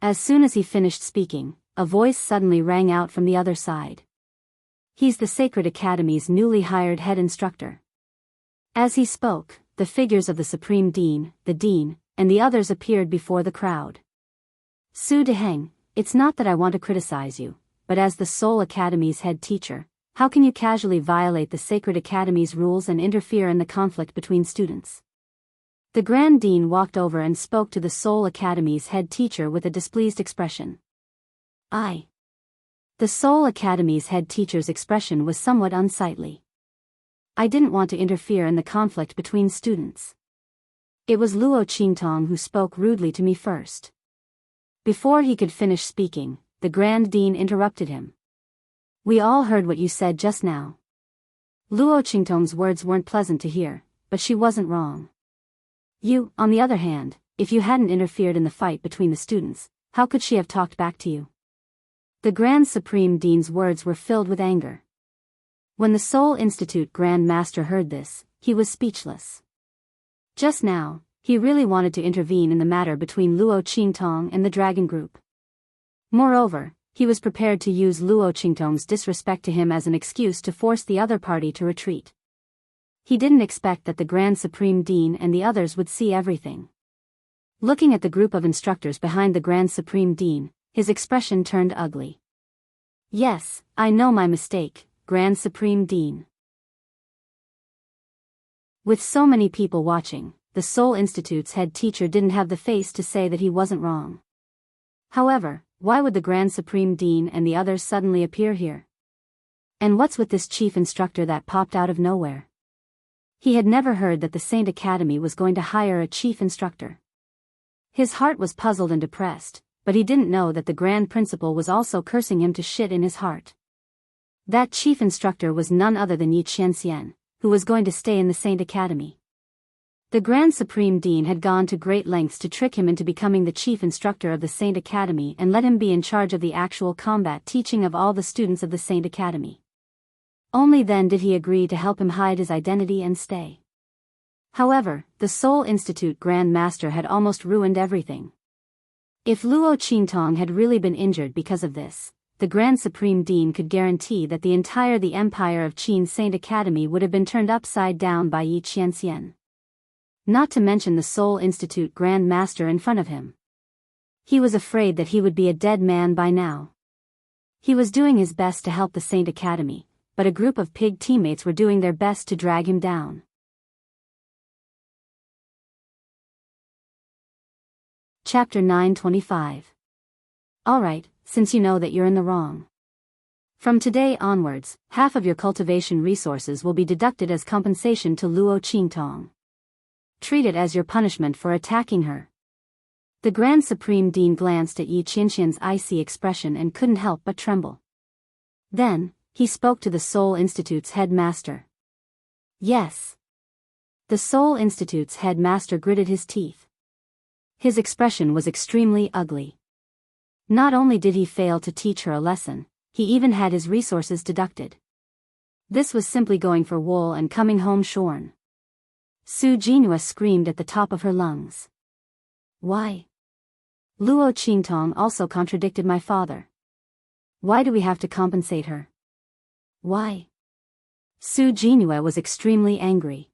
As soon as he finished speaking, a voice suddenly rang out from the other side. He's the Sacred Academy's newly hired head instructor. As he spoke, the figures of the Supreme Dean, the Dean, and the others appeared before the crowd. Su Deheng, it's not that I want to criticize you, but as the Seoul Academy's head teacher, how can you casually violate the Sacred Academy's rules and interfere in the conflict between students? The Grand Dean walked over and spoke to the Seoul Academy's head teacher with a displeased expression. The Seoul Academy's head teacher's expression was somewhat unsightly. I didn't want to interfere in the conflict between students. It was Luo Qingtong who spoke rudely to me first. Before he could finish speaking, the Grand Dean interrupted him. We all heard what you said just now. Luo Qingtong's words weren't pleasant to hear, but she wasn't wrong. You, on the other hand, if you hadn't interfered in the fight between the students, how could she have talked back to you? The Grand Supreme Dean's words were filled with anger. When the Seoul Institute Grand Master heard this, he was speechless. Just now, he really wanted to intervene in the matter between Luo Qingtong and the Dragon Group. Moreover, he was prepared to use Luo Qingtong's disrespect to him as an excuse to force the other party to retreat. He didn't expect that the Grand Supreme Dean and the others would see everything. Looking at the group of instructors behind the Grand Supreme Dean, his expression turned ugly. Yes, I know my mistake, Grand Supreme Dean. With so many people watching, the Seoul Institute's head teacher didn't have the face to say that he wasn't wrong. However, why would the Grand Supreme Dean and the others suddenly appear here? And what's with this chief instructor that popped out of nowhere? He had never heard that the Saint Academy was going to hire a chief instructor. His heart was puzzled and depressed, but he didn't know that the Grand Principal was also cursing him to shit in his heart. That chief instructor was none other than Yi Qianxian, who was going to stay in the Saint Academy. The Grand Supreme Dean had gone to great lengths to trick him into becoming the chief instructor of the Saint Academy and let him be in charge of the actual combat teaching of all the students of the Saint Academy. Only then did he agree to help him hide his identity and stay. However, the Seoul Institute Grand Master had almost ruined everything. If Luo Qingtong had really been injured because of this, the Grand Supreme Dean could guarantee that the Empire of Qin Saint Academy would have been turned upside down by Yi Qianxian. Not to mention the Seoul Institute Grand Master in front of him. He was afraid that he would be a dead man by now. He was doing his best to help the Saint Academy, but a group of pig teammates were doing their best to drag him down. Chapter 925. Alright, since you know that you're in the wrong. From today onwards, half of your cultivation resources will be deducted as compensation to Luo Qingtong. Treat it as your punishment for attacking her. The Grand Supreme Dean glanced at Yi Qianxian's icy expression and couldn't help but tremble. Then, he spoke to the Seoul Institute's headmaster. Yes. The Seoul Institute's headmaster gritted his teeth. His expression was extremely ugly. Not only did he fail to teach her a lesson, he even had his resources deducted. This was simply going for wool and coming home shorn. Su Jinhua screamed at the top of her lungs. Why? Luo Qingtong also contradicted my father. Why do we have to compensate her? Why? Su Jinhua was extremely angry.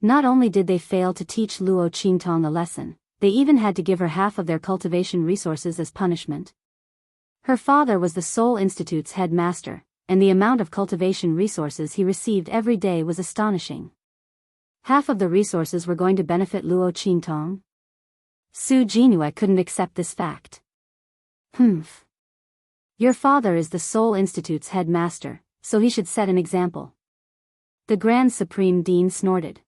Not only did they fail to teach Luo Qingtong a lesson, they even had to give her half of their cultivation resources as punishment. Her father was the Seoul Institute's headmaster, and the amount of cultivation resources he received every day was astonishing. Half of the resources were going to benefit Luo Qingtong? Su Jinhua couldn't accept this fact. Humph. Your father is the Seoul Institute's headmaster, so he should set an example. The Grand Supreme Dean snorted.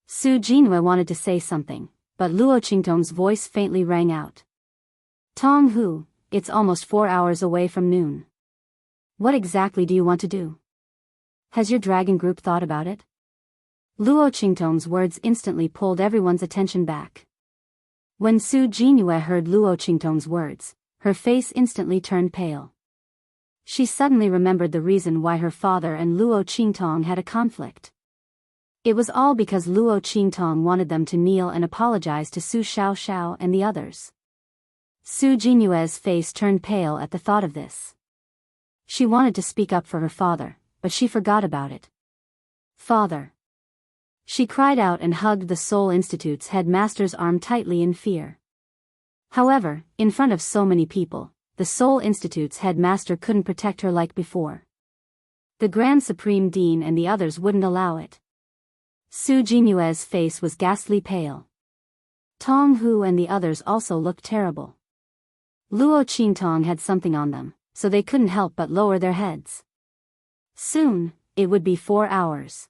Su Jinhua wanted to say something, but Luo Qingtong's voice faintly rang out. Tong Hu, it's almost 4 hours away from noon. What exactly do you want to do? Has your dragon group thought about it? Luo Qingtong's words instantly pulled everyone's attention back. When Su Jingyue heard Luo Qingtong's words, her face instantly turned pale. She suddenly remembered the reason why her father and Luo Qingtong had a conflict. It was all because Luo Qingtong wanted them to kneel and apologize to Su Xiaoxiao and the others. Su Jinyue's face turned pale at the thought of this. She wanted to speak up for her father, but she forgot about it. Father! She cried out and hugged the Seoul Institute's headmaster's arm tightly in fear. However, in front of so many people, the Seoul Institute's headmaster couldn't protect her like before. The Grand Supreme Dean and the others wouldn't allow it. Su Jinyue's face was ghastly pale. Tong Hu and the others also looked terrible. Luo Qingtong had something on them, so they couldn't help but lower their heads. Soon, it would be 4 hours.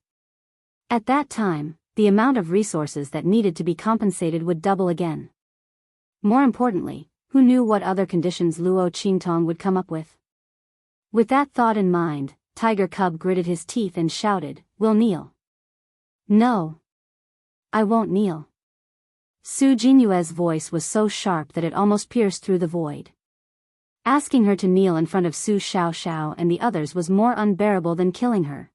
At that time, the amount of resources that needed to be compensated would double again. More importantly, who knew what other conditions Luo Qingtong would come up with? With that thought in mind, Tiger Cub gritted his teeth and shouted, "We'll kneel." No. I won't kneel. Su Jinyue's voice was so sharp that it almost pierced through the void. Asking her to kneel in front of Su Xiaoxiao and the others was more unbearable than killing her.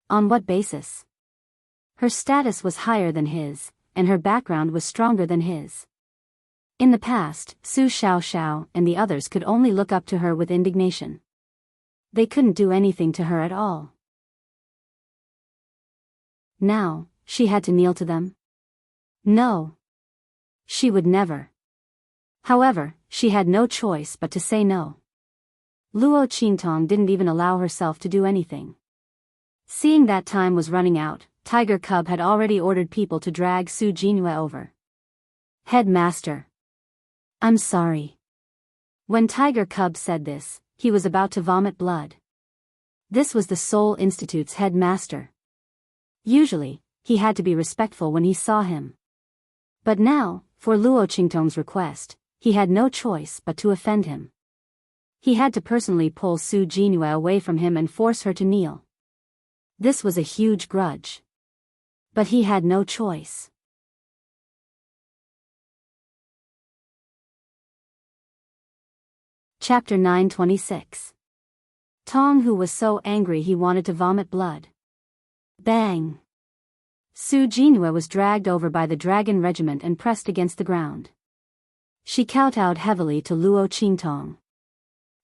On what basis? Her status was higher than his, and her background was stronger than his. In the past, Su Xiaoxiao and the others could only look up to her with indignation. They couldn't do anything to her at all. Now, she had to kneel to them? No. She would never. However, she had no choice but to say no. Luo Qingtong didn't even allow herself to do anything. Seeing that time was running out, Tiger Cub had already ordered people to drag Su Jinyue over. Headmaster. I'm sorry. When Tiger Cub said this, he was about to vomit blood. This was the Seoul Institute's headmaster. Usually, he had to be respectful when he saw him. But now, for Luo Qingtong's request, he had no choice but to offend him. He had to personally pull Su Jinyue away from him and force her to kneel. This was a huge grudge. But he had no choice. Chapter 926. Tong Hu was so angry he wanted to vomit blood. Bang! Su Jinyue was dragged over by the dragon regiment and pressed against the ground. She kowtowed heavily to Luo Qingtong.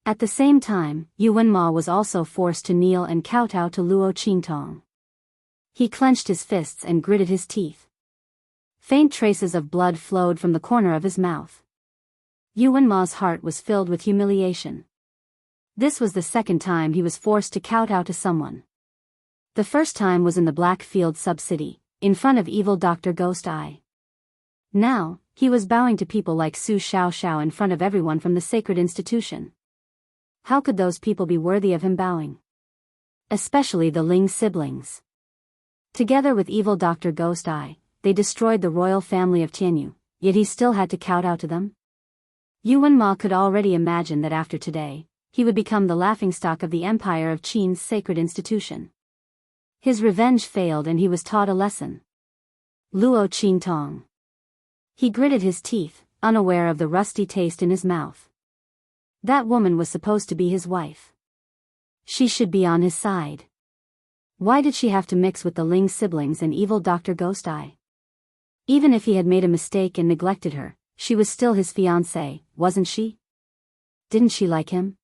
At the same time, Yuan Ma was also forced to kneel and kowtow to Luo Qingtong. He clenched his fists and gritted his teeth. Faint traces of blood flowed from the corner of his mouth. Yuan Ma's heart was filled with humiliation. This was the second time he was forced to kowtow to someone. The first time was in the Blackfield sub-city, in front of evil Dr. Ghost Eye. Now, he was bowing to people like Su Xiaoxiao in front of everyone from the sacred institution. How could those people be worthy of him bowing? Especially the Ling siblings. Together with evil Dr. Ghost Eye, they destroyed the royal family of Tianyu, yet he still had to kowtow to them? Yuan Ma could already imagine that after today, he would become the laughingstock of the empire of Qin's sacred institution. His revenge failed and he was taught a lesson. Luo Qingtong. He gritted his teeth, unaware of the rusty taste in his mouth. That woman was supposed to be his wife. She should be on his side. Why did she have to mix with the Ling siblings and evil Dr. Ghost Eye? Even if he had made a mistake and neglected her, she was still his fiancée, wasn't she? Didn't she like him?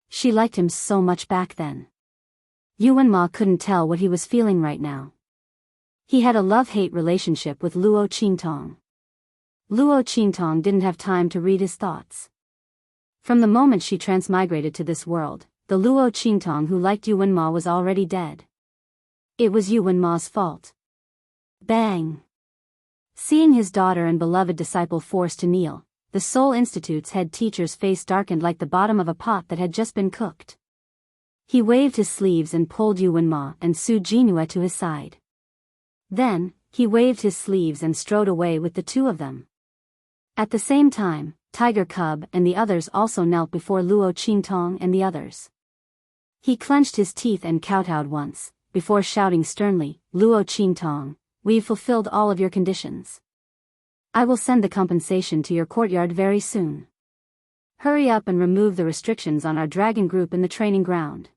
She liked him so much back then. Yuan Ma couldn't tell what he was feeling right now. He had a love-hate relationship with Luo Qingtong. Luo Qingtong didn't have time to read his thoughts. From the moment she transmigrated to this world, the Luo Qingtong who liked Yuan Ma was already dead. It was Yuan Ma's fault. Bang! Seeing his daughter and beloved disciple forced to kneel, the Seoul Institute's head teacher's face darkened like the bottom of a pot that had just been cooked. He waved his sleeves and pulled Yuan Ma and Su Jinyue to his side. Then, he waved his sleeves and strode away with the two of them. At the same time, Tiger Cub and the others also knelt before Luo Qingtong and the others. He clenched his teeth and kowtowed once, before shouting sternly, "Luo Qingtong, we've fulfilled all of your conditions. I will send the compensation to your courtyard very soon. Hurry up and remove the restrictions on our dragon group in the training ground."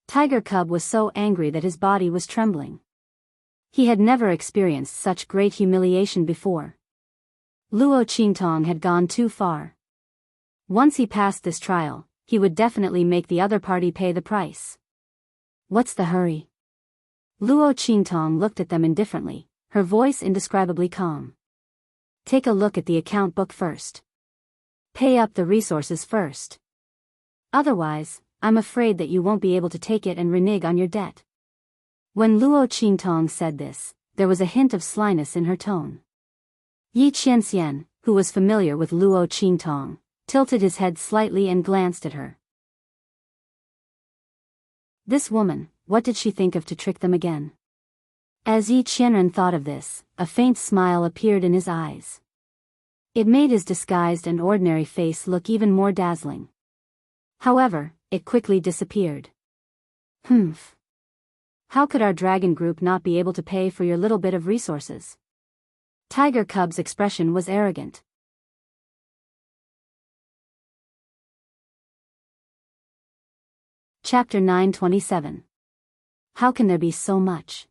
Tiger Cub was so angry that his body was trembling. He had never experienced such great humiliation before. Luo Qingtong had gone too far. Once he passed this trial, he would definitely make the other party pay the price. What's the hurry? Luo Qingtong looked at them indifferently, her voice indescribably calm. Take a look at the account book first. Pay up the resources first. Otherwise, I'm afraid that you won't be able to take it and renege on your debt. When Luo Qingtong said this, there was a hint of slyness in her tone. Yi Qianxian, who was familiar with Luo Qingtong, tilted his head slightly and glanced at her. This woman, what did she think of to trick them again? As Yi Qianren thought of this, a faint smile appeared in his eyes. It made his disguised and ordinary face look even more dazzling. However, it quickly disappeared. Humph. How could our dragon group not be able to pay for your little bit of resources? Tiger Cub's expression was arrogant. Chapter 927. How can there be so much?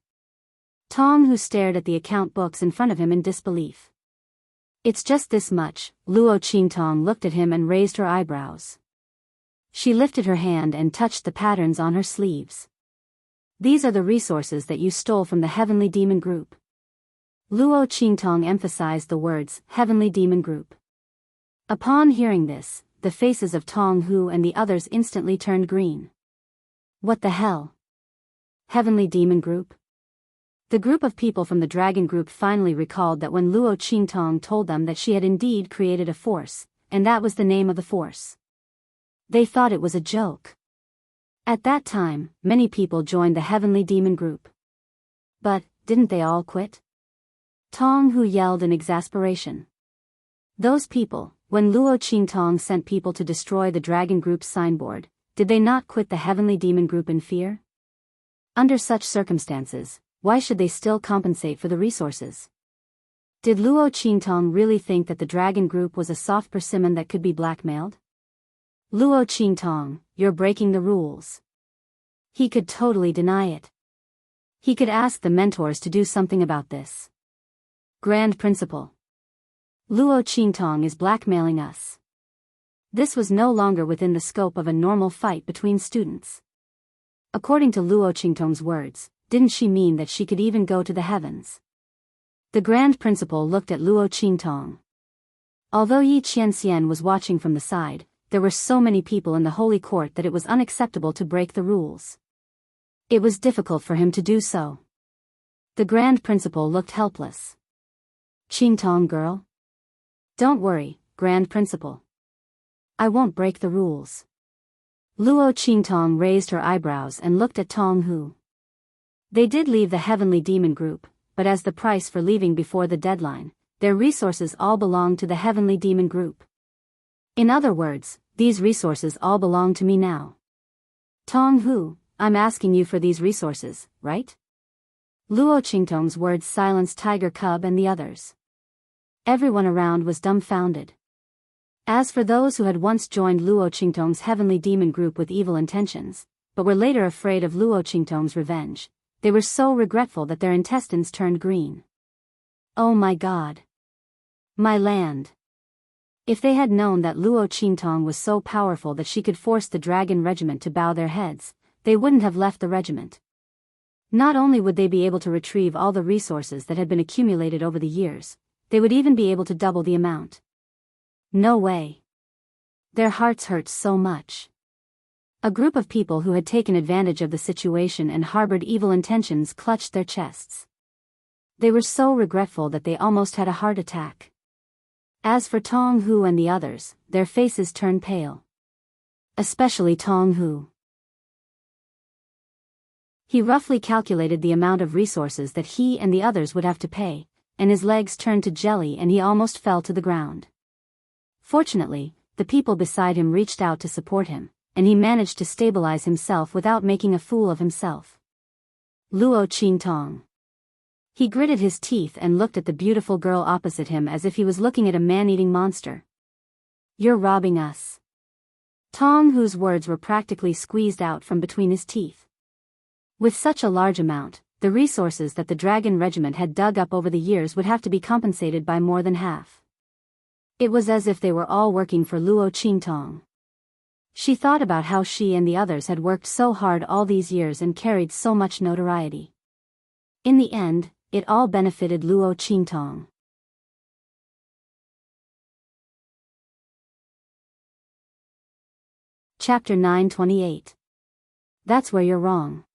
Tong Hu stared at the account books in front of him in disbelief. It's just this much. Luo Qingtong looked at him and raised her eyebrows. She lifted her hand and touched the patterns on her sleeves. These are the resources that you stole from the Heavenly Demon Group. Luo Qingtong emphasized the words, Heavenly Demon Group. Upon hearing this, the faces of Tong Hu and the others instantly turned green. What the hell? Heavenly Demon Group? The group of people from the Dragon Group finally recalled that when Luo Qingtong told them that she had indeed created a force, and that was the name of the force. They thought it was a joke. At that time, many people joined the Heavenly Demon Group. But, didn't they all quit? Tong Hu yelled in exasperation. Those people, when Luo Qingtong sent people to destroy the Dragon Group's signboard, did they not quit the Heavenly Demon Group in fear? Under such circumstances, why should they still compensate for the resources? Did Luo Qingtong really think that the Dragon Group was a soft persimmon that could be blackmailed? Luo Qingtong, you're breaking the rules. He could totally deny it. He could ask the mentors to do something about this. Grand Principal. Luo Qingtong is blackmailing us. This was no longer within the scope of a normal fight between students. According to Luo Qingtong's words, didn't she mean that she could even go to the heavens? The Grand Principal looked at Luo Qingtong. Although Yi Qianxian was watching from the side, there were so many people in the holy court that it was unacceptable to break the rules. It was difficult for him to do so. The Grand Principal looked helpless. Qingtong girl? Don't worry, Grand Principal. I won't break the rules. Luo Qingtong raised her eyebrows and looked at Tong Hu. They did leave the Heavenly Demon Group, but as the price for leaving before the deadline, their resources all belonged to the Heavenly Demon Group. In other words, these resources all belong to me now. Tong Hu, I'm asking you for these resources, right? Luo Qingtong's words silenced Tiger Cub and the others. Everyone around was dumbfounded. As for those who had once joined Luo Qingtong's Heavenly Demon Group with evil intentions, but were later afraid of Luo Qingtong's revenge, they were so regretful that their intestines turned green. Oh my God! My land! If they had known that Luo Qingtong was so powerful that she could force the dragon regiment to bow their heads, they wouldn't have left the regiment. Not only would they be able to retrieve all the resources that had been accumulated over the years, they would even be able to double the amount. No way. Their hearts hurt so much. A group of people who had taken advantage of the situation and harbored evil intentions clutched their chests. They were so regretful that they almost had a heart attack. As for Tong Hu and the others, their faces turned pale. Especially Tong Hu. He roughly calculated the amount of resources that he and the others would have to pay, and his legs turned to jelly and he almost fell to the ground. Fortunately, the people beside him reached out to support him, and he managed to stabilize himself without making a fool of himself. Luo Qingtong. He gritted his teeth and looked at the beautiful girl opposite him as if he was looking at a man-eating monster. You're robbing us. Tong Hu's words were practically squeezed out from between his teeth. With such a large amount, the resources that the Dragon Regiment had dug up over the years would have to be compensated by more than half. It was as if they were all working for Luo Qingtong. She thought about how she and the others had worked so hard all these years and carried so much notoriety. In the end, it all benefited Luo Qingtong. Chapter 928. That's where you're wrong.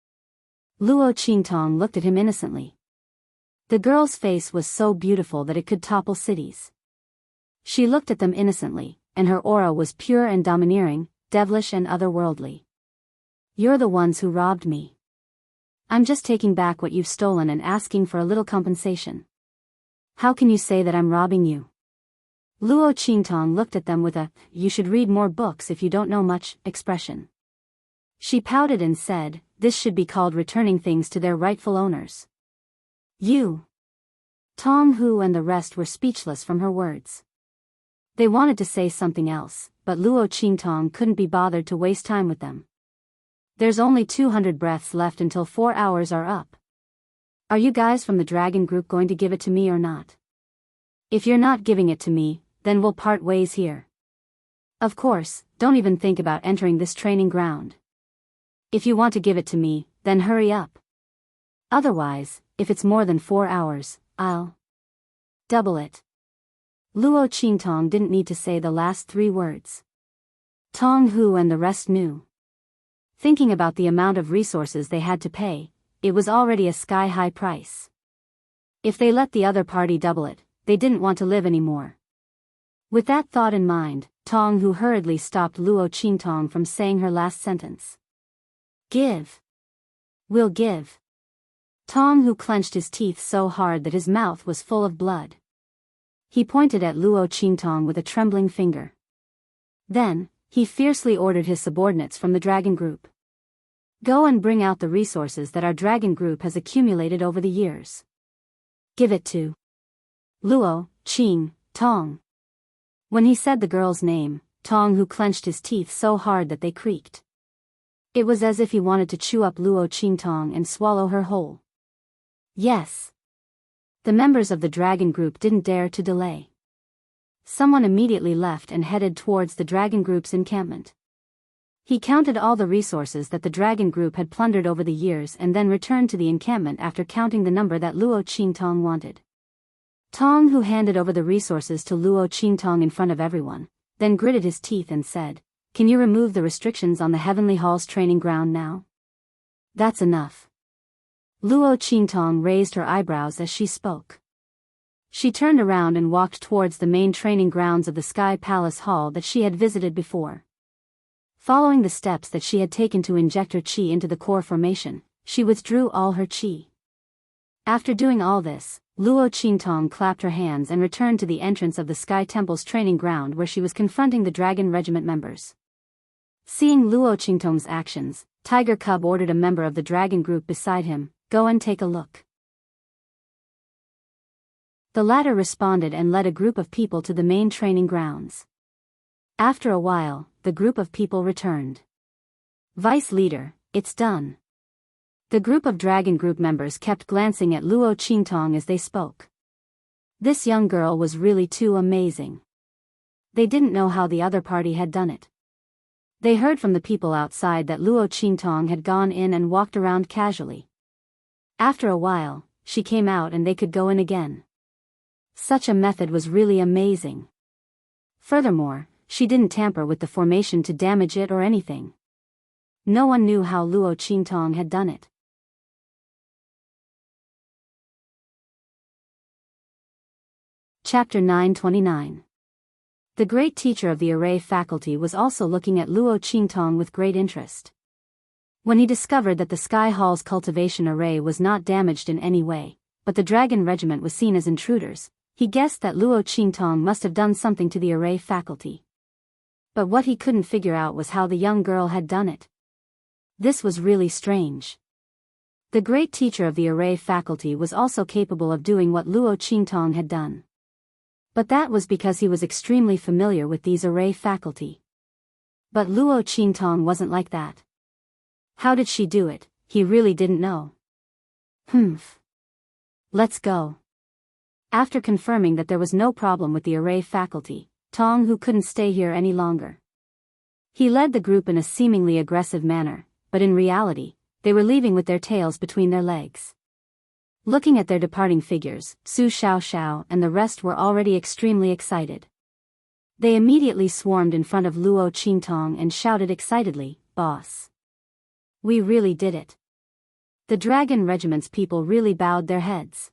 Luo Qingtong looked at him innocently. The girl's face was so beautiful that it could topple cities. She looked at them innocently, and her aura was pure and domineering, devilish and otherworldly. You're the ones who robbed me. I'm just taking back what you've stolen and asking for a little compensation. How can you say that I'm robbing you? Luo Qingtong looked at them with a, you should read more books if you don't know much, expression. She pouted and said, this should be called returning things to their rightful owners. You. Tong Hu and the rest were speechless from her words. They wanted to say something else, but Luo Qingtong couldn't be bothered to waste time with them. There's only 200 breaths left until 4 hours are up. Are you guys from the Dragon Group going to give it to me or not? If you're not giving it to me, then we'll part ways here. Of course, don't even think about entering this training ground. If you want to give it to me, then hurry up. Otherwise, if it's more than 4 hours, I'll double it. Luo Qingtong didn't need to say the last 3 words. Tong Hu and the rest knew. Thinking about the amount of resources they had to pay, it was already a sky-high price. If they let the other party double it, they didn't want to live anymore. With that thought in mind, Tong Hu hurriedly stopped Luo Qingtong from saying her last sentence. Give. We'll give. Tong Hu clenched his teeth so hard that his mouth was full of blood. He pointed at Luo Qingtong with a trembling finger. Then, he fiercely ordered his subordinates from the Dragon Group. Go and bring out the resources that our Dragon Group has accumulated over the years. Give it to Luo Qingtong. When he said the girl's name, Tong Hu clenched his teeth so hard that they creaked. It was as if he wanted to chew up Luo Qingtong and swallow her whole. Yes. The members of the Dragon Group didn't dare to delay. Someone immediately left and headed towards the Dragon Group's encampment. He counted all the resources that the Dragon Group had plundered over the years and then returned to the encampment after counting the number that Luo Qingtong wanted. Tong Hu handed over the resources to Luo Qingtong in front of everyone, then gritted his teeth and said, can you remove the restrictions on the Heavenly Hall's training ground now? That's enough. Luo Qingtong raised her eyebrows as she spoke. She turned around and walked towards the main training grounds of the Sky Palace Hall that she had visited before. Following the steps that she had taken to inject her qi into the core formation, she withdrew all her qi. After doing all this, Luo Qingtong clapped her hands and returned to the entrance of the Sky Temple's training ground where she was confronting the Dragon Regiment members. Seeing Luo Qingtong's actions, Tiger Cub ordered a member of the Dragon Group beside him, go and take a look. The latter responded and led a group of people to the main training grounds. After a while, the group of people returned. Vice Leader, it's done. The group of Dragon Group members kept glancing at Luo Qingtong as they spoke. This young girl was really too amazing. They didn't know how the other party had done it. They heard from the people outside that Luo Qingtong had gone in and walked around casually. After a while, she came out and they could go in again. Such a method was really amazing. Furthermore, she didn't tamper with the formation to damage it or anything. No one knew how Luo Qingtong had done it. Chapter 929. The great teacher of the array faculty was also looking at Luo Qingtong with great interest. When he discovered that the Sky Hall's cultivation array was not damaged in any way, but the Dragon Regiment was seen as intruders, he guessed that Luo Qingtong must have done something to the array faculty. But what he couldn't figure out was how the young girl had done it. This was really strange. The great teacher of the array faculty was also capable of doing what Luo Qingtong had done. But that was because he was extremely familiar with these array faculty. But Luo Qingtong wasn't like that. How did she do it? He really didn't know. Humph. Let's go. After confirming that there was no problem with the array faculty, Tong Hu couldn't stay here any longer. He led the group in a seemingly aggressive manner, but in reality, they were leaving with their tails between their legs. Looking at their departing figures, Su Xiaoxiao and the rest were already extremely excited. They immediately swarmed in front of Luo Qingtong and shouted excitedly, "Boss! We really did it." The Dragon Regiment's people really bowed their heads.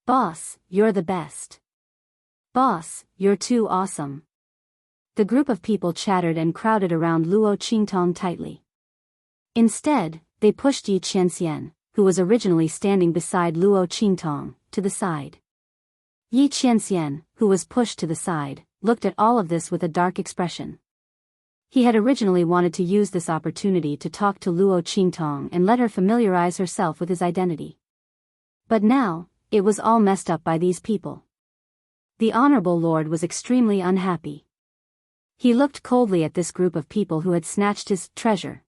"Boss, you're the best. Boss, you're too awesome." The group of people chattered and crowded around Luo Qingtong tightly. Instead, they pushed Yi Qianxian, who was originally standing beside Luo Qingtong, to the side. Yi Qianxian, who was pushed to the side, looked at all of this with a dark expression. He had originally wanted to use this opportunity to talk to Luo Qingtong and let her familiarize herself with his identity. But now, it was all messed up by these people. The Honorable Lord was extremely unhappy. He looked coldly at this group of people who had snatched his treasure.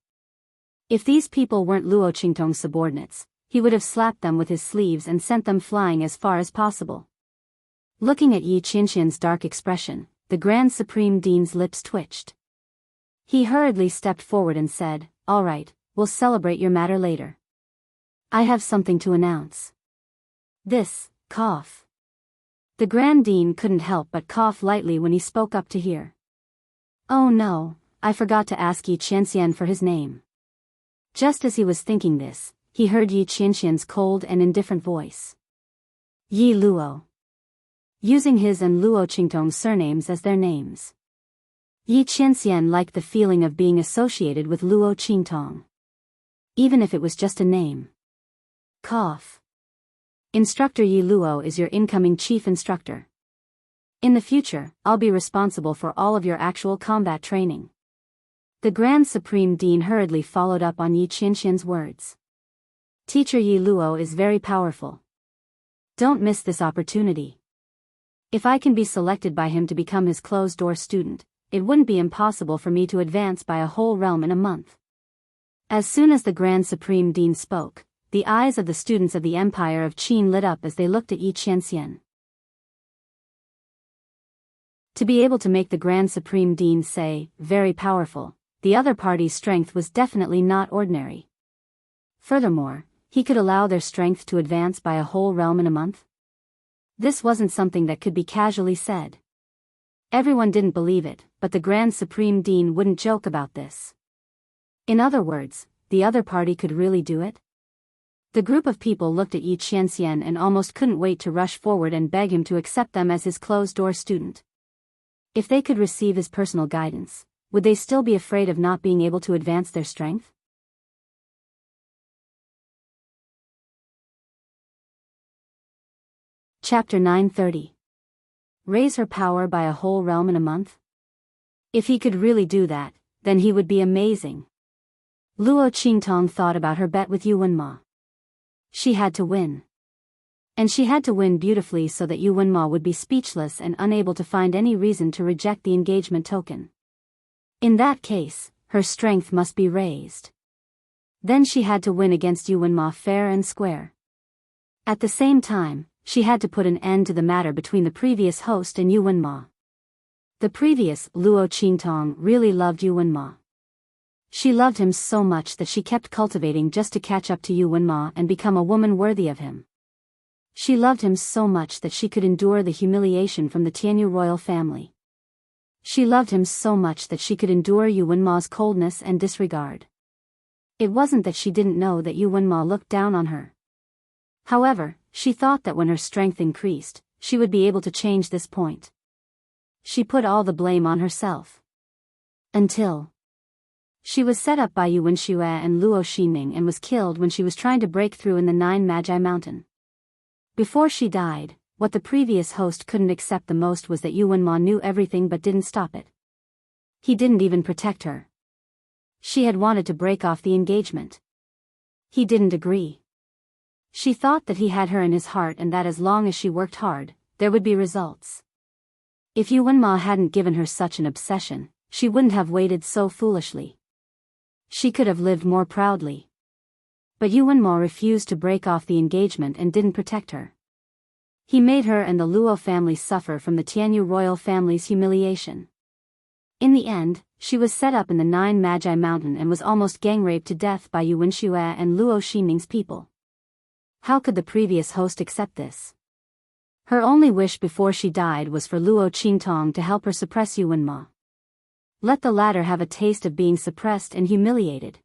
If these people weren't Luo Qingtong's subordinates, he would have slapped them with his sleeves and sent them flying as far as possible. Looking at Yi Qianxian's dark expression, the Grand Supreme Dean's lips twitched. He hurriedly stepped forward and said, "All right, we'll celebrate your matter later. I have something to announce." This, cough. The Grand Dean couldn't help but cough lightly when he spoke up to hear. "Oh no, I forgot to ask Yi Qianxian for his name." Just as he was thinking this, he heard Yi Qianxian's cold and indifferent voice. "Yi Luo." Using his and Luo Qingtong's surnames as their names. Yi Qianxian liked the feeling of being associated with Luo Qingtong. Even if it was just a name. Cough. Instructor Yi Luo is your incoming chief instructor. In the future, I'll be responsible for all of your actual combat training. The Grand Supreme Dean hurriedly followed up on Yi Qianxian's words. Teacher Yi Luo is very powerful. Don't miss this opportunity. If I can be selected by him to become his closed-door student, it wouldn't be impossible for me to advance by a whole realm in a month. As soon as the Grand Supreme Dean spoke, the eyes of the students of the Empire of Qin lit up as they looked at Yi Qianxian. To be able to make the Grand Supreme Dean say, "very powerful," the other party's strength was definitely not ordinary. Furthermore, he could allow their strength to advance by a whole realm in a month. This wasn't something that could be casually said. Everyone didn't believe it, but the Grand Supreme Dean wouldn't joke about this. In other words, the other party could really do it? The group of people looked at Yi Qianxian and almost couldn't wait to rush forward and beg him to accept them as his closed-door student. If they could receive his personal guidance, would they still be afraid of not being able to advance their strength? Chapter 930. Raise her power by a whole realm in a month? If he could really do that, then he would be amazing. Luo Qingtong thought about her bet with Yu Wenma. She had to win. And she had to win beautifully so that Yu Wenma would be speechless and unable to find any reason to reject the engagement token. In that case, her strength must be raised. Then she had to win against Yu Wenma fair and square. At the same time, she had to put an end to the matter between the previous host and Yu Wenma. The previous Luo Qingtong really loved Yu Wenma. She loved him so much that she kept cultivating just to catch up to Yu Wenma and become a woman worthy of him. She loved him so much that she could endure the humiliation from the Tianyu royal family. She loved him so much that she could endure Yu Wenma's coldness and disregard. It wasn't that she didn't know that Yu Wenma looked down on her. However, she thought that when her strength increased, she would be able to change this point. She put all the blame on herself. Until she was set up by Yu Wenxue and Luo Ximing and was killed when she was trying to break through in the Nine Magi Mountain. Before she died, what the previous host couldn't accept the most was that Yu Wenma knew everything but didn't stop it. He didn't even protect her. She had wanted to break off the engagement. He didn't agree. She thought that he had her in his heart and that as long as she worked hard, there would be results. If Yu Wenma hadn't given her such an obsession, she wouldn't have waited so foolishly. She could have lived more proudly. But Yu Wenma refused to break off the engagement and didn't protect her. He made her and the Luo family suffer from the Tianyu royal family's humiliation. In the end, she was set up in the Nine Magi Mountain and was almost gang-raped to death by Yu Wenshue and Luo Ximing's people. How could the previous host accept this? Her only wish before she died was for Luo Qingtong to help her suppress Yu Wenma. Let the latter have a taste of being suppressed and humiliated.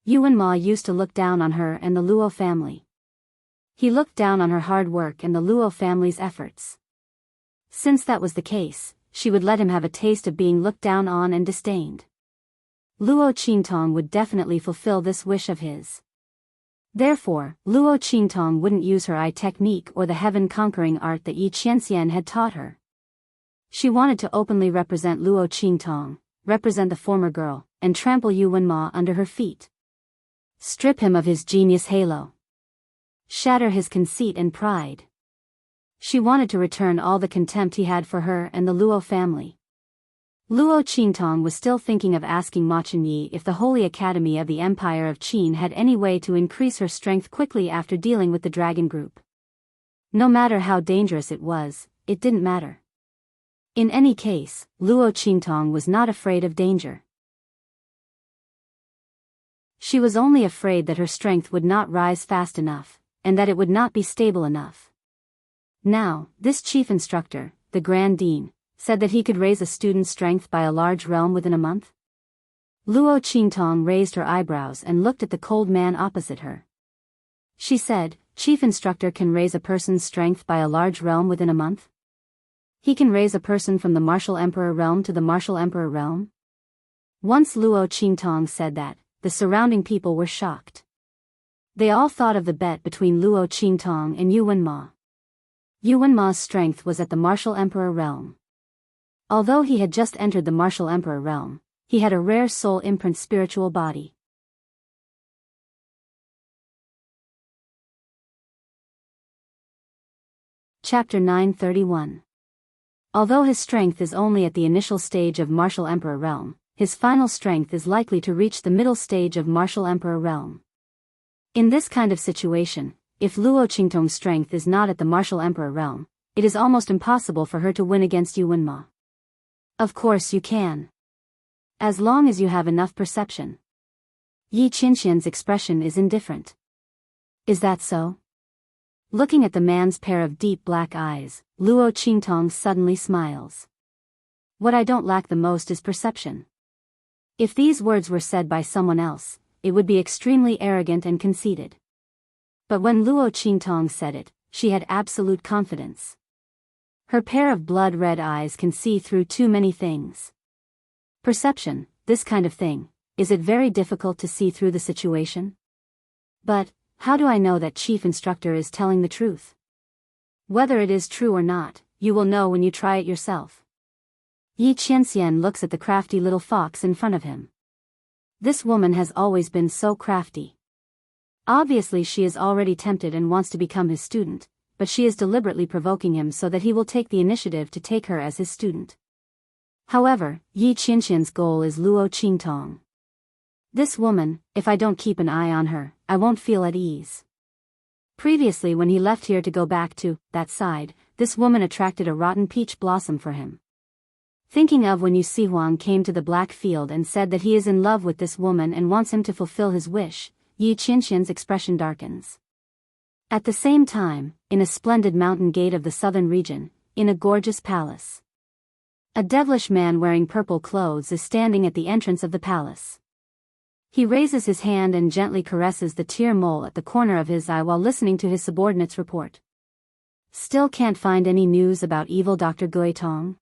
Yu Wenma used to look down on her and the Luo family. He looked down on her hard work and the Luo family's efforts. Since that was the case, she would let him have a taste of being looked down on and disdained. Luo Qingtong would definitely fulfill this wish of his. Therefore, Luo Qingtong wouldn't use her eye technique or the heaven-conquering art that Yi Qianxian had taught her. She wanted to openly represent Luo Qingtong, represent the former girl, and trample Yu Wenma under her feet. Strip him of his genius halo. Shatter his conceit and pride. She wanted to return all the contempt he had for her and the Luo family. Luo Qingtong was still thinking of asking Ma Chenyi if the Holy Academy of the Empire of Qin had any way to increase her strength quickly after dealing with the dragon group. No matter how dangerous it was, it didn't matter. In any case, Luo Qingtong was not afraid of danger. She was only afraid that her strength would not rise fast enough, and that it would not be stable enough. Now, this chief instructor, the Grand Dean, said that he could raise a student's strength by a large realm within a month. Luo Qingtong raised her eyebrows and looked at the cold man opposite her. She said, "Chief instructor can raise a person's strength by a large realm within a month? He can raise a person from the martial emperor realm to the martial emperor realm?" Once Luo Qingtong said that, the surrounding people were shocked. They all thought of the bet between Luo Qingtong and Yu Wenma. Yu Wenma's strength was at the martial emperor realm. Although he had just entered the martial emperor realm, he had a rare soul imprint spiritual body. Chapter 931. Although his strength is only at the initial stage of martial emperor realm, his final strength is likely to reach the middle stage of martial emperor realm. In this kind of situation, if Luo Qingtong's strength is not at the martial emperor realm, it is almost impossible for her to win against Yu Wenma. Of course you can. As long as you have enough perception. Yi Qianxian's expression is indifferent. Is that so? Looking at the man's pair of deep black eyes, Luo Qingtong suddenly smiles. What I don't lack the most is perception. If these words were said by someone else, it would be extremely arrogant and conceited. But when Luo Qingtong said it, she had absolute confidence. Her pair of blood-red eyes can see through too many things. Perception, this kind of thing, is it very difficult to see through the situation? But, how do I know that chief instructor is telling the truth? Whether it is true or not, you will know when you try it yourself. Yi Qianxian looks at the crafty little fox in front of him. This woman has always been so crafty. Obviously she is already tempted and wants to become his student, but she is deliberately provoking him so that he will take the initiative to take her as his student. However, Yi Qianxian's goal is Luo Qingtong. This woman, if I don't keep an eye on her, I won't feel at ease. Previously when he left here to go back to that side, this woman attracted a rotten peach blossom for him. Thinking of when Yu Sihuang came to the Black Field and said that he is in love with this woman and wants him to fulfill his wish, Yi Qianxian's expression darkens. At the same time, in a splendid mountain gate of the southern region, in a gorgeous palace, a devilish man wearing purple clothes is standing at the entrance of the palace. He raises his hand and gently caresses the tear mole at the corner of his eye while listening to his subordinate's report. Still can't find any news about evil Dr. Gui Tong?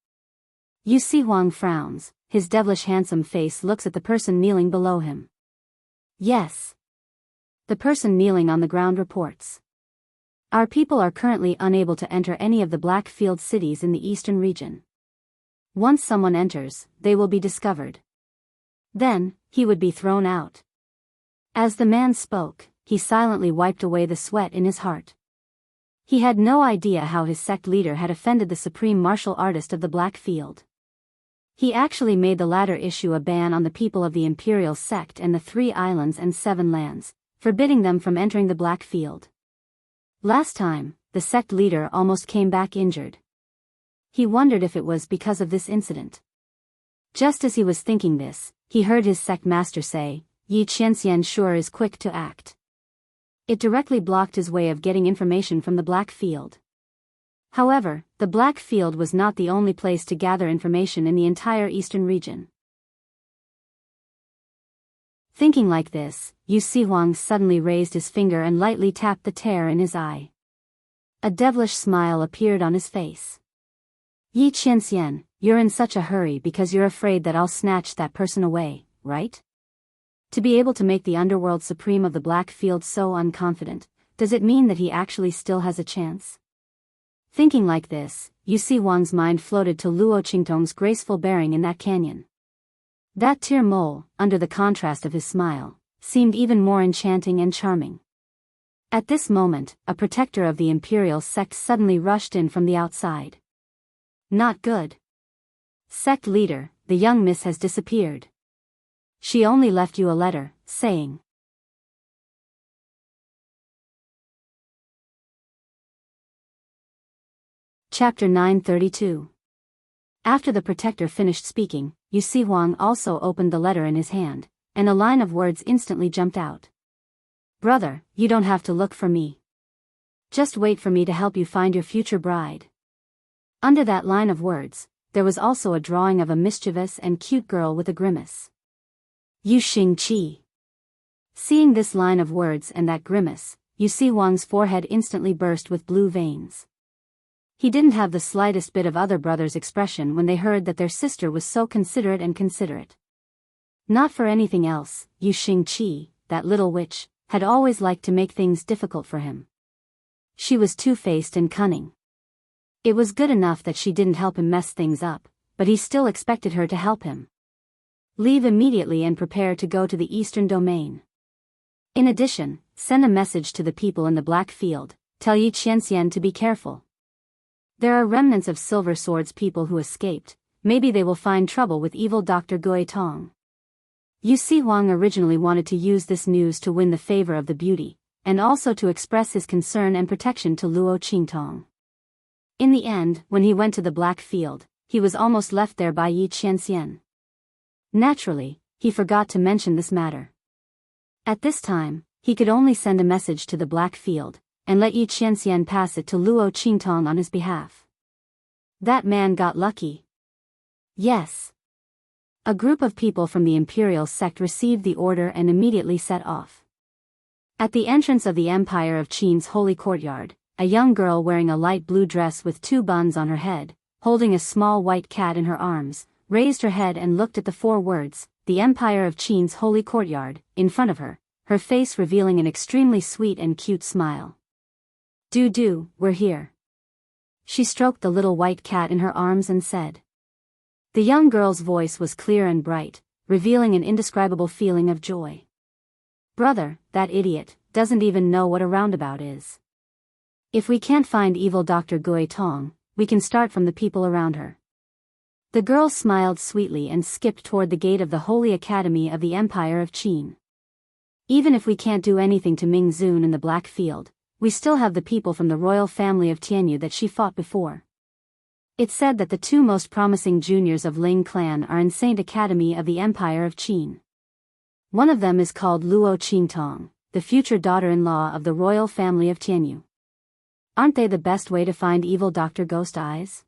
Yu Sihuang frowns, his devilish handsome face looks at the person kneeling below him. Yes. The person kneeling on the ground reports. Our people are currently unable to enter any of the Black Field cities in the eastern region. Once someone enters, they will be discovered. Then, he would be thrown out. As the man spoke, he silently wiped away the sweat in his heart. He had no idea how his sect leader had offended the supreme martial artist of the Black Field. He actually made the latter issue a ban on the people of the Imperial sect and the 3 islands and 7 lands, forbidding them from entering the Black Field. Last time, the sect leader almost came back injured. He wondered if it was because of this incident. Just as he was thinking this, he heard his sect master say, "Yi Qianxian sure is quick to act." It directly blocked his way of getting information from the Black Field. However, the Black Field was not the only place to gather information in the entire eastern region. Thinking like this, Yu Sihuang suddenly raised his finger and lightly tapped the tear in his eye. A devilish smile appeared on his face. "Yi Qianxian, you're in such a hurry because you're afraid that I'll snatch that person away, right? To be able to make the underworld supreme of the Black Field so unconfident, does it mean that he actually still has a chance?" Thinking like this, Yu Sihuang's mind floated to Luo Qingtong's graceful bearing in that canyon. That tear mole, under the contrast of his smile, seemed even more enchanting and charming. At this moment, a protector of the Imperial sect suddenly rushed in from the outside. "Not good. Sect leader, the young miss has disappeared. She only left you a letter, saying..." Chapter 932. After the protector finished speaking, Yu Sihuang also opened the letter in his hand, and a line of words instantly jumped out. "Brother, you don't have to look for me. Just wait for me to help you find your future bride." Under that line of words, there was also a drawing of a mischievous and cute girl with a grimace. Yu Xingqi. Seeing this line of words and that grimace, Yu Sihuang's forehead instantly burst with blue veins. He didn't have the slightest bit of other brothers' expression when they heard that their sister was so considerate and considerate. Not for anything else, Yu Xingqi, that little witch, had always liked to make things difficult for him. She was two-faced and cunning. It was good enough that she didn't help him mess things up, but he still expected her to help him. Leave immediately and prepare to go to the Eastern Domain. In addition, send a message to the people in the Black Field, tell Yi Qianxian to be careful. There are remnants of Silver Sword's people who escaped, maybe they will find trouble with evil Dr. Gui Tong. Yu Sihuang originally wanted to use this news to win the favor of the beauty, and also to express his concern and protection to Luo Qingtong. In the end, when he went to the Black Field, he was almost left there by Yi Qianxian. Naturally, he forgot to mention this matter. At this time, he could only send a message to the Black Field, and let Yi Qianxian pass it to Luo Qingtong on his behalf. That man got lucky. Yes. A group of people from the Imperial sect received the order and immediately set off. At the entrance of the Empire of Qin's holy courtyard, a young girl wearing a light blue dress with 2 buns on her head, holding a small white cat in her arms, raised her head and looked at the 4 words, "The Empire of Qin's holy courtyard," in front of her, her face revealing an extremely sweet and cute smile. "Do, we're here." She stroked the little white cat in her arms and said. The young girl's voice was clear and bright, revealing an indescribable feeling of joy. "Brother, that idiot doesn't even know what a roundabout is. If we can't find evil Dr. Gui Tong, we can start from the people around her." The girl smiled sweetly and skipped toward the gate of the Holy Academy of the Empire of Qin. "Even if we can't do anything to Ming Zun in the Black Field, we still have the people from the royal family of Tianyu that she fought before. It's said that the 2 most promising juniors of Ling clan are in Saint Academy of the Empire of Qin. One of them is called Luo Qingtong, the future daughter-in-law of the royal family of Tianyu. Aren't they the best way to find evil Dr. Ghost Eyes?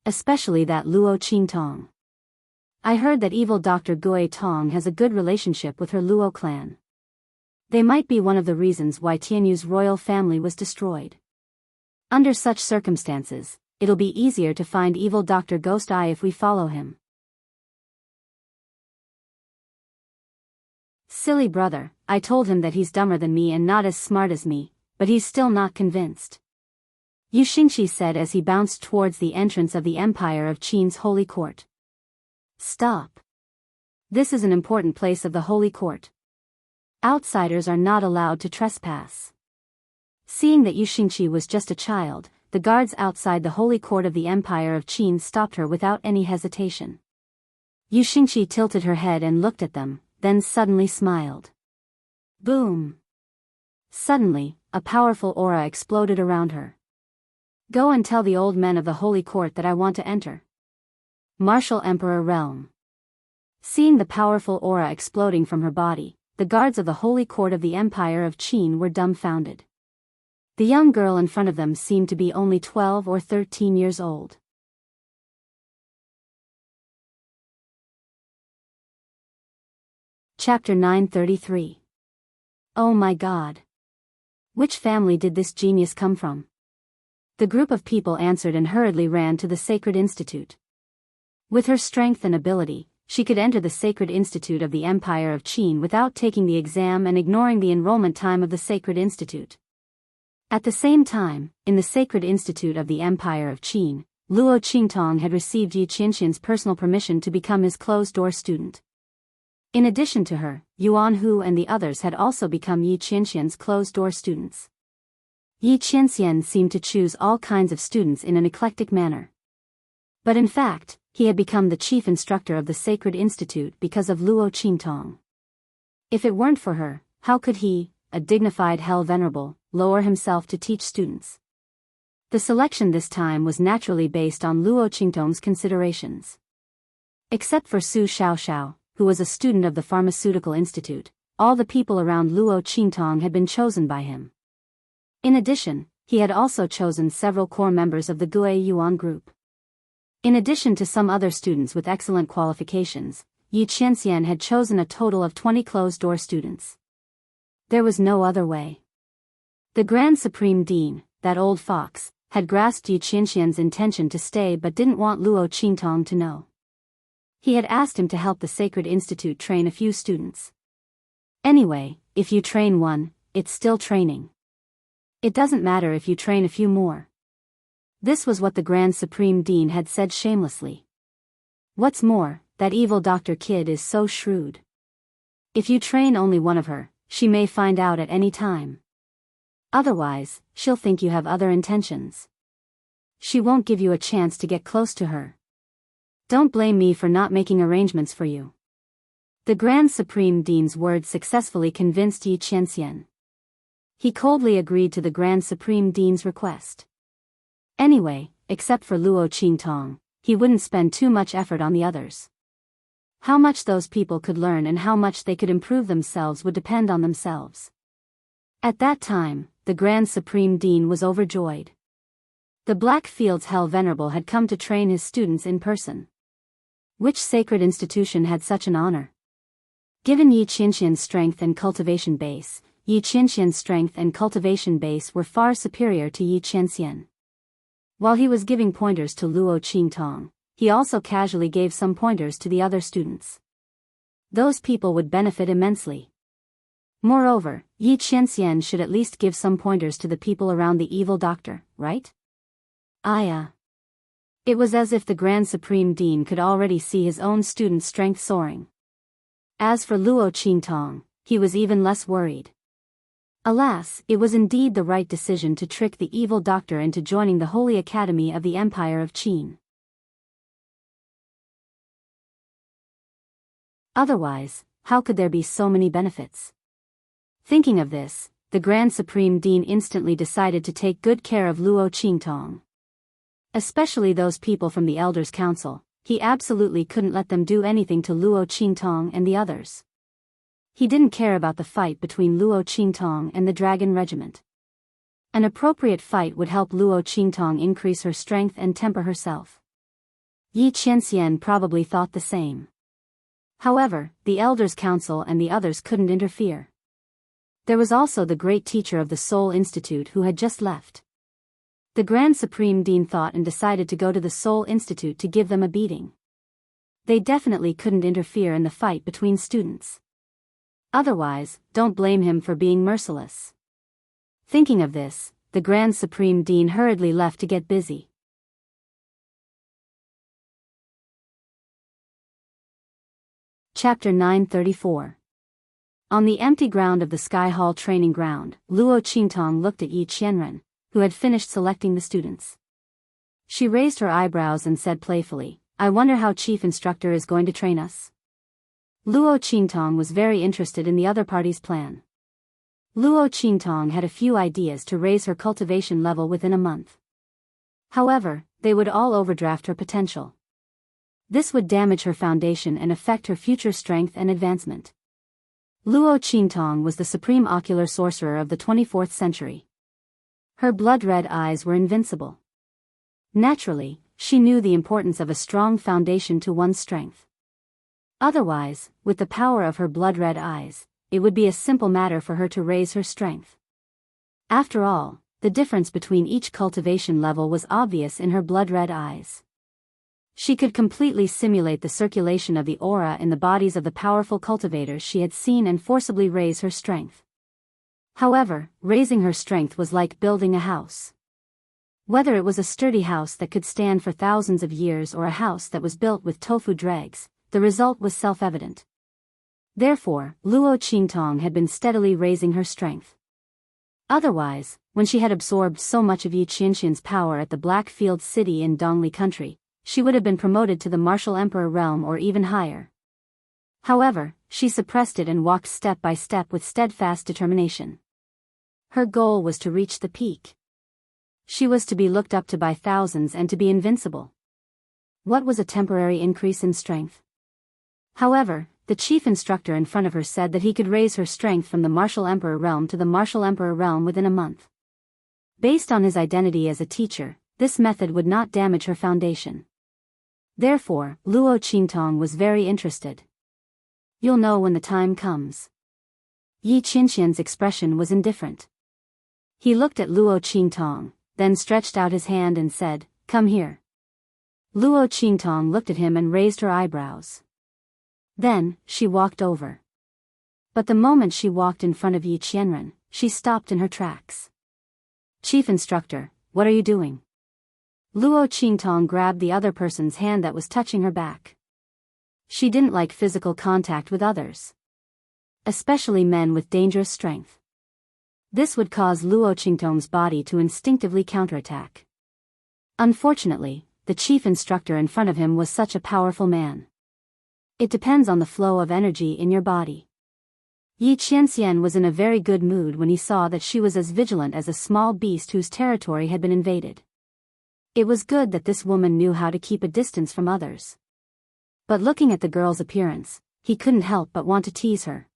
Especially that Luo Qingtong. I heard that evil Dr. Gui Tong has a good relationship with her Luo clan. They might be one of the reasons why Tianyu's royal family was destroyed. Under such circumstances, it'll be easier to find evil Dr. Ghost Eye if we follow him." "Silly brother, I told him that he's dumber than me and not as smart as me, but he's still not convinced," Yu Xingqi said as he bounced towards the entrance of the Empire of Qin's holy court. "Stop. This is an important place of the holy court. Outsiders are not allowed to trespass. Seeing that Yu Xingqi was just a child, the guards outside the holy court of the Empire of Qin stopped her without any hesitation. Yu Xingqi tilted her head and looked at them, then suddenly smiled. Boom! Suddenly, a powerful aura exploded around her. Go and tell the old men of the holy court that I want to enter. Martial Emperor Realm. Seeing the powerful aura exploding from her body, the guards of the holy court of the Empire of Qin were dumbfounded. The young girl in front of them seemed to be only 12 or 13 years old. Chapter 933. Oh my God! Which family did this genius come from? The group of people answered and hurriedly ran to the Sacred Institute. With her strength and ability, she could enter the Sacred Institute of the Empire of Qin without taking the exam and ignoring the enrollment time of the Sacred Institute. At the same time, in the Sacred Institute of the Empire of Qin, Luo Qingtong had received Yi Qianxian's personal permission to become his closed-door student. In addition to her, Yuan Hu and the others had also become Yi Qianxian's closed-door students. Yi Qianxian seemed to choose all kinds of students in an eclectic manner. But in fact, he had become the chief instructor of the Sacred Institute because of Luo Qingtong. If it weren't for her, how could he, a dignified Hell Venerable, lower himself to teach students? The selection this time was naturally based on Luo Qingtong's considerations. Except for Su Xiaoxiao, who was a student of the Pharmaceutical Institute, all the people around Luo Qingtong had been chosen by him. In addition, he had also chosen several core members of the Gui Yuan group. In addition to some other students with excellent qualifications, Yi Qianxian had chosen a total of 20 closed-door students. There was no other way. The Grand Supreme Dean, that old fox, had grasped Yi Qianxian's intention to stay but didn't want Luo Qingtong to know. He had asked him to help the Sacred Institute train a few students. Anyway, if you train one, it's still training. It doesn't matter if you train a few more. This was what the Grand Supreme Dean had said shamelessly. What's more, that evil Dr. Kid is so shrewd. If you train only one of her, she may find out at any time. Otherwise, she'll think you have other intentions. She won't give you a chance to get close to her. Don't blame me for not making arrangements for you. The Grand Supreme Dean's words successfully convinced Yi Qianxian. He coldly agreed to the Grand Supreme Dean's request. Anyway, except for Luo Qingtong, he wouldn't spend too much effort on the others. How much those people could learn and how much they could improve themselves would depend on themselves. At that time, the Grand Supreme Dean was overjoyed. The Blackfields Hell Venerable had come to train his students in person. Which sacred institution had such an honor? Given Yi Qianxian's strength and cultivation base, Yi Qianxian's strength and cultivation base were far superior to Yi Qianxian. While he was giving pointers to Luo Qingtong, he also casually gave some pointers to the other students. Those people would benefit immensely. Moreover, Yi Qianxian should at least give some pointers to the people around the evil doctor, right? It was as if the Grand Supreme Dean could already see his own student's strength soaring. As for Luo Qingtong, he was even less worried. Alas, it was indeed the right decision to trick the evil doctor into joining the Holy Academy of the Empire of Qin. Otherwise, how could there be so many benefits? Thinking of this, the Grand Supreme Dean instantly decided to take good care of Luo Qingtong. Especially those people from the Elders' Council, he absolutely couldn't let them do anything to Luo Qingtong and the others. He didn't care about the fight between Luo Qingtong and the Dragon Regiment. An appropriate fight would help Luo Qingtong increase her strength and temper herself. Yi Qianxian probably thought the same. However, the Elders' Council and the others couldn't interfere. There was also the great teacher of the Soul Institute who had just left. The Grand Supreme Dean thought and decided to go to the Soul Institute to give them a beating. They definitely couldn't interfere in the fight between students. Otherwise, don't blame him for being merciless. Thinking of this, the Grand Supreme Dean hurriedly left to get busy. Chapter 934. On the empty ground of the Sky Hall training ground, Luo Qingtong looked at Yi Qianren, who had finished selecting the students. She raised her eyebrows and said playfully, "I wonder how Chief Instructor is going to train us." Luo Qingtong was very interested in the other party's plan. Luo Qingtong had a few ideas to raise her cultivation level within a month. However, they would all overdraft her potential. This would damage her foundation and affect her future strength and advancement. Luo Qingtong was the supreme ocular sorcerer of the 24th century. Her blood-red eyes were invincible. Naturally, she knew the importance of a strong foundation to one's strength. Otherwise, with the power of her blood-red eyes, it would be a simple matter for her to raise her strength. After all, the difference between each cultivation level was obvious in her blood-red eyes. She could completely simulate the circulation of the aura in the bodies of the powerful cultivators she had seen and forcibly raise her strength. However, raising her strength was like building a house. Whether it was a sturdy house that could stand for thousands of years or a house that was built with tofu dregs, the result was self-evident. Therefore, Luo Qingtong had been steadily raising her strength. Otherwise, when she had absorbed so much of Yi Qianxian's power at the Blackfield City in Dongli country, she would have been promoted to the Martial Emperor realm or even higher. However, she suppressed it and walked step by step with steadfast determination. Her goal was to reach the peak. She was to be looked up to by thousands and to be invincible. What was a temporary increase in strength? However, the chief instructor in front of her said that he could raise her strength from the Martial Emperor realm to the Martial Emperor realm within a month. Based on his identity as a teacher, this method would not damage her foundation. Therefore, Luo Qingtong was very interested. "You'll know when the time comes." Yi Qianxian's expression was indifferent. He looked at Luo Qingtong, then stretched out his hand and said, "Come here." Luo Qingtong looked at him and raised her eyebrows. Then, she walked over. But the moment she walked in front of Yi Qianren, she stopped in her tracks. "Chief Instructor, what are you doing?" Luo Qingtong grabbed the other person's hand that was touching her back. She didn't like physical contact with others, especially men with dangerous strength. This would cause Luo Qingtong's body to instinctively counterattack. Unfortunately, the chief instructor in front of him was such a powerful man. It depends on the flow of energy in your body. Yi Qianxian was in a very good mood when he saw that she was as vigilant as a small beast whose territory had been invaded. It was good that this woman knew how to keep a distance from others. But looking at the girl's appearance, he couldn't help but want to tease her.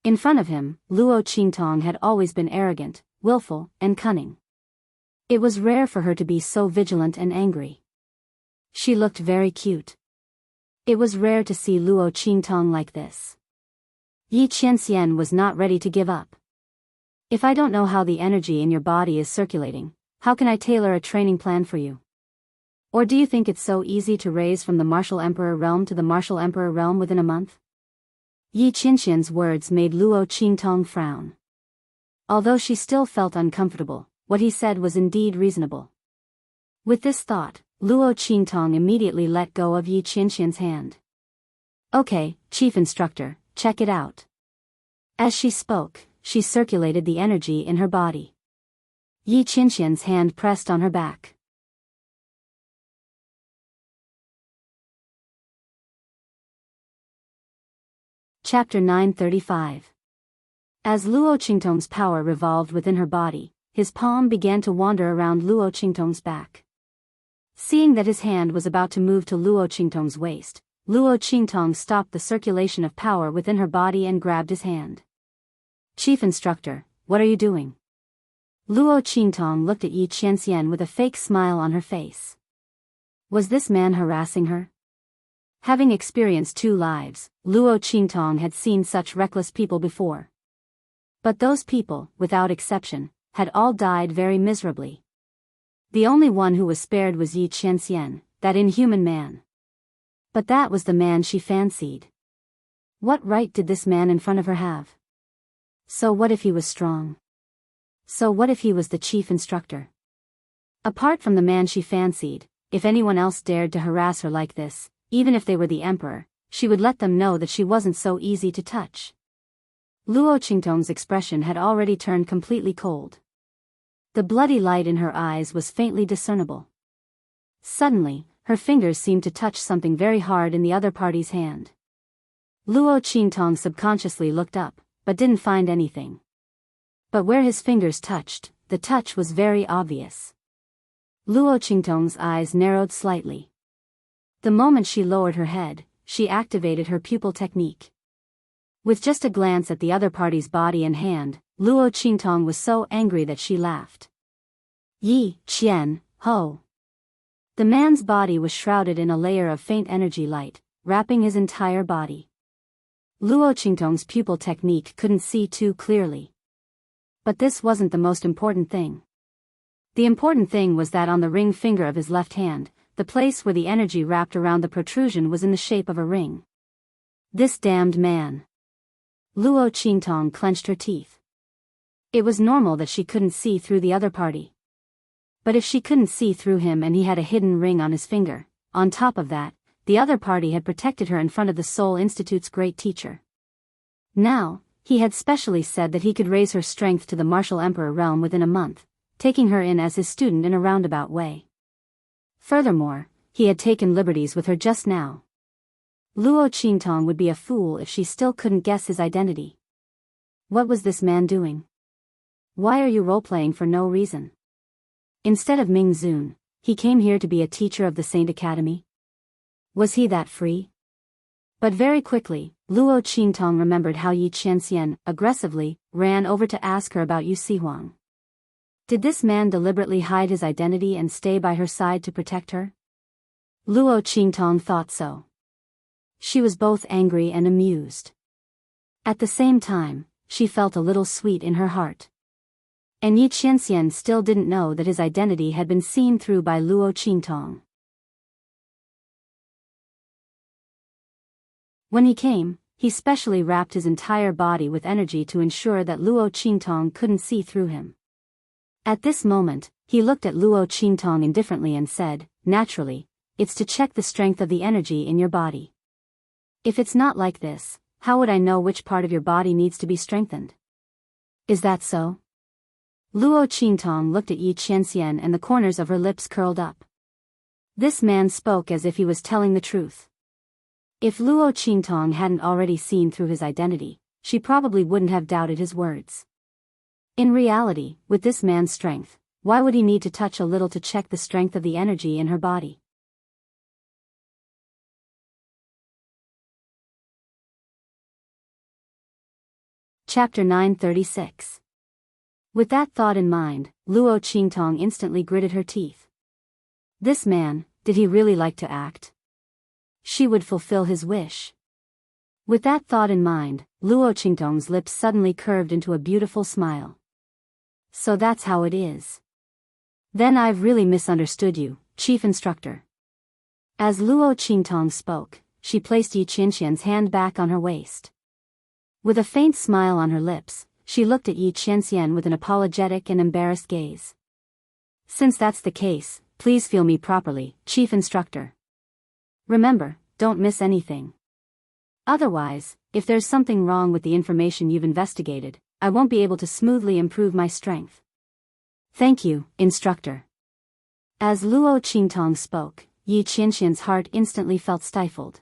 In front of him, Luo Qingtong had always been arrogant, willful, and cunning. It was rare for her to be so vigilant and angry. She looked very cute. It was rare to see Luo Qingtong like this. Yi Qianxian was not ready to give up. "If I don't know how the energy in your body is circulating, how can I tailor a training plan for you? Or do you think it's so easy to raise from the Martial Emperor realm to the Martial Emperor realm within a month?" Yi Qianxian's words made Luo Qingtong frown. Although she still felt uncomfortable, what he said was indeed reasonable. With this thought, Luo Qingtong immediately let go of Yi Qianxian's hand. "Okay, Chief Instructor, check it out." As she spoke, she circulated the energy in her body. Yi Qianxian's hand pressed on her back. Chapter 935. As Luo Qingtong's power revolved within her body, his palm began to wander around Luo Qingtong's back. Seeing that his hand was about to move to Luo Qingtong's waist, Luo Qingtong stopped the circulation of power within her body and grabbed his hand. "Chief Instructor, what are you doing?" Luo Qingtong looked at Yi Qianxian with a fake smile on her face. Was this man harassing her? Having experienced 2 lives, Luo Qingtong had seen such reckless people before. But those people, without exception, had all died very miserably. The only one who was spared was Yi Qianxian, that inhuman man. But that was the man she fancied. What right did this man in front of her have? So what if he was strong? So what if he was the chief instructor? Apart from the man she fancied, if anyone else dared to harass her like this, even if they were the emperor, she would let them know that she wasn't so easy to touch. Luo Qingtong's expression had already turned completely cold. The bloody light in her eyes was faintly discernible. Suddenly, her fingers seemed to touch something very hard in the other party's hand. Luo Qingtong subconsciously looked up, but didn't find anything. But where his fingers touched, the touch was very obvious. Luo Qingtong's eyes narrowed slightly. The moment she lowered her head, she activated her pupil technique. With just a glance at the other party's body and hand, Luo Qingtong was so angry that she laughed. Yi, Qian, ho. The man's body was shrouded in a layer of faint energy light, wrapping his entire body. Luo Qingtong's pupil technique couldn't see too clearly. But this wasn't the most important thing. The important thing was that on the ring finger of his left hand, the place where the energy wrapped around the protrusion was in the shape of a ring. This damned man. Luo Qingtong clenched her teeth. It was normal that she couldn't see through the other party. But if she couldn't see through him and he had a hidden ring on his finger, on top of that, the other party had protected her in front of the Seoul Institute's great teacher. Now, he had specially said that he could raise her strength to the martial emperor realm within a month, taking her in as his student in a roundabout way. Furthermore, he had taken liberties with her just now. Luo Qingtong would be a fool if she still couldn't guess his identity. What was this man doing? Why are you role-playing for no reason? Instead of Ming Zun, he came here to be a teacher of the Saint Academy? Was he that free? But very quickly, Luo Qingtong remembered how Yi Qianxian, aggressively, ran over to ask her about Yu Sihuang. Did this man deliberately hide his identity and stay by her side to protect her? Luo Qingtong thought so. She was both angry and amused. At the same time, she felt a little sweet in her heart. And Yi Qianxian still didn't know that his identity had been seen through by Luo Qingtong. When he came, he specially wrapped his entire body with energy to ensure that Luo Qingtong couldn't see through him. At this moment, he looked at Luo Qingtong indifferently and said, "Naturally, it's to check the strength of the energy in your body. If it's not like this, how would I know which part of your body needs to be strengthened? Is that so?" Luo Qingtong looked at Yi Qianxian and the corners of her lips curled up. This man spoke as if he was telling the truth. If Luo Qingtong hadn't already seen through his identity, she probably wouldn't have doubted his words. In reality, with this man's strength, why would he need to touch a little to check the strength of the energy in her body? Chapter 936. With that thought in mind, Luo Qingtong instantly gritted her teeth. This man, did he really like to act? She would fulfill his wish. With that thought in mind, Luo Qingtong's lips suddenly curved into a beautiful smile. So that's how it is. Then I've really misunderstood you, Chief Instructor. As Luo Qingtong spoke, she placed Yi Qianxian's hand back on her waist. With a faint smile on her lips, she looked at Yi Qianxian with an apologetic and embarrassed gaze. Since that's the case, please feel me properly, Chief Instructor. Remember, don't miss anything. Otherwise, if there's something wrong with the information you've investigated, I won't be able to smoothly improve my strength. Thank you, Instructor. As Luo Qingtong spoke, Yi Qianxian's heart instantly felt stifled.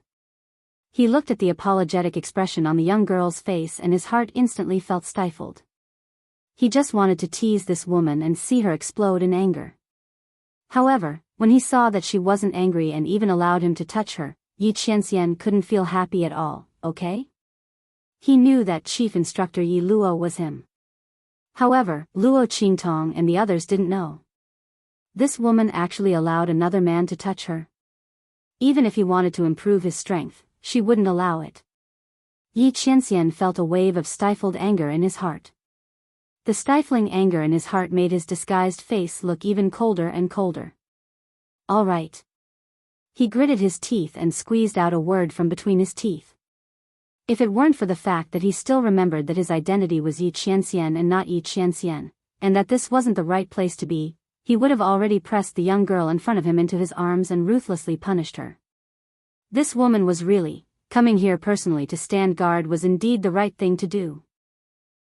He looked at the apologetic expression on the young girl's face and his heart instantly felt stifled. He just wanted to tease this woman and see her explode in anger. However, when he saw that she wasn't angry and even allowed him to touch her, Yi Qianxian couldn't feel happy at all, okay? He knew that Chief Instructor Yi Luo was him. However, Luo Qingtong and the others didn't know. This woman actually allowed another man to touch her. Even if he wanted to improve his strength, she wouldn't allow it. Yi Qianxian felt a wave of stifled anger in his heart. The stifling anger in his heart made his disguised face look even colder and colder. All right. He gritted his teeth and squeezed out a word from between his teeth. If it weren't for the fact that he still remembered that his identity was Yi Qianxian and not Yi Qianxian, and that this wasn't the right place to be, he would have already pressed the young girl in front of him into his arms and ruthlessly punished her. This woman was really, coming here personally to stand guard was indeed the right thing to do.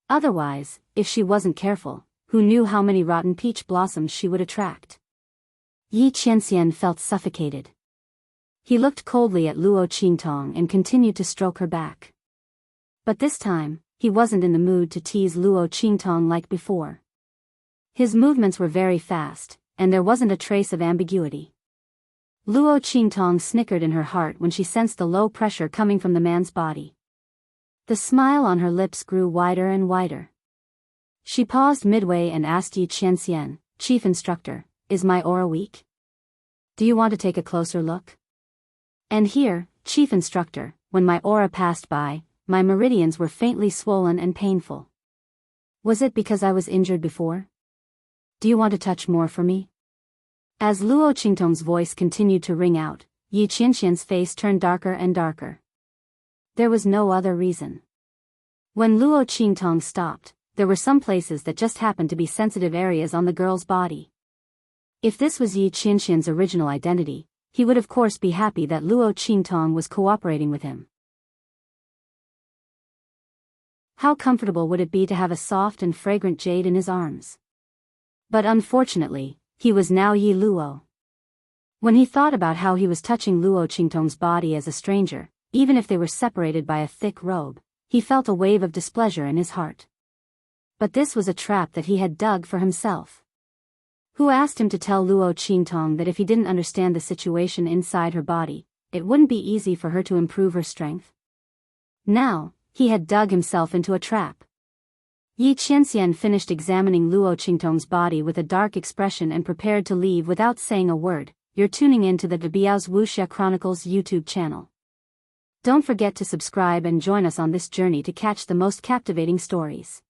Otherwise, if she wasn't careful, who knew how many rotten peach blossoms she would attract? Yi Qianxian felt suffocated. He looked coldly at Luo Qingtong and continued to stroke her back. But this time, he wasn't in the mood to tease Luo Qingtong like before. His movements were very fast, and there wasn't a trace of ambiguity. Luo Qingtong snickered in her heart when she sensed the low pressure coming from the man's body. The smile on her lips grew wider and wider. She paused midway and asked Yi Qianxian, "Chief Instructor, is my aura weak? Do you want to take a closer look?" And here, Chief Instructor, when my aura passed by, my meridians were faintly swollen and painful. Was it because I was injured before? Do you want to touch more for me? As Luo Qingtong's voice continued to ring out, Yi Qianxian's face turned darker and darker. There was no other reason. When Luo Qingtong stopped, there were some places that just happened to be sensitive areas on the girl's body. If this was Yi Qianxian's original identity, he would of course be happy that Luo Qingtong was cooperating with him. How comfortable would it be to have a soft and fragrant jade in his arms? But unfortunately, he was now Yi Luo. When he thought about how he was touching Luo Qingtong's body as a stranger, even if they were separated by a thick robe, he felt a wave of displeasure in his heart. But this was a trap that he had dug for himself. Who asked him to tell Luo Qingtong that if he didn't understand the situation inside her body, it wouldn't be easy for her to improve her strength? Now, he had dug himself into a trap. Yi Qianxian finished examining Luo Qingtong's body with a dark expression and prepared to leave without saying a word. You're tuning in to the Biyao's Wuxia Chronicles YouTube channel. Don't forget to subscribe and join us on this journey to catch the most captivating stories.